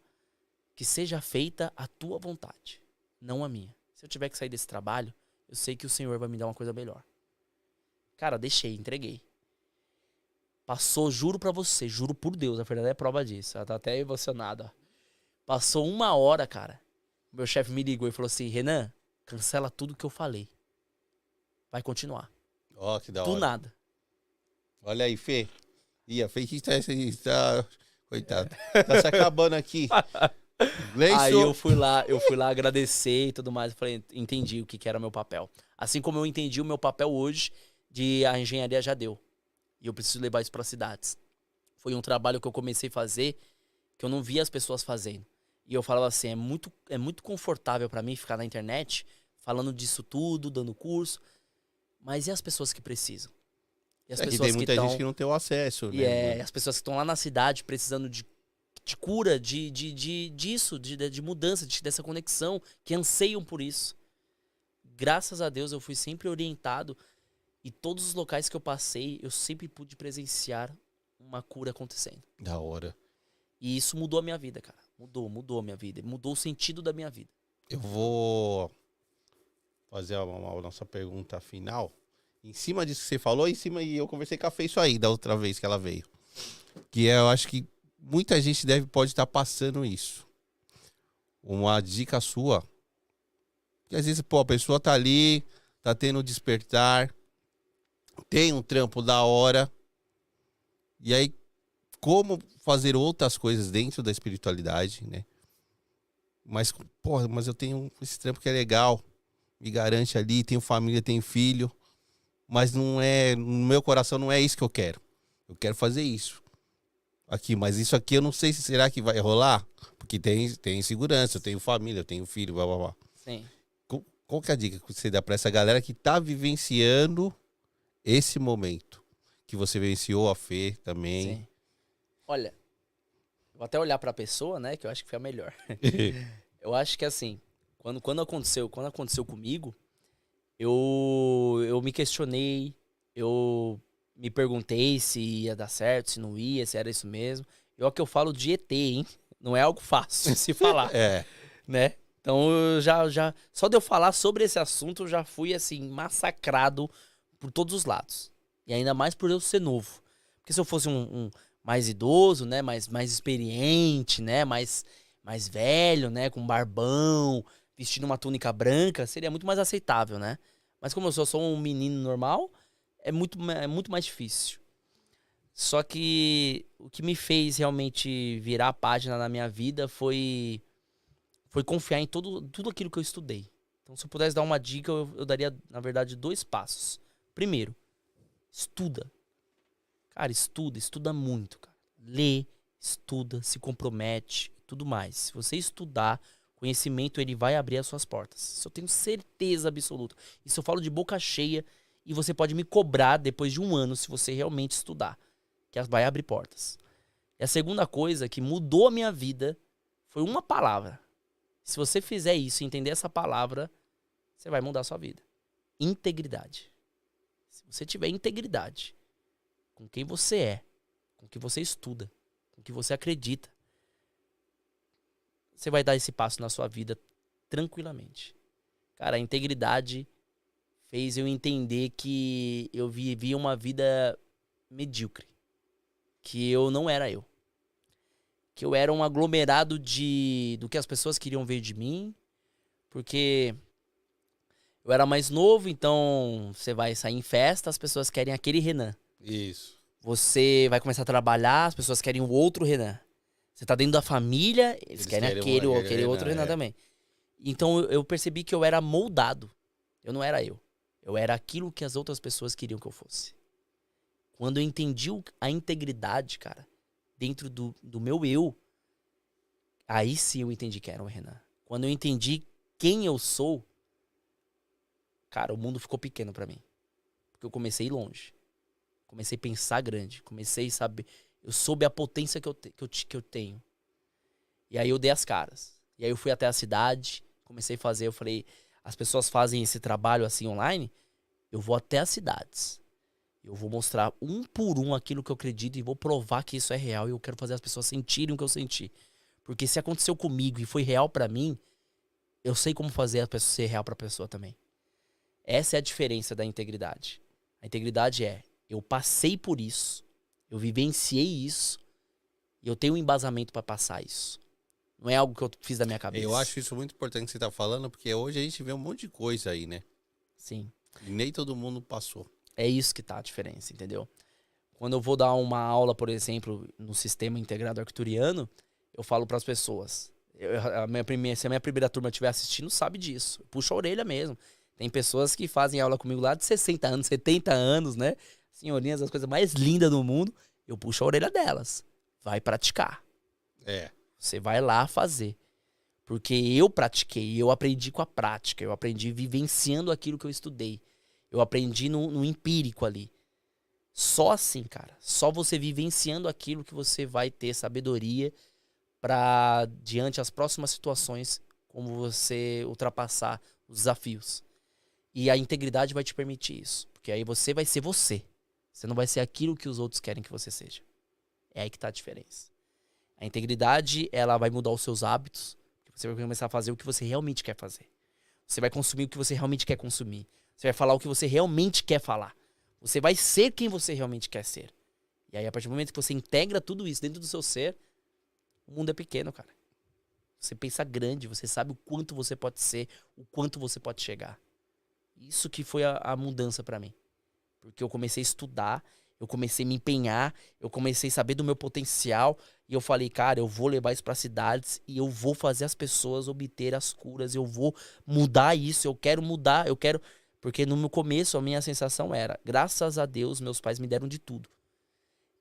que seja feita a tua vontade, não a minha. Se eu tiver que sair desse trabalho, eu sei que o Senhor vai me dar uma coisa melhor. Cara, deixei, entreguei. Passou, juro pra você, juro por Deus, a Fernanda é prova disso, ela tá até emocionada. Passou 1 hora, cara, meu chefe me ligou e falou assim, Renan, cancela tudo que eu falei. Vai continuar. Ó, que da hora. Do nada. Olha aí, Fê. Ih, a Fê que está... Coitado. Tá se acabando aqui. Aí eu fui lá agradecer e tudo mais. Eu falei, entendi o que era meu papel. Assim como eu entendi o meu papel hoje de a engenharia já deu. E eu preciso levar isso para cidades. Foi um trabalho que eu comecei a fazer que eu não via as pessoas fazendo. E eu falava assim, é muito confortável para mim ficar na internet falando disso tudo, dando curso. Mas e as pessoas que precisam? E as pessoas tem muita que gente que não tem o acesso, né? E as pessoas que estão lá na cidade precisando de cura, disso, de mudança, dessa conexão, que anseiam por isso. Graças a Deus eu fui sempre orientado e todos os locais que eu passei, eu sempre pude presenciar uma cura acontecendo. Da hora. E isso mudou a minha vida, cara. Mudou a minha vida. Mudou o sentido da minha vida. Eu vou fazer a nossa pergunta final. Em cima disso que você falou, e eu conversei com a Fê isso aí da outra vez que ela veio. Que eu acho que muita gente pode estar passando isso. Uma dica sua. Que às vezes, a pessoa tá ali, tá tendo despertar, tem um trampo da hora. E aí, como fazer outras coisas dentro da espiritualidade, né? Mas eu tenho esse trampo que é legal, me garante ali, tenho família, tenho filho. Mas no meu coração não é isso que eu quero. Eu quero fazer isso. Aqui, mas isso aqui eu não sei se será que vai rolar. Porque tem segurança, eu tenho família, eu tenho filho, blá blá blá. Sim. Qual que é a dica que você dá pra essa galera que tá vivenciando esse momento? Que você vivenciou, a Fê também. Sim. Olha, vou até olhar pra pessoa, né, que eu acho que foi a melhor. Eu acho que assim, quando aconteceu comigo, eu me questionei, eu me perguntei se ia dar certo, se não ia, se era isso mesmo. É o que eu falo de ET, hein? Não é algo fácil de se falar. Né? Então, só de eu falar sobre esse assunto, eu já fui, assim, massacrado por todos os lados. E ainda mais por eu ser novo. Porque se eu fosse um mais idoso, né? Mais experiente, né? Mais velho, né? Com barbão, vestindo uma túnica branca, seria muito mais aceitável, né? Mas como eu sou só um menino normal, é muito mais difícil. Só que o que me fez realmente virar a página na minha vida foi confiar em tudo aquilo que eu estudei. Então, se eu pudesse dar uma dica, eu daria, na verdade, 2 passos. Primeiro, estuda. Cara, estuda muito, cara. Lê, estuda, se compromete, tudo mais. Se você estudar, conhecimento, ele vai abrir as suas portas. Isso eu tenho certeza absoluta. Isso eu falo de boca cheia e você pode me cobrar depois de 1 ano se você realmente estudar. Que vai abrir portas. E a segunda coisa que mudou a minha vida foi uma palavra. Se você fizer isso e entender essa palavra, você vai mudar a sua vida. Integridade. Se você tiver integridade com quem você é, com o que você estuda, com o que você acredita, você vai dar esse passo na sua vida tranquilamente. Cara, a integridade fez eu entender que eu vivia uma vida medíocre. Que eu não era eu. Que eu era um aglomerado do que as pessoas queriam ver de mim. Porque eu era mais novo, então você vai sair em festa, as pessoas querem aquele Renan. Isso. Você vai começar a trabalhar, as pessoas querem o outro Renan. Você tá dentro da família, eles querem aquele outro Renan também. Então eu percebi que eu era moldado. Eu não era eu. Eu era aquilo que as outras pessoas queriam que eu fosse. Quando eu entendi a integridade, cara, dentro do meu eu, aí sim eu entendi quem era o Renan. Quando eu entendi quem eu sou, cara, o mundo ficou pequeno pra mim. Porque eu comecei a ir longe. Comecei a pensar grande. Comecei a saber. Eu soube a potência que eu tenho. E aí eu dei as caras. E aí eu fui até a cidade, comecei a fazer, eu falei, as pessoas fazem esse trabalho assim online, eu vou até as cidades. Eu vou mostrar um por um aquilo que eu acredito e vou provar que isso é real e eu quero fazer as pessoas sentirem o que eu senti. Porque se aconteceu comigo e foi real pra mim, eu sei como fazer a pessoa ser real pra pessoa também. Essa é a diferença da integridade. A integridade é, eu passei por isso, eu vivenciei isso e eu tenho um embasamento pra passar isso. Não é algo que eu fiz da minha cabeça. Eu acho isso muito importante que você tá falando, porque hoje a gente vê um monte de coisa aí, né? Sim. E nem todo mundo passou. É isso que tá a diferença, entendeu? Quando eu vou dar uma aula, por exemplo, no sistema integrado arcturiano, eu falo pras pessoas. Se a minha primeira turma estiver assistindo, sabe disso. Puxa a orelha mesmo. Tem pessoas que fazem aula comigo lá de 60 anos, 70 anos, né? Senhorinhas, as coisas mais lindas do mundo. Eu puxo a orelha delas. Vai praticar. É. Você vai lá fazer. Porque eu pratiquei, eu aprendi com a prática. Eu aprendi vivenciando aquilo que eu estudei. Eu aprendi no empírico ali. Só assim, cara. Só você vivenciando aquilo que você vai ter sabedoria para diante as próximas situações, como você ultrapassar os desafios. E a integridade vai te permitir isso. Porque aí você vai ser você. Você não vai ser aquilo que os outros querem que você seja. É aí que tá a diferença. A integridade, ela vai mudar os seus hábitos. Você vai começar a fazer o que você realmente quer fazer. Você vai consumir o que você realmente quer consumir. Você vai falar o que você realmente quer falar. Você vai ser quem você realmente quer ser. E aí, a partir do momento que você integra tudo isso dentro do seu ser, o mundo é pequeno, cara. Você pensa grande, você sabe o quanto você pode ser, o quanto você pode chegar. Isso que foi a mudança pra mim. Porque eu comecei a estudar, eu comecei a me empenhar, eu comecei a saber do meu potencial e eu falei, cara, eu vou levar isso para cidades e eu vou fazer as pessoas obter as curas, eu vou mudar isso, eu quero mudar, eu quero... Porque no meu começo a minha sensação era, graças a Deus, meus pais me deram de tudo.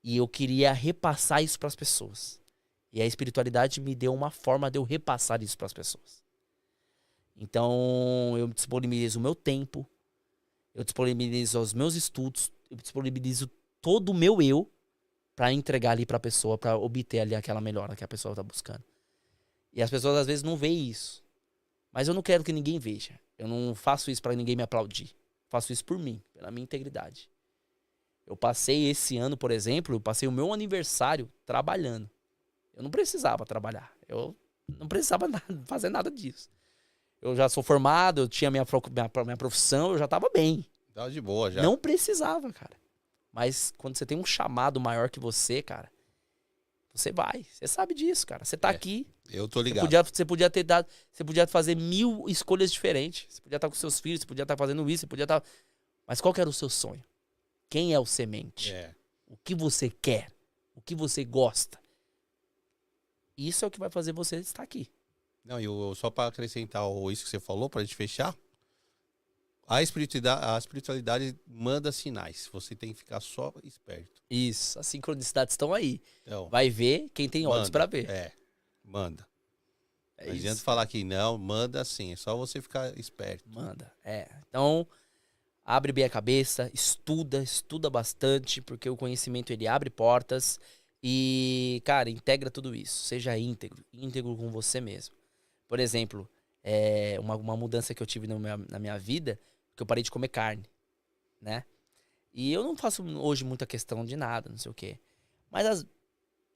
E eu queria repassar isso para as pessoas. E a espiritualidade me deu uma forma de eu repassar isso para as pessoas. Então, eu disponibilizo o meu tempo, eu disponibilizo os meus estudos, eu disponibilizo todo o meu eu pra entregar ali pra pessoa, pra obter ali aquela melhora que a pessoa tá buscando. E as pessoas às vezes não veem isso. Mas eu não quero que ninguém veja. Eu não faço isso pra ninguém me aplaudir. Faço isso por mim, pela minha integridade. Eu passei esse ano, por exemplo, eu passei o meu aniversário trabalhando. Eu não precisava trabalhar. Eu não precisava fazer nada disso. Eu já sou formado, eu tinha minha profissão, eu já tava bem. Tava de boa já. Não precisava, cara. Mas quando você tem um chamado maior que você, cara, você vai. Você sabe disso, cara. Você tá aqui. Eu tô ligado. Você podia fazer 1000 escolhas diferentes. Você podia estar com seus filhos, você podia estar fazendo isso, você podia estar... Mas qual que era o seu sonho? Quem é o semente? É. O que você quer? O que você gosta? Isso é o que vai fazer você estar aqui. Não, só pra acrescentar isso que você falou, pra gente fechar, a espiritualidade manda sinais. Você tem que ficar só esperto. Isso, as sincronicidades estão aí. Então, Vai ver quem tem olhos pra ver. Manda. É Não isso. adianta falar que não, manda sim. É só você ficar esperto. Manda, Então, abre bem a cabeça, estuda bastante, porque o conhecimento ele abre portas e, cara, integra tudo isso. Seja íntegro com você mesmo. Por exemplo, uma mudança que eu tive na minha vida, que eu parei de comer carne, né? E eu não faço hoje muita questão de nada, não sei o quê. Mas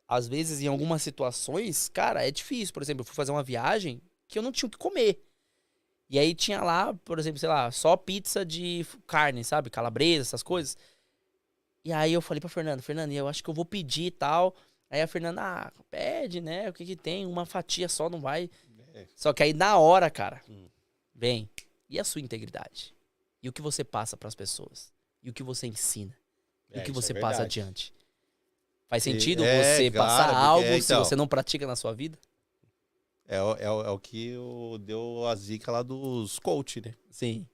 às vezes, em algumas situações, cara, é difícil. Por exemplo, eu fui fazer uma viagem que eu não tinha o que comer. E aí tinha lá, por exemplo, sei lá, só pizza de carne, sabe? Calabresa, essas coisas. E aí eu falei pra Fernanda, eu acho que eu vou pedir e tal. Aí a Fernanda, pede, né? O que que tem? Uma fatia só não vai... Só que aí na hora, cara, vem, e a sua integridade? E o que você passa pras pessoas? E o que você ensina? E o que você passa adiante? Faz sentido você passar algo se você não pratica na sua vida? É o que deu a zica lá dos coach, né? Sim.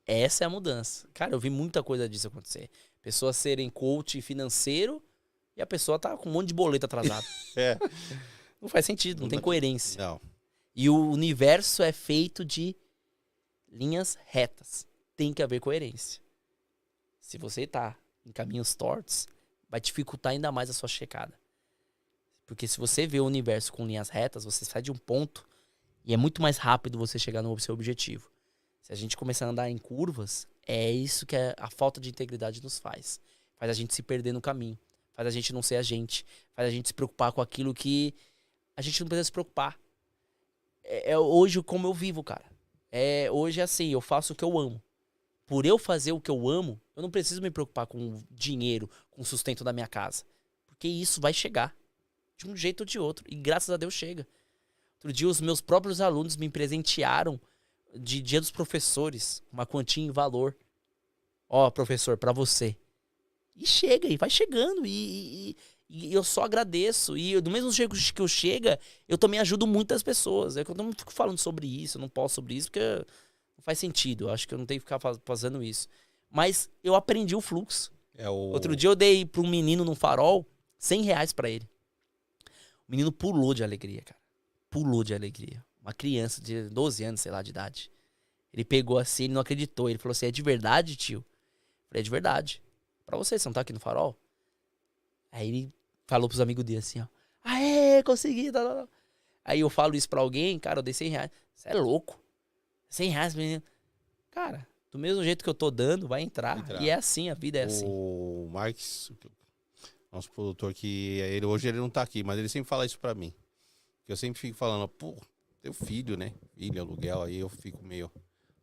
Essa é a mudança. Cara, eu vi muita coisa disso acontecer. Pessoas serem coach financeiro e a pessoa tá com um monte de boleto atrasado. É. Não faz sentido, não tem coerência. Não. E o universo é feito de linhas retas. Tem que haver coerência. Se você tá em caminhos tortos, vai dificultar ainda mais a sua checada. Porque se você vê o universo com linhas retas, você sai de um ponto e é muito mais rápido você chegar no seu objetivo. Se a gente começar a andar em curvas, é isso que a falta de integridade nos faz. Faz a gente se perder no caminho. Faz a gente não ser a gente. Faz a gente se preocupar com aquilo que a gente não precisa se preocupar. É hoje como eu vivo, cara. Hoje é assim, eu faço o que eu amo. Por eu fazer o que eu amo, eu não preciso me preocupar com dinheiro, com o sustento da minha casa. Porque isso vai chegar. De um jeito ou de outro. E graças a Deus chega. Outro dia os meus próprios alunos me presentearam de Dia dos Professores. Uma quantia em valor. Ó, professor, pra você. E chega, e vai chegando. E eu só agradeço. E do mesmo jeito que eu chego, eu também ajudo muitas pessoas. É que eu não fico falando sobre isso, eu não posso sobre isso, porque não faz sentido. Eu acho que eu não tenho que ficar fazendo isso. Mas eu aprendi o fluxo. Outro dia eu dei pra um menino no Farol R$100 pra ele. O menino pulou de alegria, cara. Pulou de alegria. Uma criança de 12 anos, sei lá, de idade. Ele pegou assim, ele não acreditou. Ele falou assim, é de verdade, tio? Eu falei, é de verdade. Pra você não tá aqui no Farol? Aí ele falou pros amigos dele assim, ó. Aê, consegui. Tá, tá, tá. Aí eu falo isso pra alguém, cara, eu dei R$100. Você é louco. R$100, menino. Cara, do mesmo jeito que eu tô dando, vai entrar. E é assim, a vida é assim. O Marques, nosso produtor, que hoje ele não tá aqui, mas ele sempre fala isso pra mim. Que eu sempre fico falando, pô, teu filho, né? Filho, aluguel, aí eu fico meio,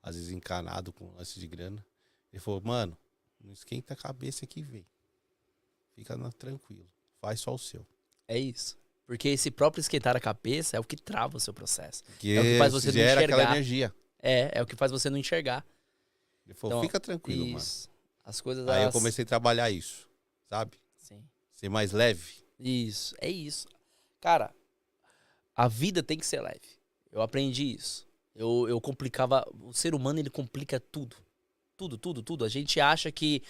às vezes, encanado com lance de grana. Ele falou, mano, não esquenta a cabeça que vem. Fica tranquilo. Faz só o seu. É isso. Porque esse próprio esquentar a cabeça é o que trava o seu processo. Que é o que faz você não gera enxergar. aquela energia. É o que faz você não enxergar. Ele falou, Então, fica tranquilo, isso. Mano. As coisas... Aí eu comecei a trabalhar isso, sabe? Sim. Ser mais leve. Isso, é isso. Cara, a vida tem que ser leve. Eu aprendi isso. Eu complicava... O ser humano, ele complica tudo. Tudo. A gente acha que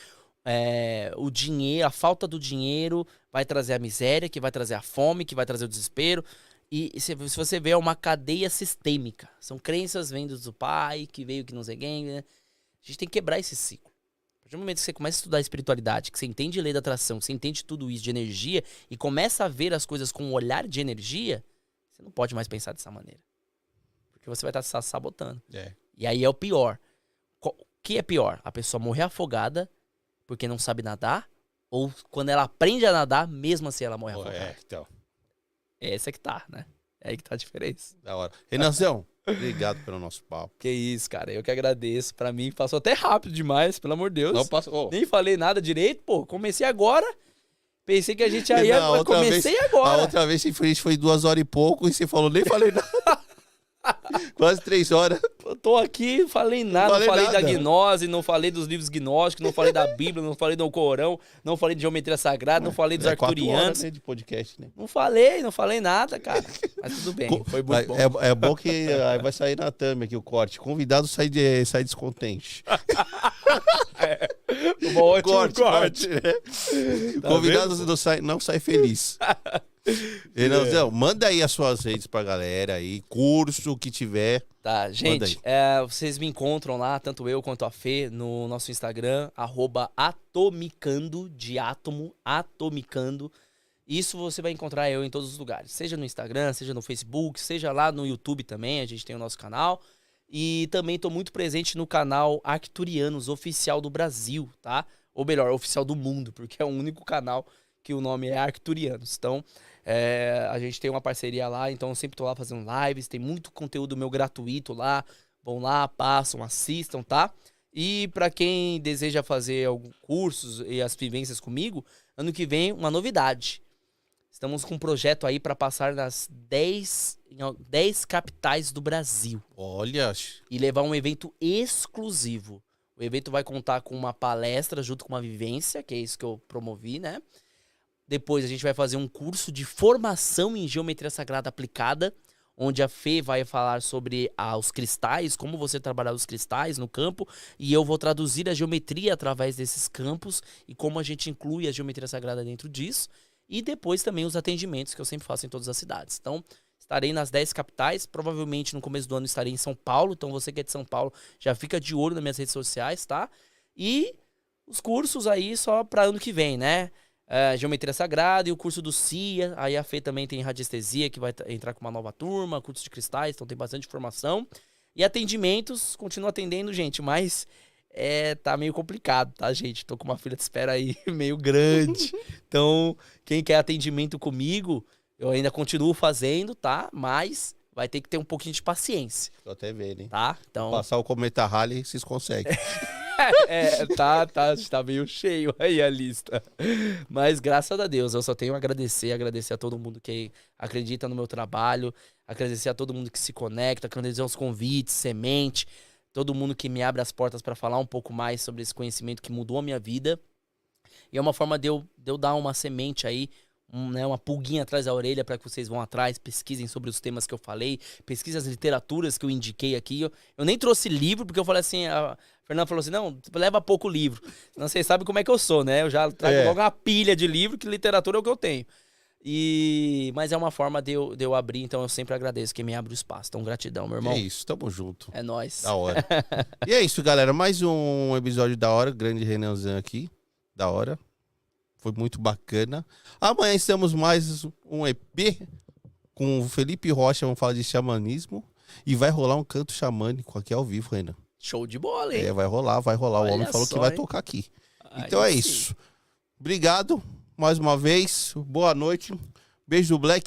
o dinheiro, a falta do dinheiro vai trazer a miséria, que vai trazer a fome, que vai trazer o desespero. E se você vê, é uma cadeia sistêmica. São crenças vindas do pai, que veio, que não sei quem, né? A gente tem que quebrar esse ciclo. A partir do momento que você começa a estudar espiritualidade, que você entende lei da atração, que você entende tudo isso de energia e começa a ver as coisas com um olhar de energia, você não pode mais pensar dessa maneira. Porque você vai estar se sabotando. E aí é o pior. O que é pior? A pessoa morrer afogada porque não sabe nadar? Ou quando ela aprende a nadar, mesmo assim ela morre afogada? Então. Essa é que tá, né? É aí que tá a diferença. Da hora. Renanzão, obrigado pelo nosso papo. Que isso, cara. Eu que agradeço. Pra mim, passou até rápido demais, pelo amor de Deus. Não passou. Nem falei nada direito, pô. Comecei agora. Pensei que a gente ia... Comecei agora. A outra vez foi 2 horas e pouco e você falou, nem falei nada. Quase 3 horas. Eu tô aqui, não falei nada. Não falei nada. da gnose, não falei dos livros gnósticos, não falei da Bíblia, não falei do Corão, não falei de geometria sagrada, não falei dos arcturianos. 4 horas, de podcast, né? Não falei nada, cara. Mas tudo bem, foi muito bom. É bom que aí vai sair na thumb aqui o corte. Convidado sai descontente. Um ótimo corte. Né? Tá Convidado não sai feliz. Renanzão, manda aí as suas redes pra galera aí, curso, o que tiver. Tá, gente, vocês me encontram lá, tanto eu quanto a Fê, no nosso Instagram, @atomicando, de átomo, atomicando. Isso você vai encontrar eu em todos os lugares, seja no Instagram, seja no Facebook, seja lá no YouTube também, a gente tem o nosso canal. E também tô muito presente no canal Arcturianos, oficial do Brasil, tá? Ou melhor, oficial do mundo, porque é o único canal que o nome é Arcturianos. Então, a gente tem uma parceria lá, então eu sempre tô lá fazendo lives, tem muito conteúdo meu gratuito lá. Vão lá, passam, assistam, tá? E para quem deseja fazer alguns cursos e as vivências comigo, ano que vem, uma novidade. Estamos com um projeto aí para passar nas 10 capitais do Brasil. Olha! E levar um evento exclusivo. O evento vai contar com uma palestra junto com uma vivência, que é isso que eu promovi, né? Depois a gente vai fazer um curso de formação em geometria sagrada aplicada, onde a Fê vai falar sobre os cristais, como você trabalhar os cristais no campo, e eu vou traduzir a geometria através desses campos e como a gente inclui a geometria sagrada dentro disso, e depois também os atendimentos que eu sempre faço em todas as cidades. Então, estarei nas 10 capitais, provavelmente no começo do ano estarei em São Paulo, então você que é de São Paulo já fica de olho nas minhas redes sociais, tá? E os cursos aí só para ano que vem, né? Geometria Sagrada e o curso do CIA. Aí a Fê também tem radiestesia, que vai entrar com uma nova turma, curso de cristais, então tem bastante informação. E atendimentos, continuo atendendo, gente, mas tá meio complicado, tá, gente? Tô com uma fila de espera aí meio grande. Então, quem quer atendimento comigo, eu ainda continuo fazendo, tá? Mas vai ter que ter um pouquinho de paciência. Tô até vendo, hein? Tá? Então... Passar o Cometa Halley, vocês conseguem. tá meio cheio aí a lista. Mas graças a Deus, eu só tenho a agradecer a todo mundo que acredita no meu trabalho, agradecer a todo mundo que se conecta, agradecer aos convites, semente, todo mundo que me abre as portas para falar um pouco mais sobre esse conhecimento que mudou a minha vida. E é uma forma de eu dar uma semente aí, uma pulguinha atrás da orelha para que vocês vão atrás, pesquisem sobre os temas que eu falei, pesquisem as literaturas que eu indiquei aqui. Eu nem trouxe livro, porque eu falei assim, a Fernanda falou assim, não, leva pouco livro. Senão vocês sabem como é que eu sou, né? Eu já trago logo uma pilha de livro, que literatura é o que eu tenho. Mas é uma forma de eu abrir, então eu sempre agradeço quem me abre o espaço. Então, gratidão, meu irmão. É isso, tamo junto. É nóis. Da hora. E é isso, galera. Mais um episódio da hora. Grande Renanzão aqui. Da hora. Foi muito bacana. Amanhã estamos mais um EP com o Felipe Rocha. Vamos falar de xamanismo. E vai rolar um canto xamânico aqui ao vivo, Renan. Show de bola, hein? Vai rolar. Olha O homem falou só, que vai hein? tocar aqui. Aí Então é sim. isso. Obrigado mais uma vez. Boa noite. Beijo do Black.